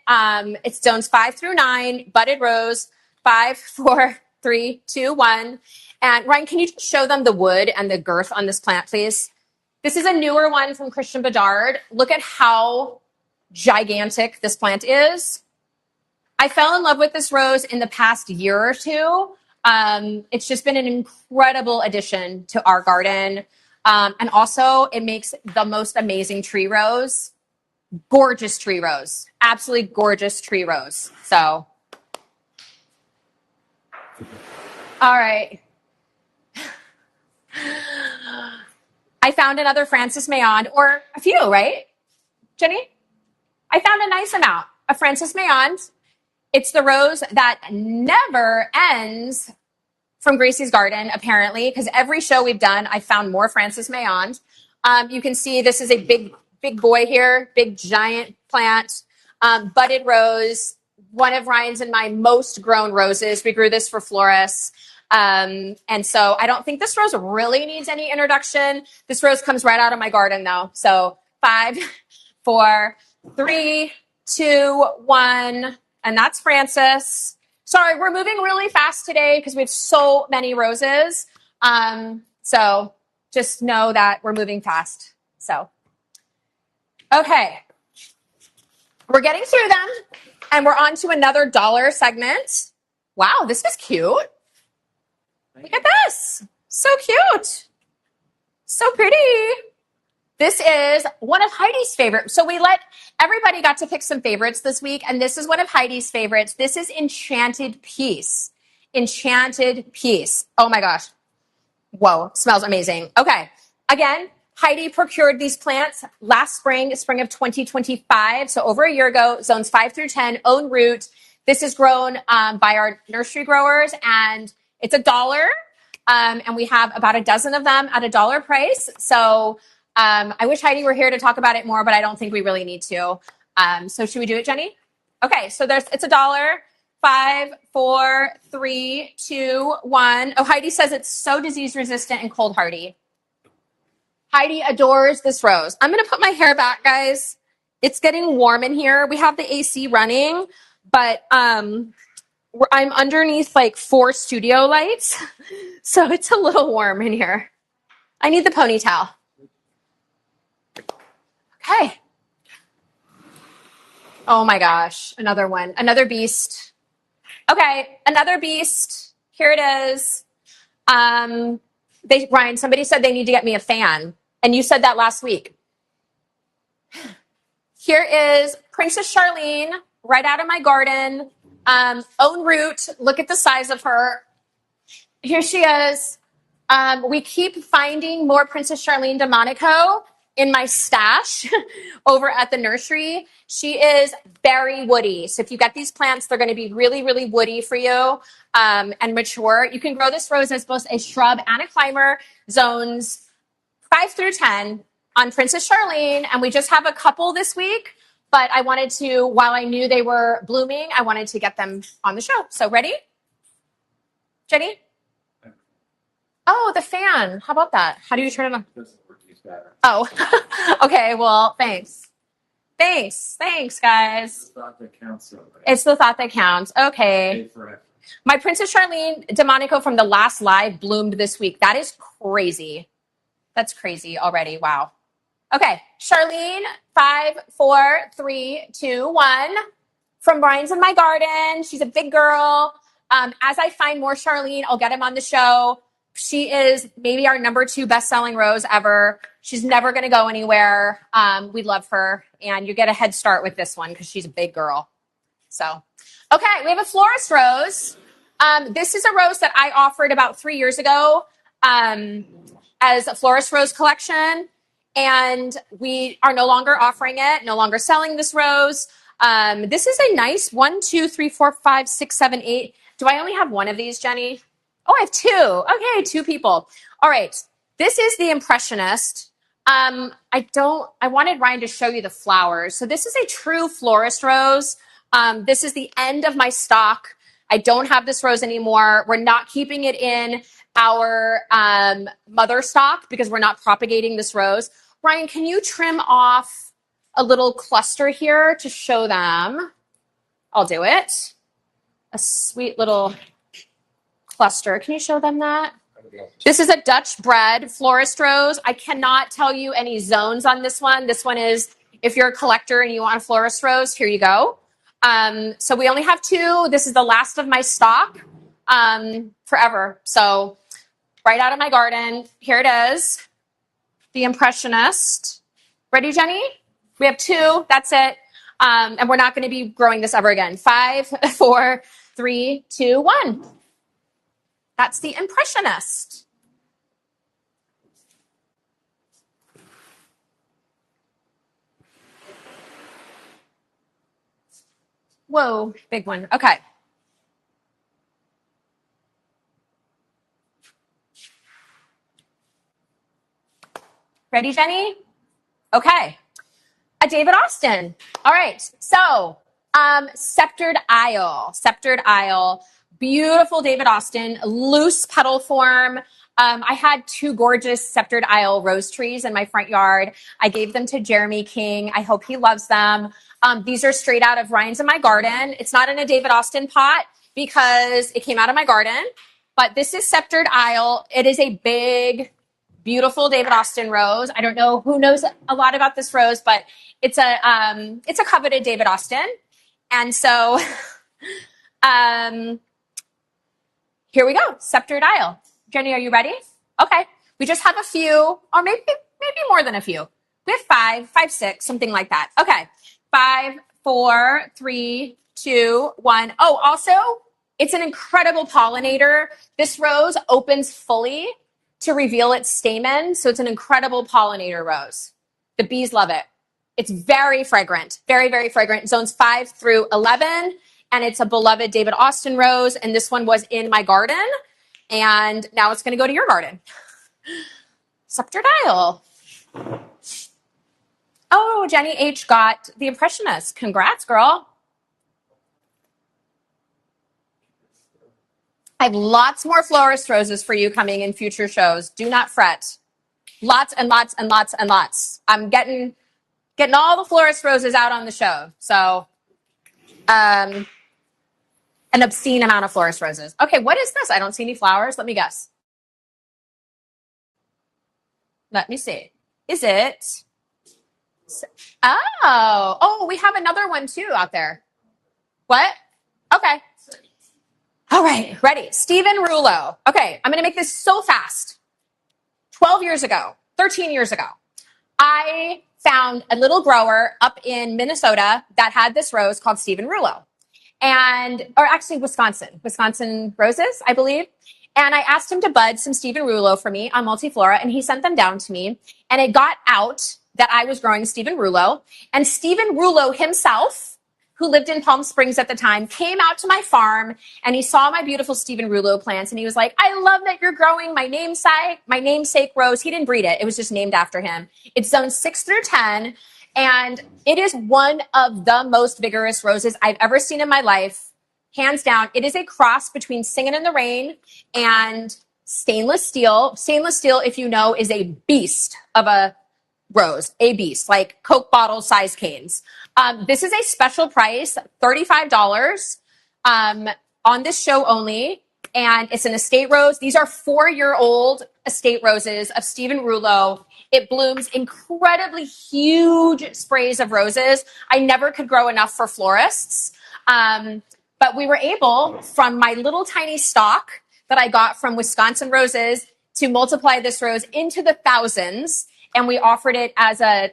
It's zones 5 through 9, budded rose, 5, 4, 3, 2, 1. And Ryan, can you just show them the wood and the girth on this plant, please? This is a newer one from Christian Bedard. Look at how gigantic this plant is. I fell in love with this rose in the past year or two. It's just been an incredible addition to our garden. And also it makes the most amazing tree rose. Gorgeous tree rose. Absolutely gorgeous tree rose. So, all right. I found another Francis Mayond, or a few, right, Jenny? I found a nice amount of Francis Mayond. It's the rose that never ends from Gracie's garden, apparently, because every show we've done, I found more Francis Mayond. You can see this is a big boy here, big giant plant, budded rose, one of Ryan's and my most grown roses. We grew this for florists. And so I don't think this rose really needs any introduction. This rose comes right out of my garden though. So 5, 4, 3, 2, 1, and that's Francis. Sorry, we're moving really fast today because we have so many roses. So just know that we're moving fast. So, okay. We're getting through them and we're on to another dollar segment. Wow, this is cute. Look at this. So cute. So pretty. This is one of Heidi's favorites. So we let everybody got to pick some favorites this week, and this is one of Heidi's favorites. This is Enchanted Peace. Enchanted Peace. Oh my gosh. Whoa, smells amazing. Okay. Again, Heidi procured these plants last spring of 2025. So over a year ago, zones 5 through 10, own root. This is grown by our nursery growers, and it's $1. And we have about a dozen of them at $1 price. So I wish Heidi were here to talk about it more, but I don't think we really need to. So should we do it, Jenny? Okay, so it's $1. 5, 4, 3, 2, 1. Oh, Heidi says it's so disease resistant and cold hardy. Heidi adores this rose. I'm gonna put my hair back, guys. It's getting warm in here. We have the AC running, but I'm underneath like 4 studio lights, so it's a little warm in here. I need the ponytail. Okay. Oh my gosh, another one, another beast. Okay, another beast. Here it is. Ryan, somebody said they need to get me a fan, and you said that last week. Here is Princess Charlene, right out of my garden. Own root. Look at the size of her. Here she is. We keep finding more Princess Charlene de Monaco in my stash over at the nursery. She is very woody. So if you get these plants, they're going to be really, really woody for you and mature. You can grow this rose as both a shrub and a climber, zones 5 through 10 on Princess Charlene. And we just have a couple this week, but I wanted to, while I knew they were blooming, I wanted to get them on the show. So ready? Jenny? Oh, the fan. How about that? How do you turn it on? Oh, okay. Well, thanks. Thanks, guys. It's the thought that counts. It's the thought that counts. Okay. My Princess Charlene de Monaco from the last live bloomed this week. That is crazy. That's crazy already. Wow. Okay. Charlene, 5, 4, 3, 2, 1. From Brian's in my garden. She's a big girl. As I find more Charlene, I'll get him on the show. She is maybe our number 2 best-selling rose ever. She's never going to go anywhere. We love her. And you get a head start with this one because she's a big girl. So, okay, we have a florist rose. This is a rose that I offered about 3 years ago as a florist rose collection. And we are no longer offering it, no longer selling this rose. This is a nice 1, 2, 3, 4, 5, 6, 7, 8. Do I only have one of these, Jenny? Oh, I have 2. Okay, 2 people. All right. This is the Impressionist. I wanted Ryan to show you the flowers. So this is a true florist rose. This is the end of my stock. I don't have this rose anymore. We're not keeping it in our mother stock because we're not propagating this rose. Ryan, can you trim off a little cluster here to show them? I'll do it. A sweet little cluster. Can you show them that? This is a Dutch bred florist rose. I cannot tell you any zones on this one. This one is, if you're a collector and you want a florist rose, here you go. So we only have 2. This is the last of my stock forever. So right out of my garden, here it is. The Impressionist. Ready, Jenny? We have 2. That's it. And we're not going to be growing this ever again. 5, 4, 3, 2, 1. That's the Impressionist. Whoa, big one. Okay. Ready, Jenny? Okay. A David Austin. All right. So, Sceptered Isle. Sceptered Isle. Beautiful David Austin. Loose petal form. I had 2 gorgeous Sceptered Isle rose trees in my front yard. I gave them to Jeremy King. I hope he loves them. These are straight out of Ryan's in my garden. It's not in a David Austin pot because it came out of my garden. But this is Sceptered Isle. It is a big, beautiful David Austin rose. I don't know who knows a lot about this rose, but it's a coveted David Austin. And so here we go, Sceptered Isle. Jenny, are you ready? Okay. We just have a few, or maybe more than a few. We have 5, 6, something like that. Okay. 5, 4, 3, 2, 1. Oh, also, it's an incredible pollinator. This rose opens fully to reveal its stamen. So it's an incredible pollinator rose. The bees love it. It's very fragrant, very, very fragrant. Zones 5 through 11. And it's a beloved David Austin rose. And this one was in my garden. And now it's going to go to your garden. Sceptered Isle. Oh, Jenny H. got the Impressionist. Congrats, girl. I have lots more florist roses for you coming in future shows. Do not fret. Lots and lots and lots and lots. I'm getting all the florist roses out on the show. So, an obscene amount of florist roses. Okay, what is this? I don't see any flowers. Let me guess. Let me see. Is it? Oh, we have another one too out there. What? Okay. All right, ready. Stephen Rouleau. Okay, I'm going to make this so fast. 12 years ago, 13 years ago, I found a little grower up in Minnesota that had this rose called Stephen Rouleau. Or actually Wisconsin roses, I believe. And I asked him to bud some Stephen Rouleau for me on Multiflora, and he sent them down to me. And it got out that I was growing Stephen Rouleau. And Stephen Rouleau himself, who lived in Palm Springs at the time, came out to my farm and he saw my beautiful Stephen Rouleau plants. And he was like, I love that you're growing my namesake rose. He didn't breed it. It was just named after him. It's zones 6 through 10. And it is one of the most vigorous roses I've ever seen in my life. Hands down. It is a cross between Singin' in the Rain and stainless steel. Stainless steel, if you know, is a beast of a rose, a beast, like Coke bottle size canes. This is a special price, $35 on this show only. And it's an estate rose. These are 4-year-old estate roses of Stephen Rouleau. It blooms incredibly huge sprays of roses. I never could grow enough for florists. But we were able, from my little tiny stock that I got from Wisconsin Roses, to multiply this rose into the thousands. And we offered it as a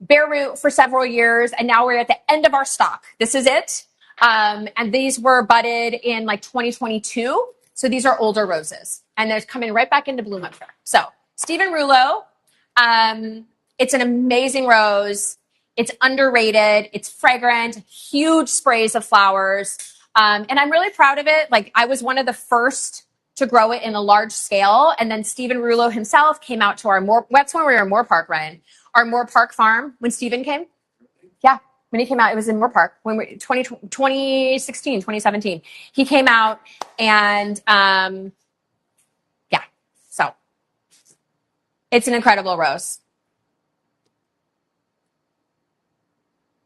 bare root for several years. And now we're at the end of our stock. This is it. And these were budded in like 2022. So these are older roses. And they're coming right back into bloom up here. So Stephen Rouleau, it's an amazing rose. It's underrated. It's fragrant, huge sprays of flowers. And I'm really proud of it. Like, I was one of the first to grow it in a large scale. And then Stephen Rulo himself came out to our that's when we were in Moore Park, Ryan, our Moore Park farm when Stephen came. Yeah. When he came out, it was in Moore Park when 2016, 2017. He came out and yeah, so it's an incredible rose.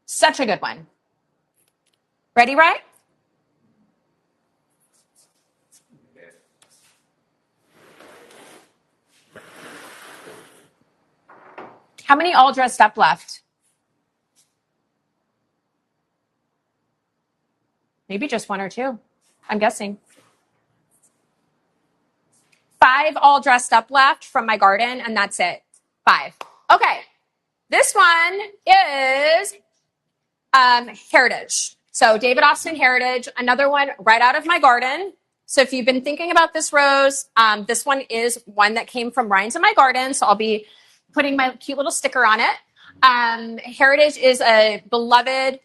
Such a good one. Ready, Ryan? How many all dressed up left? Maybe just one or two, I'm guessing. 5 all dressed up left from my garden, and that's it. 5. Okay. This one is Heritage. So David Austin Heritage, another one right out of my garden. So if you've been thinking about this rose, this one is one that came from Ryan's in my garden. So I'll be putting my cute little sticker on it. Heritage is a beloved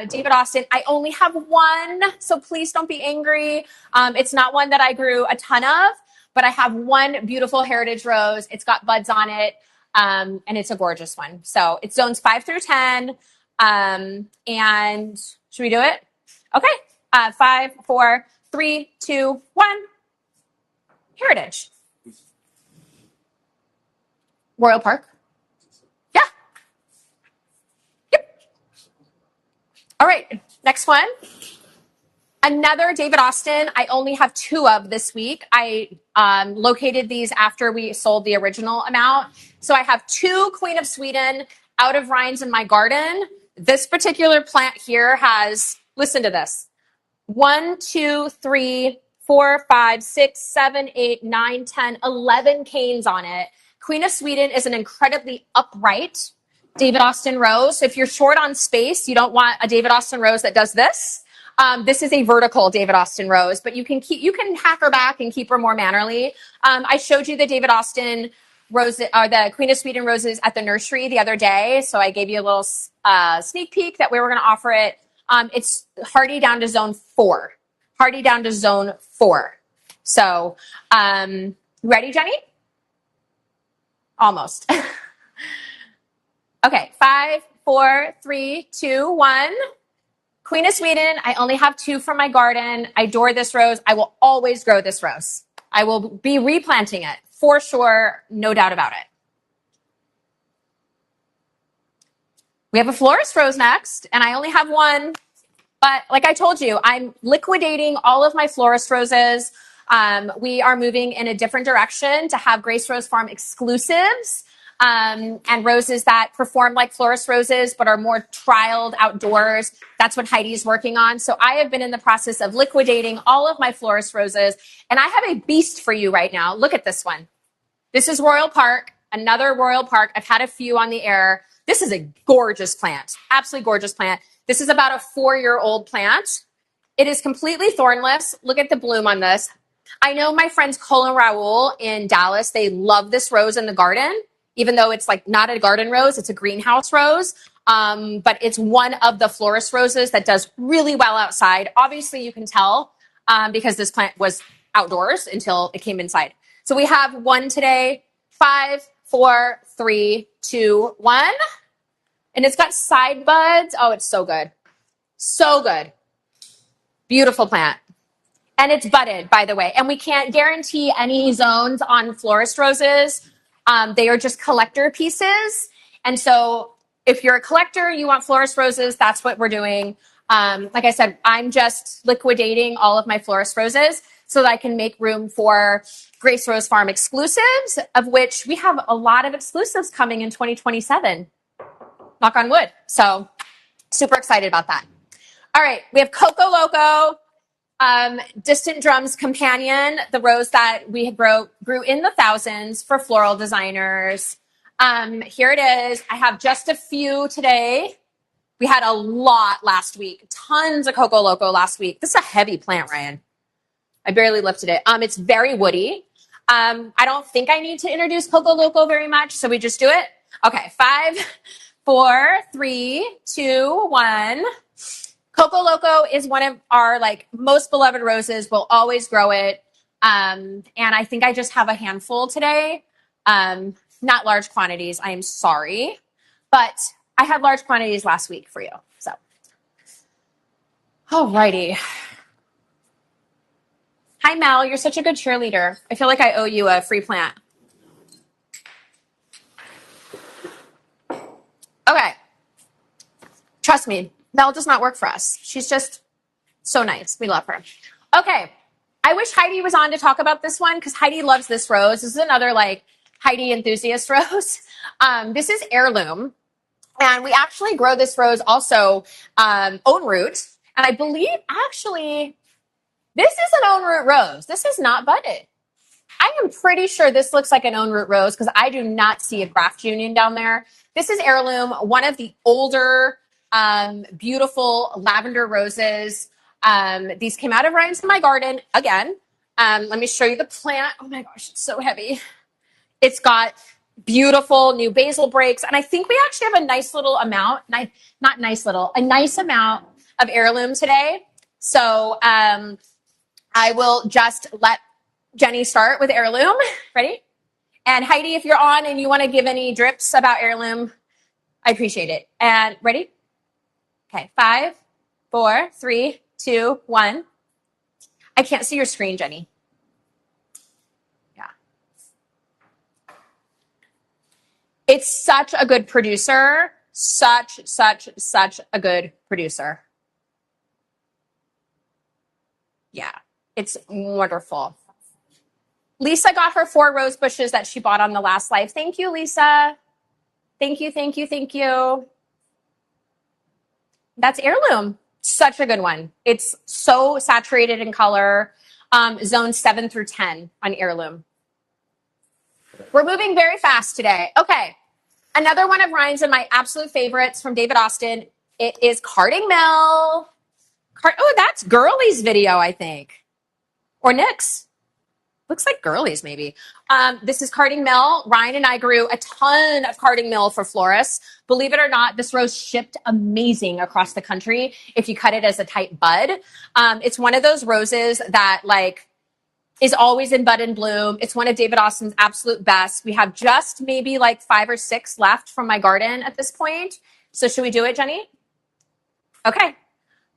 David Austin. I only have one, so please don't be angry. It's not one that I grew a ton of, but I have one beautiful Heritage rose. It's got buds on it, and it's a gorgeous one. So it's zones 5 through 10. And should we do it? Okay. 5, 4, 3, 2, 1. Heritage. Royal Park. Yeah. Yep. All right. Next one. Another David Austin. I only have 2 of this week. I located these after we sold the original amount. So I have 2 Queen of Sweden out of Ryan's in my garden. This particular plant here has, listen to this, 1, 2, 3, 4, 5, 6, 7, 8, 9, 10, 11 canes on it. Queen of Sweden is an incredibly upright David Austin rose. So if you're short on space, you don't want a David Austin rose that does this. This is a vertical David Austin rose, but you can hack her back and keep her more mannerly. I showed you the David Austin rose, or the Queen of Sweden roses at the nursery the other day. So I gave you a little sneak peek that we were going to offer it. It's hardy down to zone 4. Hardy down to zone 4. So, ready, Jenny? Almost. Okay, 5, 4, 3, 2, 1. Queen of Sweden, I only have 2 from my garden. I adore this rose. I will always grow this rose. I will be replanting it for sure, no doubt about it. We have a florist rose next, and I only have 1. But like I told you, I'm liquidating all of my florist roses. We are moving in a different direction to have Grace Rose Farm exclusives. And roses that perform like florist roses, but are more trialed outdoors. That's what Heidi's working on. So I have been in the process of liquidating all of my florist roses. And I have a beast for you right now. Look at this one. This is Royal Park, another Royal Park. I've had a few on the air. This is a gorgeous plant, absolutely gorgeous plant. This is about a 4-year-old plant. It is completely thornless. Look at the bloom on this. I know my friends Cole and Raul in Dallas, they love this rose in the garden. Even though it's like not a garden rose, it's a greenhouse rose. But it's one of the florist roses that does really well outside. Obviously, you can tell because this plant was outdoors until it came inside. So we have 1 today. 5, 4, 3, 2, 1. And it's got side buds. Oh, it's so good. So good. Beautiful plant. And it's budded, by the way. And we can't guarantee any zones on florist roses. They are just collector pieces. And so if you're a collector, you want florist roses, that's what we're doing. Like I said, I'm just liquidating all of my florist roses so that I can make room for Grace Rose Farm exclusives, of which we have a lot of exclusives coming in 2027. Knock on wood. So super excited about that. All right, we have Coco Loco. Distant Drums Companion, the rose that we grew in the thousands for floral designers. Here it is. I have just a few today. We had a lot last week. Tons of Coco Loco last week. This is a heavy plant, Ryan. I barely lifted it. It's very woody. I don't think I need to introduce Coco Loco very much, so we just do it. Okay, 5, 4, 3, 2, 1. Coco Loco is one of our most beloved roses. We'll always grow it. And I think I just have a handful today. Not large quantities. I am sorry, but I had large quantities last week for you. So, alrighty. Hi, Mel. You're such a good cheerleader. I feel like I owe you a free plant. Okay. Trust me, Mel does not work for us. She's just so nice. We love her. Okay. I wish Heidi was on to talk about this one because Heidi loves this rose. This is another like Heidi enthusiast rose. This is heirloom. And we actually grow this rose also own root. And I believe actually this is an own root rose. This is not budded. I am pretty sure this looks like an own root rose because I do not see a graft union down there. This is heirloom, one of the older, beautiful lavender roses. These came out of Ryan's in my garden. Again, let me show you the plant. Oh my gosh, it's so heavy. It's got beautiful new basil breaks. And I think we actually have a nice little amount, a nice amount of heirloom today. So I will just let Jenny start with heirloom. Ready? And Heidi, if you're on and you want to give any drips about heirloom, I appreciate it. And ready? Okay, 5, 4, 3, 2, 1. I can't see your screen, Jenny. Yeah. It's such a good producer. Such a good producer. Yeah, it's wonderful. Lisa got her 4 rose bushes that she bought on the last live. Thank you, Lisa. Thank you. That's heirloom. Such a good one. It's so saturated in color. Zone 7 through 10 on heirloom. We're moving very fast today. Okay. Another one of Ryan's and my absolute favorites from David Austin. It is Carding Mill. Oh, that's Girlie's video, I think. Or Nick's. Looks like Girlies, maybe. This is Carding Mill. Ryan and I grew a ton of Carding Mill for florists. Believe it or not, this rose shipped amazing across the country if you cut it as a tight bud. It's one of those roses that like is always in bud and bloom. It's one of David Austin's absolute best. We have just maybe like 5 or 6 left from my garden at this point. So should we do it, Jenny? Okay.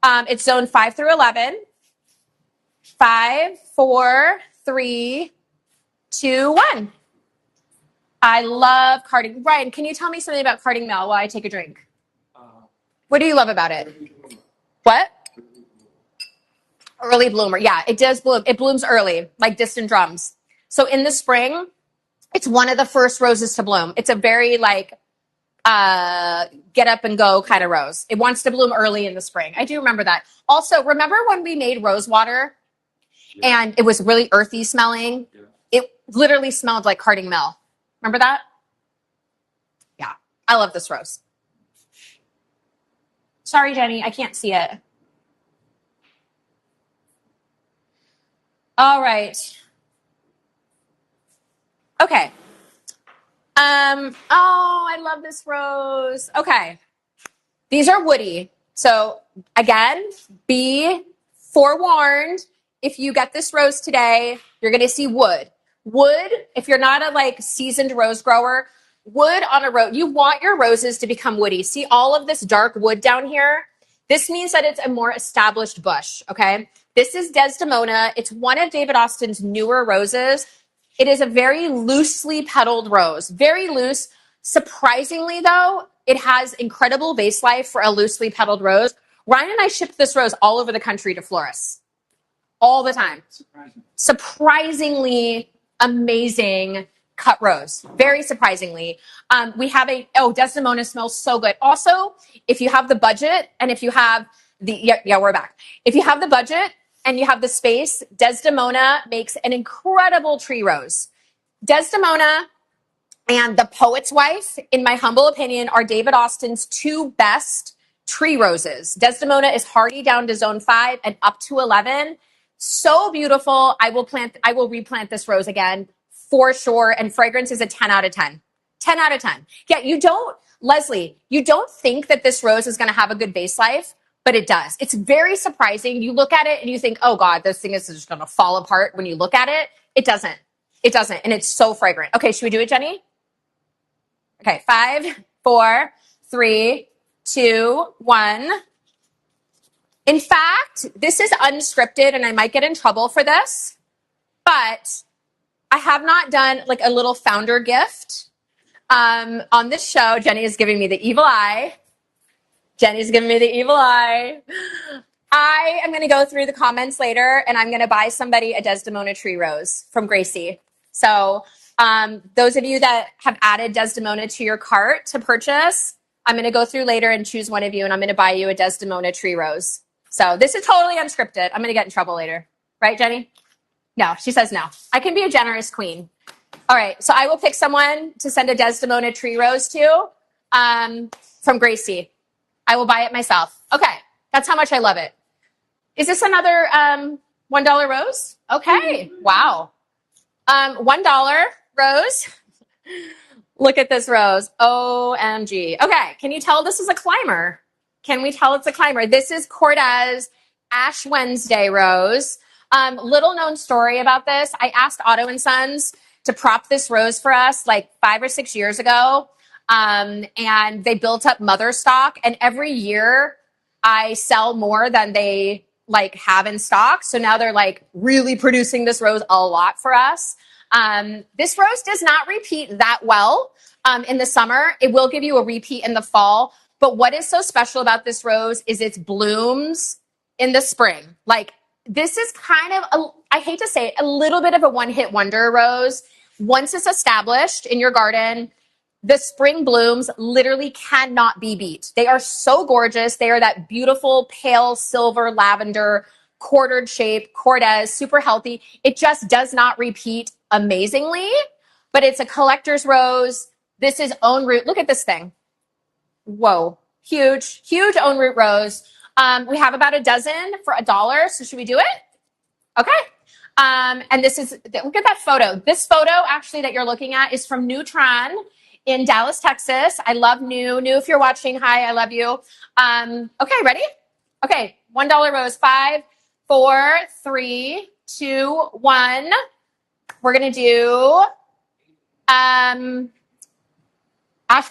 It's zone 5 through 11. 5, 4, 3, 2, 1. I love carding. Ryan, can you tell me something about Carding Mill while I take a drink? What do you love about it? What? Early bloomer. Yeah, it does bloom. It blooms early, like distant drums. So in the spring, it's one of the first roses to bloom. It's a very like get up and go kind of rose. It wants to bloom early in the spring. I do remember that. Also, remember when we made rose water? Yeah. And it was really earthy smelling. Yeah. It literally smelled like Carding Mill. Remember that? Yeah. I love this rose. Sorry, Jenny. I can't see it. All right. Okay. Oh, I love this rose. Okay. These are woody. So again, be forewarned. If you get this rose today, you're going to see wood. Wood, if you're not a like seasoned rose grower, wood on a rose, you want your roses to become woody. See all of this dark wood down here? This means that it's a more established bush, okay? This is Desdemona. It's one of David Austin's newer roses. It is a very loosely petaled rose, very loose. Surprisingly, though, it has incredible base life for a loosely petaled rose. Ryan and I shipped this rose all over the country to florists. All the time. Surprisingly amazing cut rose. Very surprisingly. We have Desdemona smells so good. Also, if you have the budget and if you have we're back. If you have the budget and you have the space, Desdemona makes an incredible tree rose. Desdemona and the Poet's Wife, in my humble opinion, are David Austin's 2 best tree roses. Desdemona is hardy down to zone 5 and up to 11. So beautiful. I will replant this rose again for sure. And fragrance is a 10 out of 10. 10 out of 10. Yeah, Leslie, you don't think that this rose is going to have a good base life. but it does. It's very surprising. You look at it and you think, oh God, this thing is just going to fall apart when you look at it. It doesn't. It doesn't. And it's so fragrant. Okay, should we do it, Jenny? Okay, 5, 4, 3, 2, 1. In fact, this is unscripted and I might get in trouble for this, but I have not done like a little founder gift on this show. Jenny is giving me the evil eye. Jenny's giving me the evil eye. I am going to go through the comments later and I'm going to buy somebody a Desdemona tree rose from Gracie. So those of you that have added Desdemona to your cart to purchase, I'm going to go through later and choose one of you and I'm going to buy you a Desdemona tree rose. So this is totally unscripted. I'm going to get in trouble later. Right, Jenny? No, she says no. I can be a generous queen. All right, so I will pick someone to send a Desdemona tree rose to from Gracie. I will buy it myself. Okay, that's how much I love it. Is this another $1 rose? Okay, wow. $1 rose. Look at this rose. OMG. Okay, can you tell this is a climber? Can we tell it's a climber? This is Cortez Ash Wednesday rose. Little known story about this. I asked Otto & Sons to prop this rose for us like 5 or 6 years ago. And they built up mother stock. And every year I sell more than they like have in stock. So now they're like really producing this rose a lot for us. This rose does not repeat that well in the summer. It will give you a repeat in the fall. But what is so special about this rose is its blooms in the spring. Like this is kind of, I hate to say it, a little bit of a one-hit wonder rose. Once it's established in your garden, the spring blooms literally cannot be beat. They are so gorgeous. They are that beautiful pale silver lavender quartered shape, Cortez, super healthy. It just does not repeat amazingly, but it's a collector's rose. This is own root. Look at this thing. Whoa, huge, huge own root rose. We have about a dozen for $1. So should we do it? Okay. And this is, look at that photo. This photo actually that you're looking at is from Neutron in Dallas, Texas. I love New. New, if you're watching, hi, I love you. Okay, ready? Okay, $1 rose, 5, 4, 3, 2, 1. We're gonna do Ash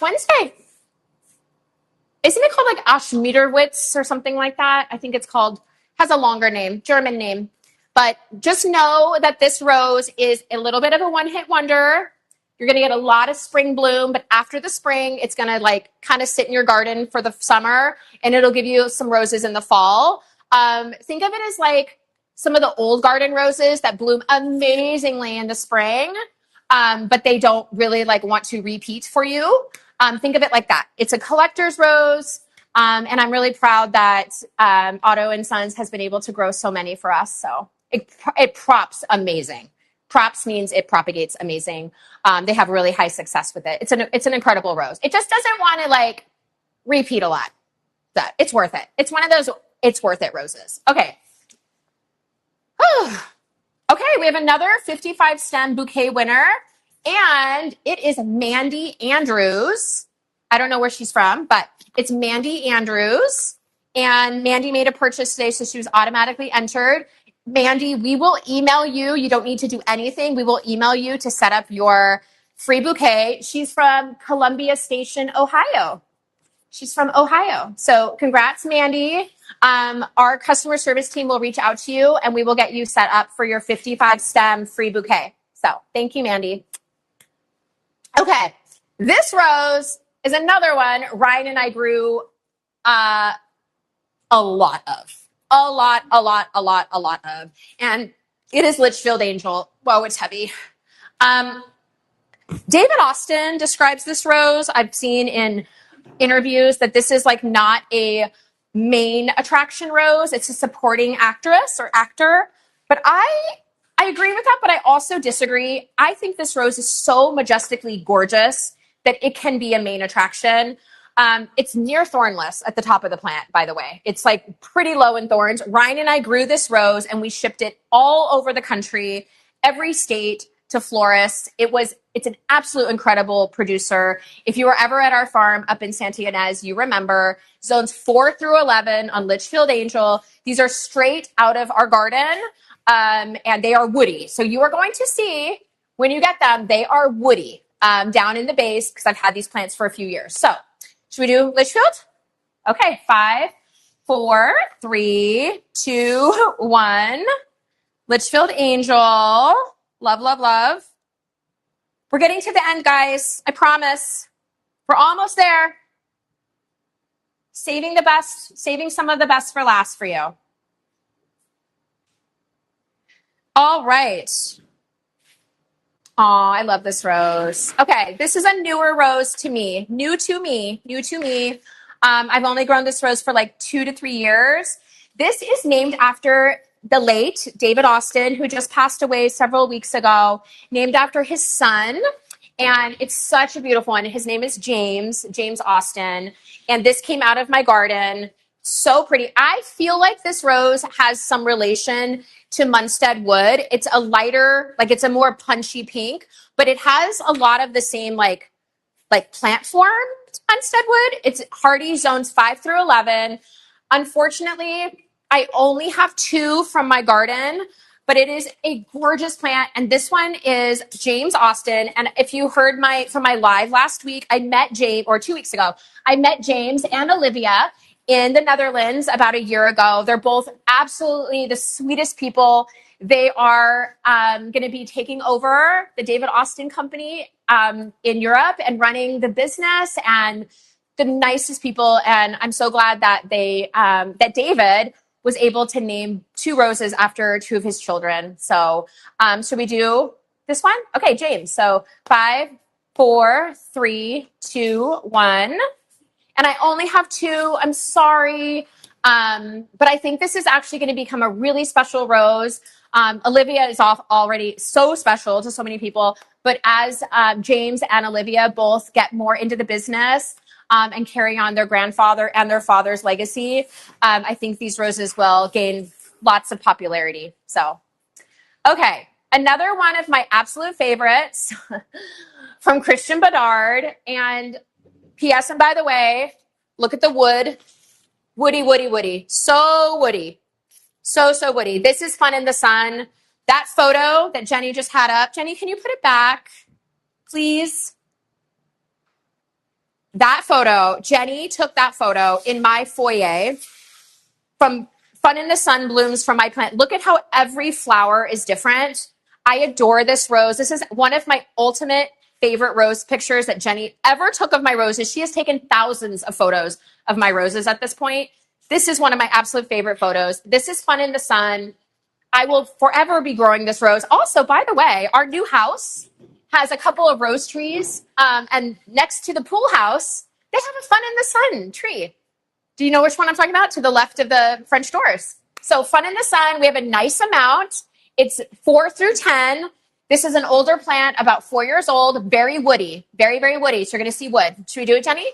Wednesday. Isn't it called like Aschmederwitz or something like that? I think it's called, has a longer name, German name. But just know that this rose is a little bit of a one-hit wonder. You're going to get a lot of spring bloom, but after the spring, it's going to like kind of sit in your garden for the summer and it'll give you some roses in the fall. Think of it as like some of the old garden roses that bloom amazingly in the spring, but they don't really like want to repeat for you. Think of it like that. It's a collector's rose. And I'm really proud that Otto & Sons has been able to grow so many for us. So it props amazing. Props means it propagates amazing. They have really high success with it. It's an incredible rose. It just doesn't want to like repeat a lot. But it's worth it. It's one of those it's worth it roses. Okay. Okay, we have another 55 stem bouquet winner. And it is Mandy Andrews. I don't know where she's from, but it's Mandy Andrews. And Mandy made a purchase today, so she was automatically entered. Mandy, we will email you. You don't need to do anything. We will email you to set up your free bouquet. She's from Columbia Station, Ohio. She's from Ohio. So congrats, Mandy. Our customer service team will reach out to you and we will get you set up for your 55 stem free bouquet. So thank you, Mandy. Okay, this rose is another one Ryan and I grew a lot of. A lot of. And it is Litchfield Angel. Whoa, it's heavy. David Austin describes this rose. I've seen in interviews that this is like not a main attraction rose. It's a supporting actress or actor. But I agree with that, but I also disagree. I think this rose is so majestically gorgeous that it can be a main attraction. It's near thornless at the top of the plant, by the way. It's like pretty low in thorns. Ryan and I grew this rose and we shipped it all over the country, every state, to Florist. It's an absolute incredible producer. If you were ever at our farm up in Santa Ynez, you remember zones 4 through 11 on Litchfield Angel. These are straight out of our garden, and they are woody. So you are going to see when you get them, they are woody down in the base because I've had these plants for a few years. So should we do Litchfield? Okay, 5, 4, 3, 2, 1. Litchfield Angel. Love, love, love. We're getting to the end, guys. I promise. We're almost there. Saving the best, saving some of the best for last for you. All right. Aw, I love this rose. Okay, this is a newer rose to me. New to me. I've only grown this rose for like 2 to 3 years. This is named after the late David Austin, who just passed away several weeks ago, named after his son. And it's such a beautiful one. His name is James Austin. And this came out of my garden. So pretty. I feel like this rose has some relation to Munstead Wood. It's a lighter, like it's a more punchy pink, but it has a lot of the same like plant form Munstead Wood. It's hardy zones 5 through 11. Unfortunately, I only have 2 from my garden, but it is a gorgeous plant. And this one is James Austin. And if you heard from my live last week, I met James, or 2 weeks ago, I met James and Olivia in the Netherlands about a year ago. They're both absolutely the sweetest people. They are going to be taking over the David Austin Company in Europe and running the business, and the nicest people. And I'm so glad that that David was able to name 2 roses after 2 of his children. So should we do this one? Okay, James. So 5, 4, 3, 2, 1. And I only have 2. I'm sorry. But I think this is actually going to become a really special rose. Olivia is already so special to so many people. But as James and Olivia both get more into the business and carry on their grandfather and their father's legacy, I think these roses will gain lots of popularity. So, okay. Another one of my absolute favorites from Christian Bedard. And P.S. and by the way, look at the wood. Woody, woody, woody. So woody. So woody. This is Fun in the Sun. That photo that Jenny just had up. Jenny, can you put it back, please? That photo, Jenny took that photo in my foyer from Fun in the Sun blooms from my plant. Look at how every flower is different. I adore this rose. This is one of my ultimate favorite rose pictures that Jenny ever took of my roses. She has taken thousands of photos of my roses at this point. This is one of my absolute favorite photos. This is Fun in the Sun. I will forever be growing this rose. Also, by the way, our new house has a couple of rose trees, and next to the pool house, they have a Fun in the Sun tree. Do you know which one I'm talking about? To the left of the French doors. So Fun in the Sun, we have a nice amount. It's 4 through 10. This is an older plant, about 4 years old, very woody, very, very woody. So you're going to see wood. Should we do it, Jenny?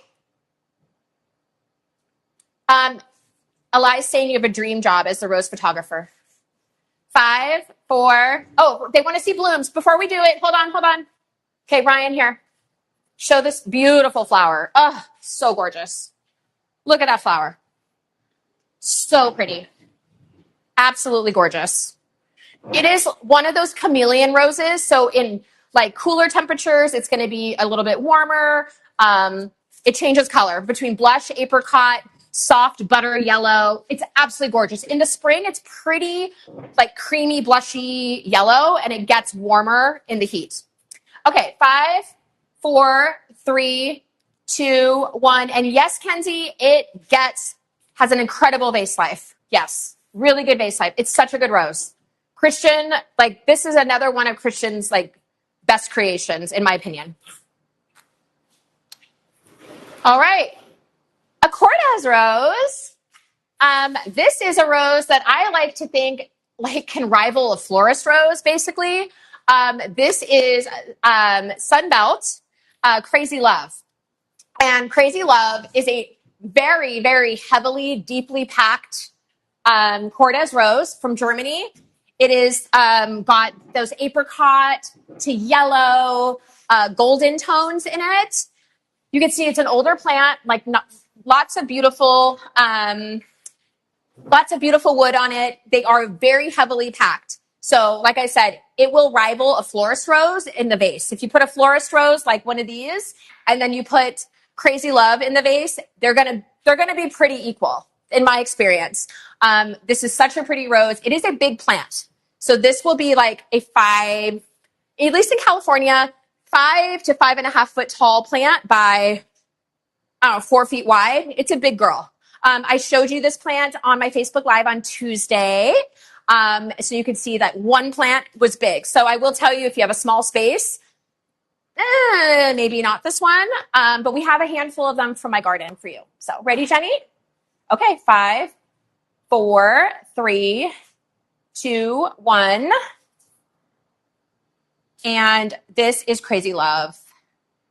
Eli's saying you have a dream job as the rose photographer. 5, 4. Oh, they want to see blooms. Before we do it, hold on. Okay, Ryan here. Show this beautiful flower. Oh, so gorgeous. Look at that flower. So pretty. Absolutely gorgeous. It is one of those chameleon roses. So in like cooler temperatures, it's going to be a little bit warmer. It changes color between blush, apricot, soft butter yellow. It's absolutely gorgeous. In the spring, it's pretty like creamy, blushy yellow, and it gets warmer in the heat. Okay, 5, 4, 3, 2, 1. And yes, Kenzie, it has an incredible vase life. Yes, really good vase life. It's such a good rose. Christian, like this is another one of Christian's like best creations, in my opinion. All right. A Cortez rose. This is a rose that I like to think like can rival a florist rose, basically. This is Sunbelt Crazy Love. And Crazy Love is a very, very heavily, deeply packed Cortez rose from Germany. It is got those apricot to yellow, golden tones in it. You can see it's an older plant, like lots of beautiful wood on it. They are very heavily packed. So like I said, it will rival a florist rose in the vase. If you put a florist rose like one of these, and then you put Crazy Love in the vase, they're gonna be pretty equal in my experience. This is such a pretty rose. It is a big plant. So this will be like a 5, at least in California, 5 to 5.5 foot tall plant by, I don't know, 4 feet wide. It's a big girl. I showed you this plant on my Facebook Live on Tuesday. So you can see that one plant was big. So I will tell you, if you have a small space, maybe not this one, but we have a handful of them from my garden for you. So ready, Jenny? Okay, 5, 4, 3, 2, 1. And this is Crazy Love.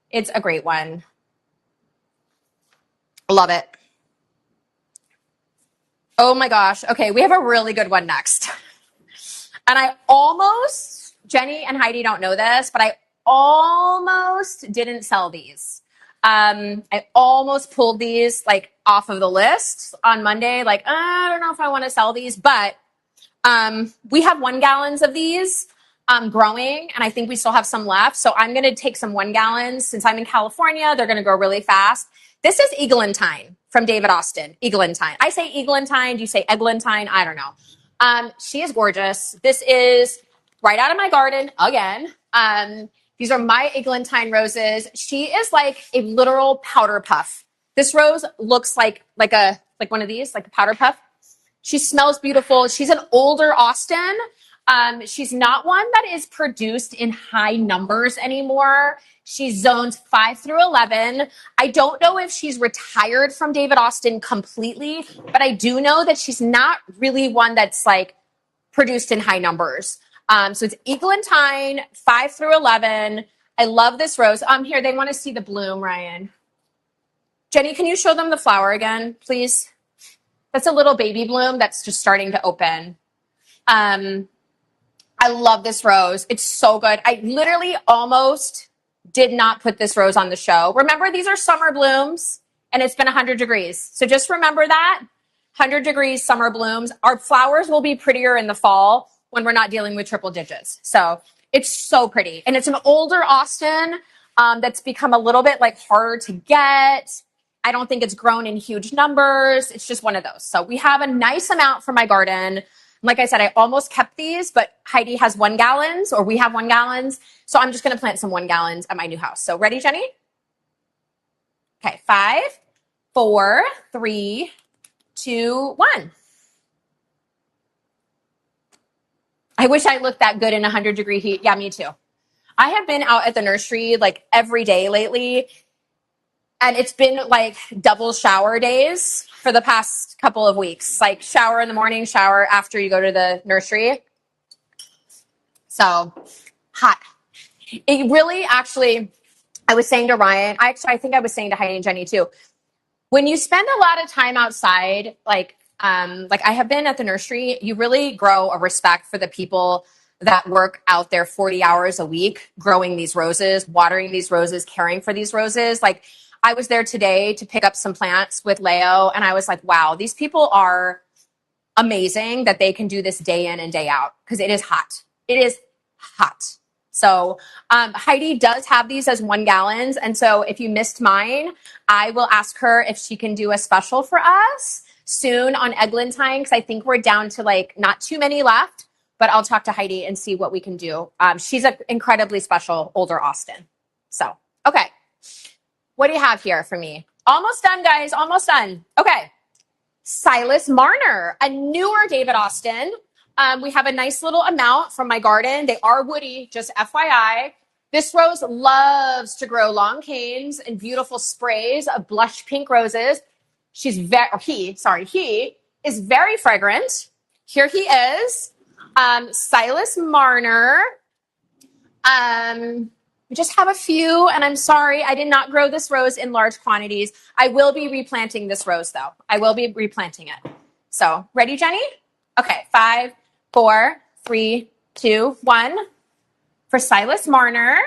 It's a great one. Love it. Oh my gosh. Okay, we have a really good one next. And Jenny and Heidi don't know this, but I almost didn't sell these. I almost pulled these like off of the list on Monday. Like, I don't know if I want to sell these, but we have 1 gallons of these growing, and I think we still have some left. So I'm going to take some 1 gallons. Since I'm in California, they're going to grow really fast. This is Eglantine from David Austin. Eglantine. I say Eglantine. Do you say Eglantine? I don't know. She is gorgeous. This is right out of my garden again. These are my Eglantine roses. She is like a literal powder puff. This rose looks like one of these, like a powder puff. She smells beautiful. She's an older Austin. She's not one that is produced in high numbers anymore. She's zones 5 through 11. I don't know if she's retired from David Austin completely, but I do know that she's not really one that's like produced in high numbers. So it's Eglantine 5 through 11. I love this rose. Here, they want to see the bloom, Ryan. Jenny, can you show them the flower again, please? That's a little baby bloom that's just starting to open. I love this rose. It's so good. I literally almost did not put this rose on the show. Remember, these are summer blooms, and it's been 100 degrees. So just remember that. 100 degrees summer blooms. Our flowers will be prettier in the fall when we're not dealing with triple digits. So it's so pretty. And it's an older Austin that's become a little bit like harder to get. I don't think it's grown in huge numbers. It's just one of those. So we have a nice amount for my garden. Like I said, I almost kept these, but Heidi has 1 gallons, or we have 1 gallons. So I'm just going to plant some 1 gallons at my new house. So ready, Jenny? Okay, 5, 4, 3, 2, 1. I wish I looked that good in 100-degree heat. Yeah, me too. I have been out at the nursery like every day lately, and it's been like double shower days for the past couple of weeks. Like shower in the morning, shower after you go to the nursery. So hot. It really actually, I was saying to Ryan, I think I was saying to Heidi and Jenny too, when you spend a lot of time outside, like I have been at the nursery, you really grow a respect for the people that work out there 40 hours a week, growing these roses, watering these roses, caring for these roses. Like I was there today to pick up some plants with Leo, and I was like, wow, these people are amazing that they can do this day in and day out, because it is hot. It is hot. So Heidi does have these as 1 gallons. And so if you missed mine, I will ask her if she can do a special for us soon on Eglantine, because I think we're down to like not too many left, but I'll talk to Heidi and see what we can do. She's an incredibly special older Austin. So, okay. What do you have here for me? Almost done, guys. Almost done. Okay. Silas Marner, a newer David Austin. We have a nice little amount from my garden. They are woody, just FYI. This rose loves to grow long canes and beautiful sprays of blush pink roses. He is very fragrant. Here he is. Silas Marner. We just have a few, and I'm sorry, I did not grow this rose in large quantities. I will be replanting this rose, though. I will be replanting it. So, ready, Jenny? Okay, 5, 4, 3, 2, 1. For Silas Marner.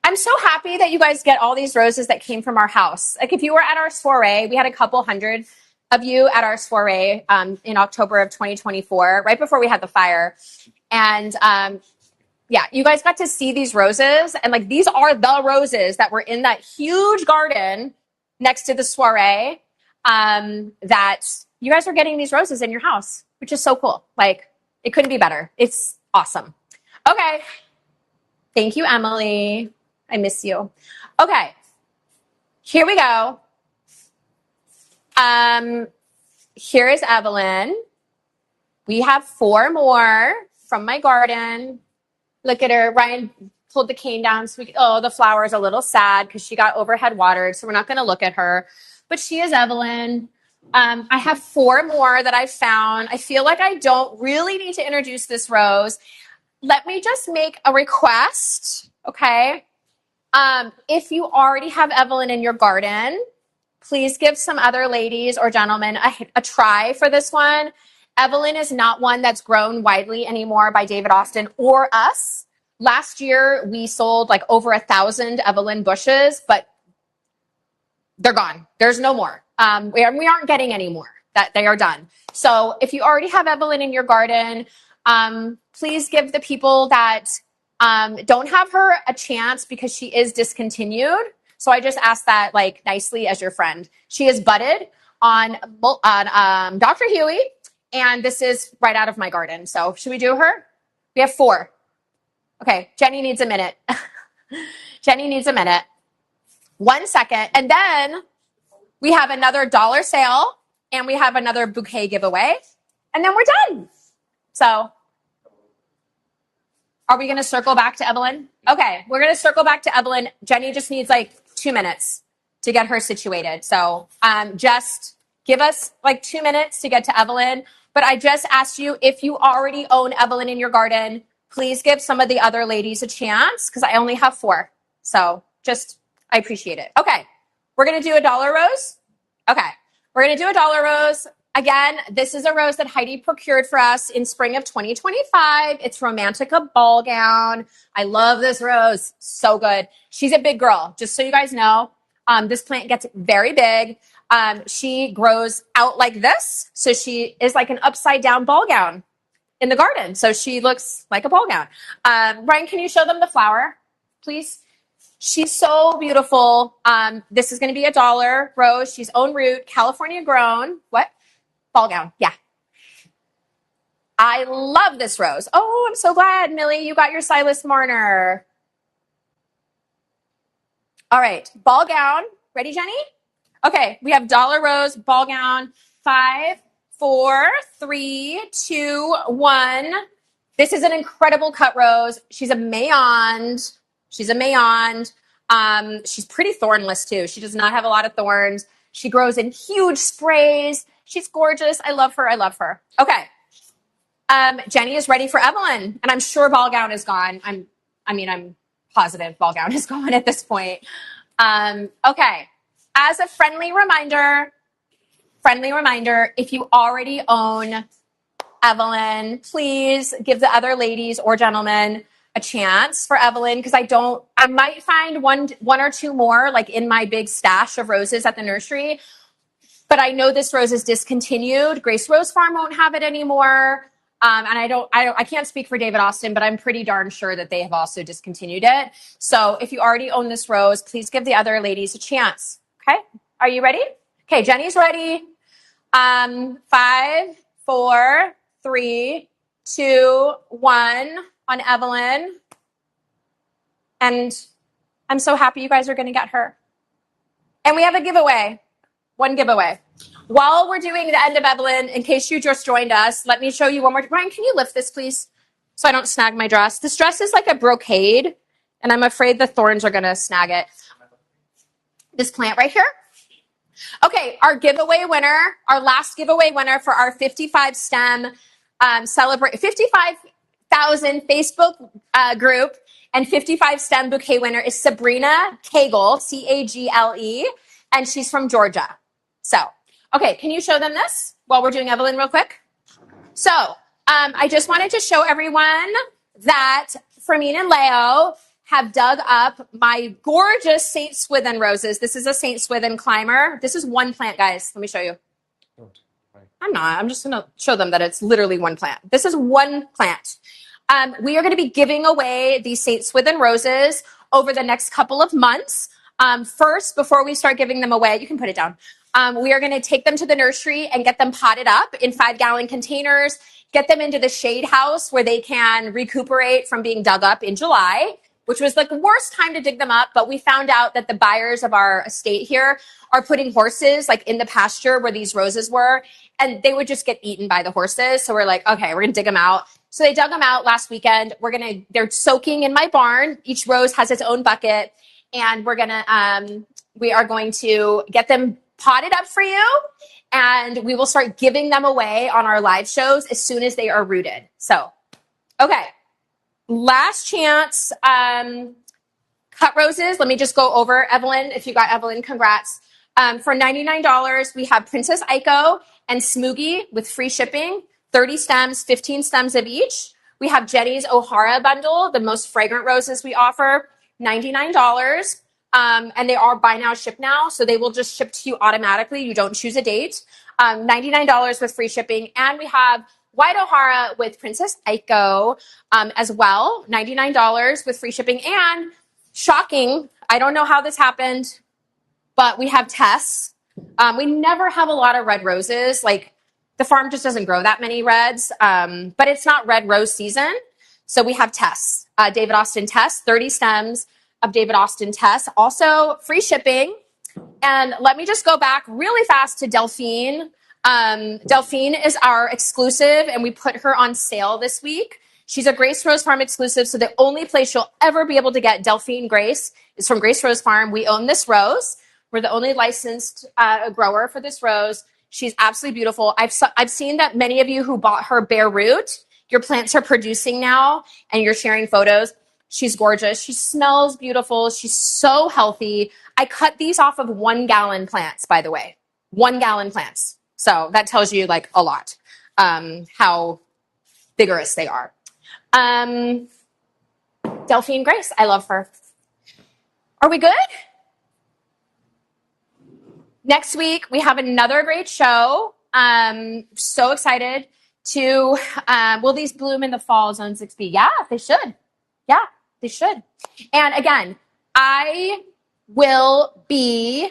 I'm so happy that you guys get all these roses that came from our house. Like if you were at our soiree, we had a couple hundred of you at our soiree in October of 2024, right before we had the fire. And yeah, you guys got to see these roses. And like these are the roses that were in that huge garden next to the soiree that you guys were getting these roses in your house, which is so cool. Like it couldn't be better. It's awesome. Okay. Thank you, Emily. I miss you. Okay. Here we go. Here is Evelyn. We have 4 more from my garden. Look at her. Ryan pulled the cane down. So the flower is a little sad because she got overhead watered. So we're not going to look at her. But she is Evelyn. I have 4 more that I found. I feel like I don't really need to introduce this rose. Let me just make a request, okay? If you already have Evelyn in your garden, please give some other ladies or gentlemen a try for this one. Evelyn is not one that's grown widely anymore by David Austin or us. Last year, we sold like over 1,000 Evelyn bushes, but they're gone. There's no more. We aren't getting any more. That they are done. So if you already have Evelyn in your garden, please give the people that don't have her a chance because she is discontinued. So I just asked that like nicely as your friend. She is budded on Dr. Huey, and this is right out of my garden. So should we do her? We have 4. Okay, Jenny needs a minute. Jenny needs a minute. 1 second. And then we have another dollar sale and we have another bouquet giveaway. And then we're done. So are we going to circle back to Evelyn? Okay, we're going to circle back to Evelyn. Jenny just needs like 2 minutes to get her situated. So just give us like 2 minutes to get to Evelyn. But I just asked you, if you already own Evelyn in your garden, please give some of the other ladies a chance because I only have 4. So just, I appreciate it. Okay, we're going to do a dollar rose. Okay, we're going to do a dollar rose. Again, this is a rose that Heidi procured for us in spring of 2025. It's Romantica Ball Gown. I love this rose. So good. She's a big girl, just so you guys know. This plant gets very big. She grows out like this. So she is like an upside down ball gown in the garden. So she looks like a ball gown. Ryan, can you show them the flower, please? She's so beautiful. This is going to be a dollar rose. She's own root, California grown. What? Ball gown. Yeah. I love this rose. Oh, I'm so glad, Millie, you got your Silas Marner. All right. Ball gown. Ready, Jenny? Okay. We have dollar rose, ball gown. 5, 4, 3, 2, 1. This is an incredible cut rose. She's a Mayond. She's pretty thornless too. She does not have a lot of thorns. She grows in huge sprays. She's gorgeous. I love her. I love her. Okay. Jenny is ready for Evelyn, and I'm sure ball gown is gone. I'm positive ball gown is gone at this point. Okay. As a friendly reminder, if you already own Evelyn, please give the other ladies or gentlemen a chance for Evelyn, because I might find one or 2 more like in my big stash of roses at the nursery. But I know this rose is discontinued. Grace Rose Farm won't have it anymore. And I can't speak for David Austin, but I'm pretty darn sure that they have also discontinued it. So if you already own this rose, please give the other ladies a chance. Okay. Are you ready? Okay. Jenny's ready. 5, 4, 3, 2, 1 on Evelyn. And I'm so happy you guys are going to get her. And we have a giveaway. 1 giveaway. While we're doing the end of Evelyn, in case you just joined us, let me show you one more. Ryan, can you lift this, please? So I don't snag my dress. This dress is like a brocade, and I'm afraid the thorns are going to snag it. This plant right here. Okay, our giveaway winner, our last giveaway winner for our 55 stem celebrate 55,000 Facebook group and 55 stem bouquet winner is Sabrina Cagle, Cagle, and she's from Georgia. So, okay, can you show them this while we're doing Evelyn real quick? So, I just wanted to show everyone that Fermin and Leo have dug up my gorgeous St. Swithin roses. This is a St. Swithin climber. This is one plant, guys. Let me show you. I'm not. I'm just going to show them that it's literally one plant. This is one plant. We are going to be giving away these St. Swithin roses over the next couple of months. First, before we start giving them away, you can put it down. We are going to take them to the nursery and get them potted up in 5-gallon containers, get them into the shade house where they can recuperate from being dug up in July, which was like the worst time to dig them up. But we found out that the buyers of our estate here are putting horses like in the pasture where these roses were, and they would just get eaten by the horses. So we're like, okay, we're going to dig them out. So they dug them out last weekend. They're soaking in my barn. Each rose has its own bucket, and we are going to get them potted up for you, and we will start giving them away on our live shows as soon as they are rooted. So, okay. Last chance, cut roses. Let me just go over Evelyn. If you got Evelyn, congrats. For $99, we have Princess Aiko and Smoogie with free shipping, 30 stems, 15 stems of each. We have Jenny's O'Hara bundle, the most fragrant roses we offer, $99. And they are buy now, ship now. So they will just ship to you automatically. You don't choose a date. $99 with free shipping. And we have White O'Hara with Princess Aiko as well, $99 with free shipping. And shocking, I don't know how this happened, but we have Tess. We never have a lot of red roses. Like the farm just doesn't grow that many reds, but it's not red rose season. So we have Tess, David Austin Tess, 30 stems of David Austin Tess, also free shipping. And let me just go back really fast to Delphine. Delphine is our exclusive, and we put her on sale this week. She's a Grace Rose Farm exclusive, so the only place you'll ever be able to get Delphine Grace is from Grace Rose Farm. We own this rose. We're the only licensed grower for this rose. She's absolutely beautiful. I've seen that many of you who bought her bare root, your plants are producing now, and you're sharing photos. She's gorgeous. She smells beautiful. She's so healthy. I cut these off of 1-gallon plants, by the way. 1-gallon plants. So that tells you like a lot, how vigorous they are. Delphine Grace, I love her. Are we good? Next week, we have another great show. So excited to, will these bloom in the fall, Zone 6B? Yeah, they should. Yeah, they should. And again, I will be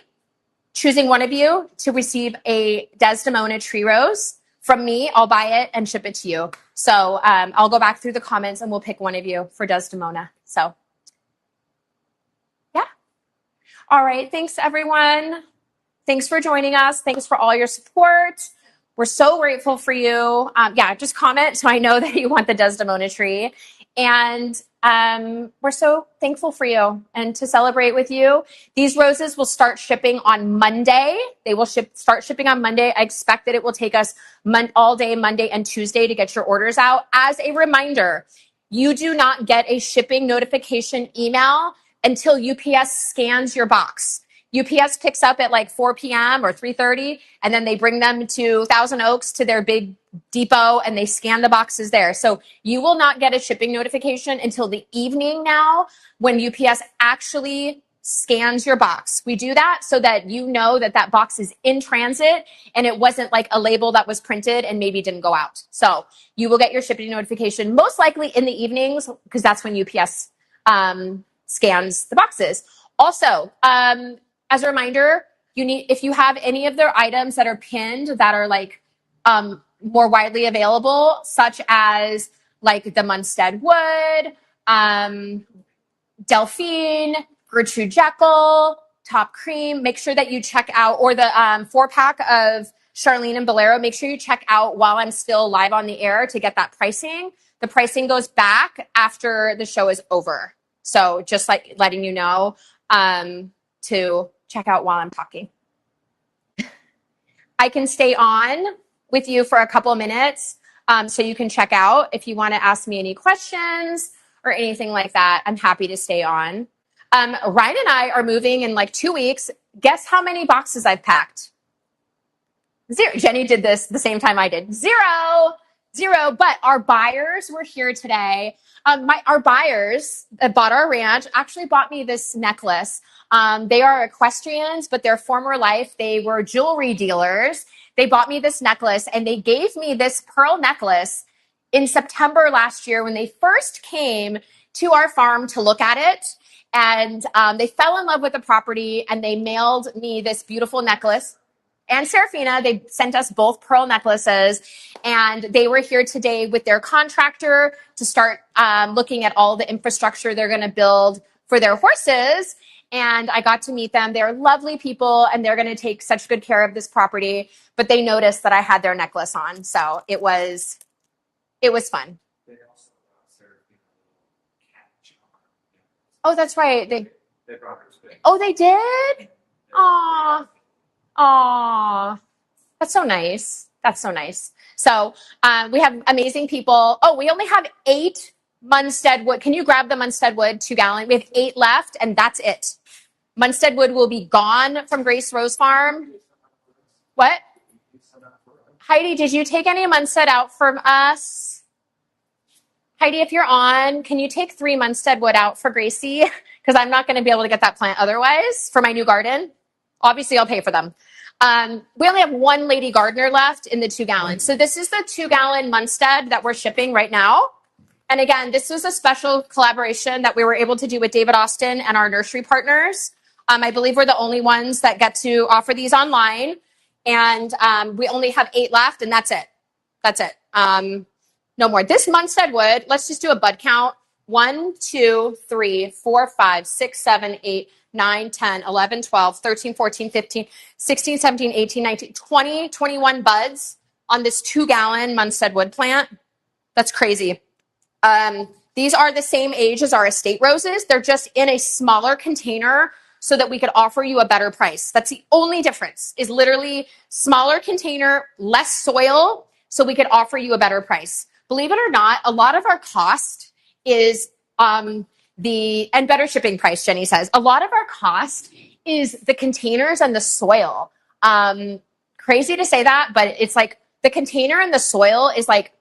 choosing one of you to receive a Desdemona tree rose from me. I'll buy it and ship it to you. So I'll go back through the comments and we'll pick one of you for Desdemona. So yeah. All right. Thanks, everyone. Thanks for joining us. Thanks for all your support. We're so grateful for you. Yeah, just comment so I know that you want the Desdemona tree. And we're so thankful for you and to celebrate with you. These roses will start shipping on Monday. They will start shipping on Monday. I expect that it will take us all day Monday and Tuesday to get your orders out. As a reminder, you do not get a shipping notification email until UPS scans your box. UPS picks up at like 4 p.m. or 3:30, and then they bring them to Thousand Oaks to their big depot, and they scan the boxes there. So you will not get a shipping notification until the evening now when UPS actually scans your box. We do that so that you know that that box is in transit and it wasn't like a label that was printed and maybe didn't go out. So you will get your shipping notification most likely in the evenings because that's when UPS scans the boxes. Also, as a reminder, if you have any of their items that are pinned that are like more widely available, such as like the Munstead Wood, Delphine, Gertrude Jekyll, Top Cream, make sure that you check out, or the 4-pack of Charlene and Bolero, make sure you check out while I'm still live on the air to get that pricing. The pricing goes back after the show is over. So just like letting you know to check out while I'm talking. I can stay on with you for a couple of minutes so you can check out. If you want to ask me any questions or anything like that, I'm happy to stay on. Ryan and I are moving in like 2 weeks. Guess how many boxes I've packed? 0. Jenny did this the same time I did. 0. Zero, but our buyers were here today. Our buyers that bought our ranch actually bought me this necklace. They are equestrians, but their former life, they were jewelry dealers. They bought me this necklace and they gave me this pearl necklace in September last year when they first came to our farm to look at it. And they fell in love with the property and they mailed me this beautiful necklace. And Serafina, they sent us both pearl necklaces, and they were here today with their contractor to start looking at all the infrastructure they're going to build for their horses. And I got to meet them. They're lovely people, and they're going to take such good care of this property. But they noticed that I had their necklace on, so it was fun. Oh, that's right. Oh, they did? Aw. Aw, that's so nice. That's so nice. So we have amazing people. Oh, we only have 8 Munstead wood. Can you grab the Munstead wood 2 gallon? We have 8 left, and that's it. Munstead wood will be gone from Grace Rose Farm. What? Heidi, did you take any Munstead out from us? Heidi, if you're on, can you take 3 Munstead wood out for Gracie? Because I'm not going to be able to get that plant otherwise for my new garden. Obviously, I'll pay for them. We only have 1 lady gardener left in the 2 gallon. So this is the 2 gallon Munstead that we're shipping right now. And again, this was a special collaboration that we were able to do with David Austin and our nursery partners. I believe we're the only ones that get to offer these online. And we only have 8 left, and that's it. That's it. No more. This Munstead wood, let's just do a bud count. 1, 2, 3, 4, 5, 6, 7, 8, 9, 10, 11, 12, 13, 14, 15, 16, 17, 18, 19, 20, 21 buds on this 2 gallon Munstead wood plant. That's crazy. These are the same age as our estate roses. They're just in a smaller container so that we could offer you a better price. That's the only difference, is literally smaller container, less soil, so we could offer you a better price. Believe it or not, a lot of our cost is and better shipping price, Jenny says. A lot of our cost is the containers and the soil. Crazy to say that, but it's like the container and the soil is like,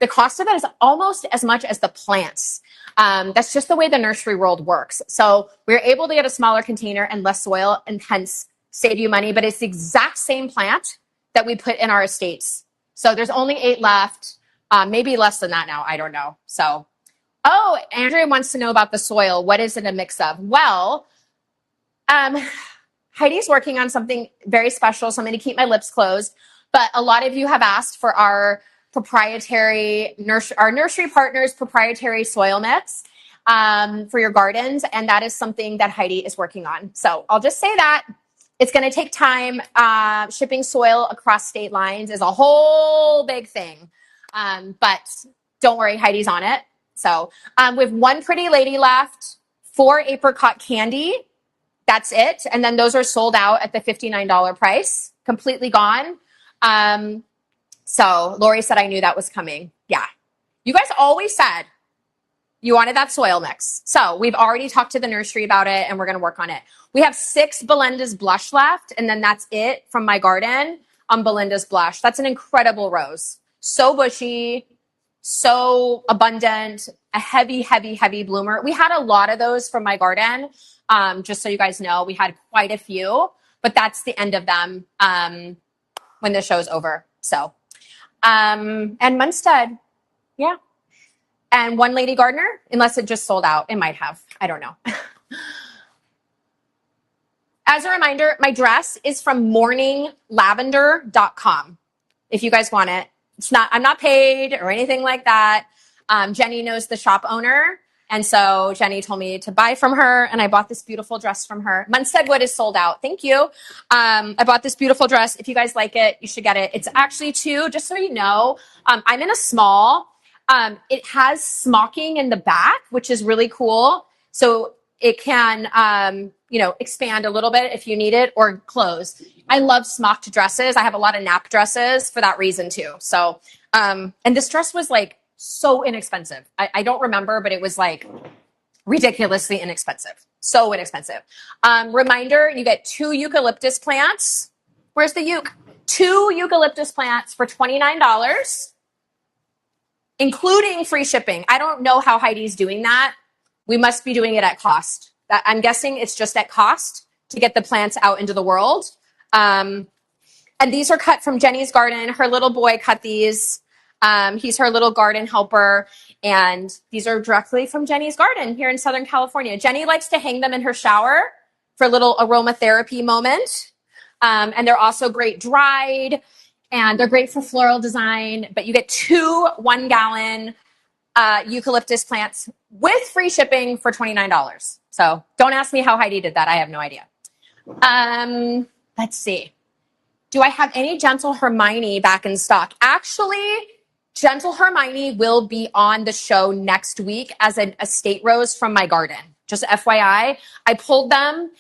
the cost of that is almost as much as the plants. That's just the way the nursery world works. So we're able to get a smaller container and less soil and hence save you money, but it's the exact same plant that we put in our estates. So there's only 8 left, maybe less than that now. I don't know. So, oh, Andrea wants to know about the soil. What is it a mix of? Well, Heidi's working on something very special, so I'm going to keep my lips closed. But a lot of you have asked for our proprietary nursery partners proprietary soil mix for your gardens, and that is something that Heidi is working on. So I'll just say that it's going to take time. Shipping soil across state lines is a whole big thing, but don't worry, Heidi's on it. So we have 1 pretty lady left, 4 apricot candy. That's it. And then those are sold out at the $59 price, completely gone. So Lori said, I knew that was coming. Yeah. You guys always said you wanted that soil mix. So we've already talked to the nursery about it, and we're going to work on it. We have 6 Belinda's Blush left, and then that's it from my garden on Belinda's Blush. That's an incredible rose. So bushy, so abundant, a heavy, heavy, heavy bloomer. We had a lot of those from my garden. Just so you guys know, we had quite a few, but that's the end of them when the show's over. So, and Munstead, yeah. And 1 lady gardener, unless it just sold out. It might have. I don't know. As a reminder, my dress is from morninglavender.com. If you guys want it. I'm not paid or anything like that. Jenny knows the shop owner. And so Jenny told me to buy from her, and I bought this beautiful dress from her. Munstead wood is sold out. Thank you. I bought this beautiful dress. If you guys like it, you should get it. It's actually just so you know, I'm in a small. It has smocking in the back, which is really cool. So it can, expand a little bit if you need it, or close. I love smocked dresses. I have a lot of nap dresses for that reason too. So, and this dress was like so inexpensive. I don't remember, but it was like ridiculously inexpensive. So inexpensive. Reminder, you get 2 eucalyptus plants. Where's the 2 eucalyptus plants for $29. including free shipping. I don't know how Heidi's doing that. We must be doing it at cost. I'm guessing it's just at cost to get the plants out into the world. And these are cut from Jenny's garden. Her little boy cut these. He's her little garden helper. And these are directly from Jenny's garden here in Southern California. Jenny likes to hang them in her shower for a little aromatherapy moment. And they're also great dried. And they're great for floral design. But you get 2 1-gallon eucalyptus plants with free shipping for $29. So don't ask me how Heidi did that. I have no idea. Let's see. Do I have any Gentle Hermione back in stock? Actually, Gentle Hermione will be on the show next week as an estate rose from my garden. Just FYI, I pulled them.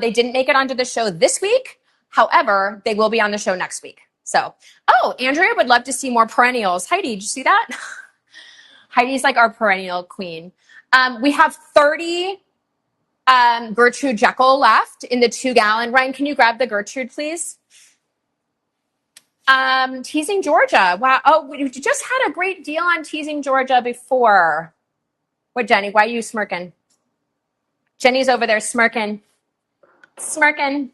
They didn't make it onto the show this week. However, they will be on the show next week. So, oh, Andrea would love to see more perennials. Heidi, did you see that? Heidi's like our perennial queen. We have 30 Gertrude Jekyll left in the 2-gallon. Ryan, can you grab the Gertrude, please? Teasing Georgia. Wow. Oh, we just had a great deal on Teasing Georgia before. What, Jenny? Why are you smirking? Jenny's over there smirking. Smirking.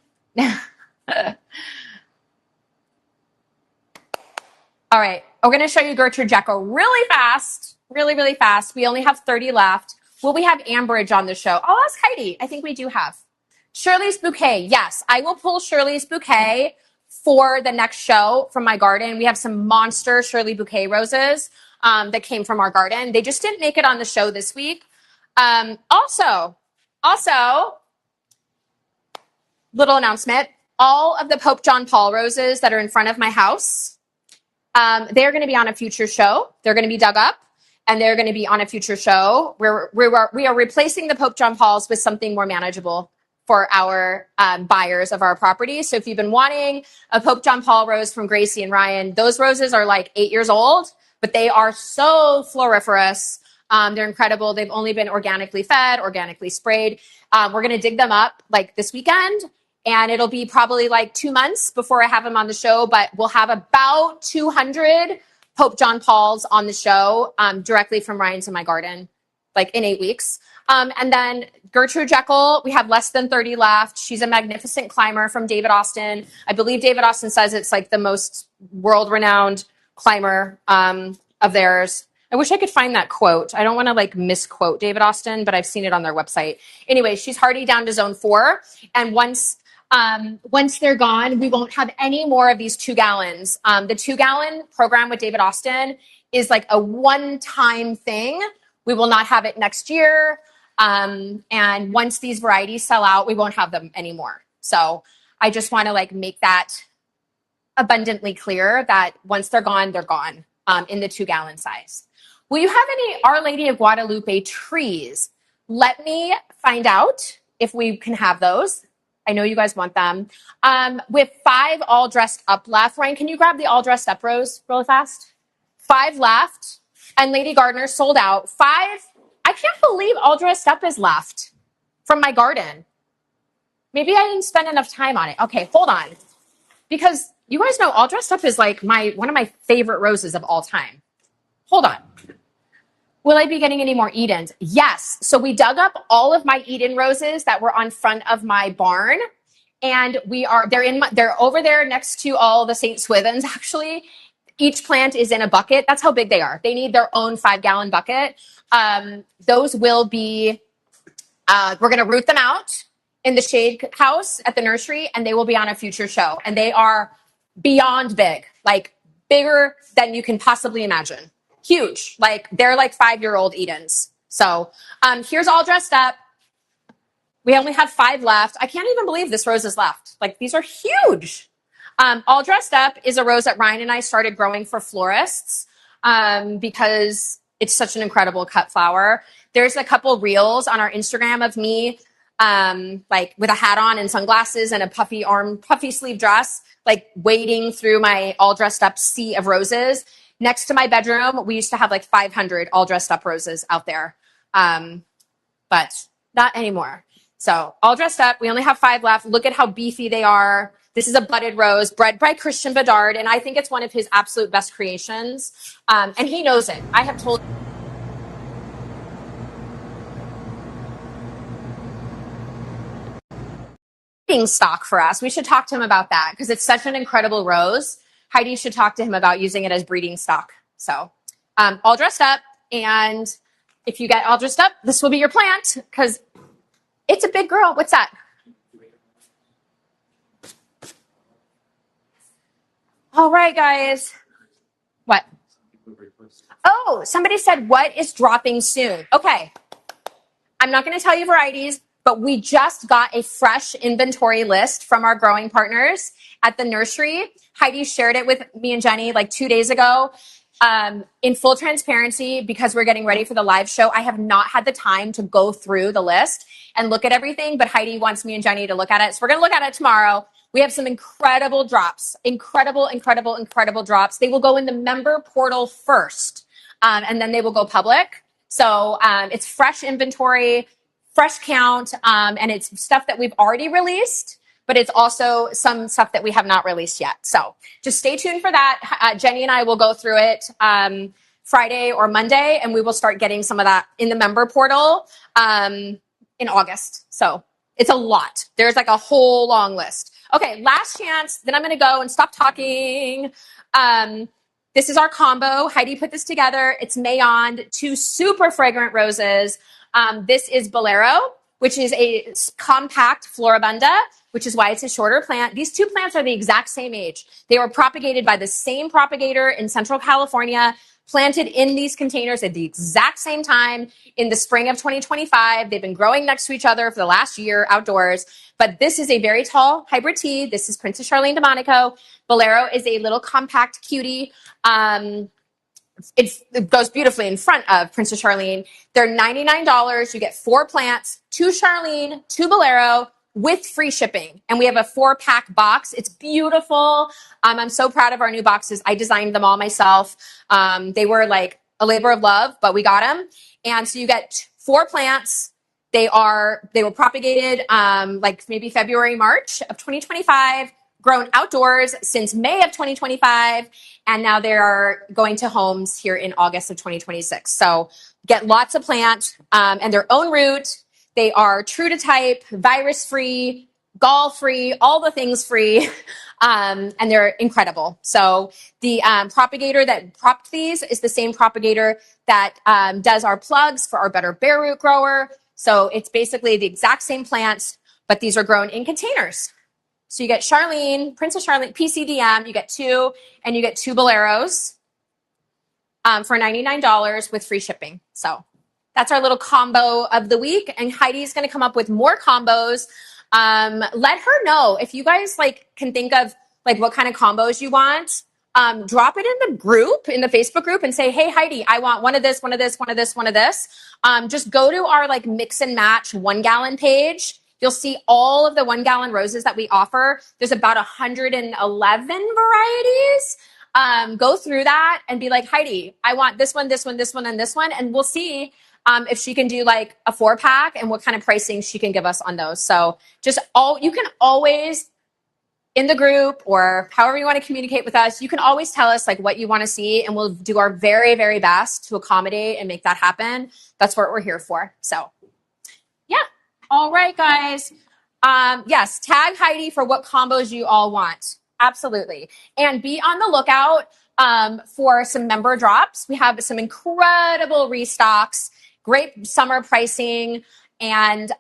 All right. We're going to show you Gertrude Jekyll really fast. Really, really fast. We only have 30 left. Will we have Ambridge on the show? I'll ask Heidi. I think we do have. Shirley's Bouquet. Yes, I will pull Shirley's Bouquet for the next show from my garden. We have some monster Shirley Bouquet roses that came from our garden. They just didn't make it on the show this week. Also, little announcement, all of the Pope John Paul roses that are in front of my house, they're going to be on a future show. They're going to be dug up and they're going to be on a future show. We are replacing the Pope John Pauls with something more manageable for our buyers of our property. So if you've been wanting a Pope John Paul rose from Gracie and Ryan, those roses are like 8 years old, but they are so floriferous. They're incredible. They've only been organically fed, organically sprayed. We're going to dig them up like this weekend, and it'll be probably like 2 months before I have them on the show, but we'll have about 200 Pope John Pauls on the show directly from Ryan to my garden, like in 8 weeks. And then Gertrude Jekyll, we have less than 30 left. She's a magnificent climber from David Austin. I believe David Austin says it's like the most world-renowned climber of theirs. I wish I could find that quote. I don't want to like misquote David Austin, but I've seen it on their website. Anyway, she's hardy down to zone 4. And once they're gone, we won't have any more of these 2 gallons. The 2-gallon program with David Austin is like a one-time thing. We will not have it next year. And once these varieties sell out, we won't have them anymore. So I just want to like make that abundantly clear that once they're gone in the 2-gallon size. Will you have any Our Lady of Guadalupe trees? Let me find out if we can have those. I know you guys want them. With 5 all dressed up left. Ryan, can you grab the all dressed up rose really fast? 5 left. And Lady Gardner sold out. 5. I can't believe all dressed up is left from my garden. Maybe I didn't spend enough time on it. Okay, hold on. Because you guys know all dressed up is like one of my favorite roses of all time. Hold on. Will I be getting any more Edens? Yes. So we dug up all of my Eden roses that were on front of my barn. And they're over there next to all the St. Swithins, actually. Each plant is in a bucket. That's how big they are. They need their own 5-gallon bucket. Those will be, we're going to root them out in the shade house at the nursery, and they will be on a future show. And they are beyond big, like bigger than you can possibly imagine. Huge. Like they're like 5-year-old Edens. So here's all dressed up. We only have 5 left. I can't even believe this rose is left. Like these are huge. All dressed up is a rose that Ryan and I started growing for florists because it's such an incredible cut flower. There's a couple reels on our Instagram of me like with a hat on and sunglasses and a puffy sleeve dress, like wading through my all dressed up sea of roses. Next to my bedroom, we used to have like 500 all dressed up roses out there, but not anymore. So all dressed up. We only have 5 left. Look at how beefy they are. This is a budded rose bred by Christian Bedard, and I think it's one of his absolute best creations. And he knows it. I have told stock for us. We should talk to him about that because it's such an incredible rose. Heidi should talk to him about using it as breeding stock. So all dressed up. And if you get all dressed up, this will be your plant because it's a big girl. What's that? All right, guys. What? Oh, somebody said, what is dropping soon? Okay. I'm not going to tell you varieties, but we just got a fresh inventory list from our growing partners at the nursery. Heidi shared it with me and Jenny like 2 days ago. In full transparency, because we're getting ready for the live show, I have not had the time to go through the list and look at everything, but Heidi wants me and Jenny to look at it. So we're going to look at it tomorrow. We have some incredible drops, incredible drops. They will go in the member portal first, and then they will go public. So it's fresh inventory, fresh count, and it's stuff that we've already released, but it's also some stuff that we have not released yet. So just stay tuned for that. Jenny and I will go through it Friday or Monday, and we will start getting some of that in the member portal in August. So it's a lot. There's like a whole long list. Okay, last chance. Then I'm going to go and stop talking. This is our combo. Heidi put this together. It's Mayond, 2 super fragrant roses. This is Bolero, which is a compact floribunda, which is why it's a shorter plant. These 2 plants are the exact same age. They were propagated by the same propagator in Central California, planted in these containers at the exact same time in the spring of 2025. They've been growing next to each other for the last year outdoors. But this is a very tall hybrid tea. This is Princess Charlene de Monaco. Bolero is a little compact cutie. It goes beautifully in front of Princess Charlene. They're $99. You get 4 plants, 2 Charlene, 2 Bolero with free shipping. And we have a 4-pack box. It's beautiful. I'm so proud of our new boxes. I designed them all myself. They were like a labor of love, but we got them. And so you get 4 plants. They were propagated like maybe February, March of 2025, grown outdoors since May of 2025, and now they're going to homes here in August of 2026. So get lots of plant and their own root. They are true to type, virus-free, gall-free, all the things free, and they're incredible. So the propagator that propped these is the same propagator that does our plugs for our Better Bare Root grower. So it's basically the exact same plants, but these are grown in containers. So you get Charlene, Princess Charlene, PCDM, you get 2, and you get 2 Boleros for $99 with free shipping. So that's our little combo of the week. And Heidi's going to come up with more combos. Let her know if you guys like can think of like what kind of combos you want. Drop it in the group, in the Facebook group, and say, hey, Heidi, I want one of this, one of this, one of this, one of this. Just go to our like mix and match 1 gallon page. You'll see all of the 1 gallon roses that we offer. There's about 111 varieties. Go through that and be like, Heidi, I want this one, this one, this one, and this one. And we'll see if she can do like a 4-pack and what kind of pricing she can give us on those. So you can always in the group or however you want to communicate with us, you can always tell us like what you want to see and we'll do our very, very best to accommodate and make that happen. That's what we're here for. So yeah. All right, guys. Yes, tag Heidi for what combos you all want. Absolutely. And be on the lookout for some member drops. We have some incredible restocks, great summer pricing. And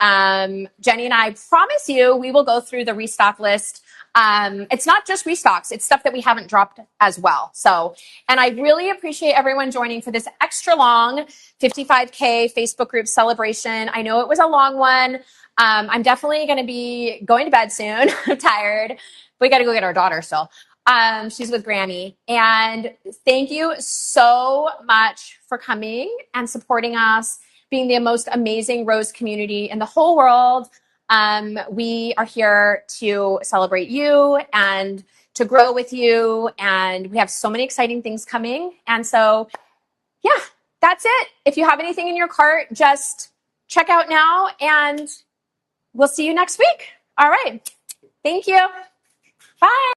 Jenny and I promise you, we will go through the restock list. It's not just restocks, it's stuff that we haven't dropped as well. So, and I really appreciate everyone joining for this extra long 55K Facebook group celebration. I know it was a long one. I'm definitely going to be going to bed soon. I'm tired. We got to go get our daughter still. She's with Grammy. And thank you so much for coming and supporting us, being the most amazing rose community in the whole world. We are here to celebrate you and to grow with you. And we have so many exciting things coming. And so, yeah, that's it. If you have anything in your cart, just check out now and we'll see you next week. All right. Thank you. Bye.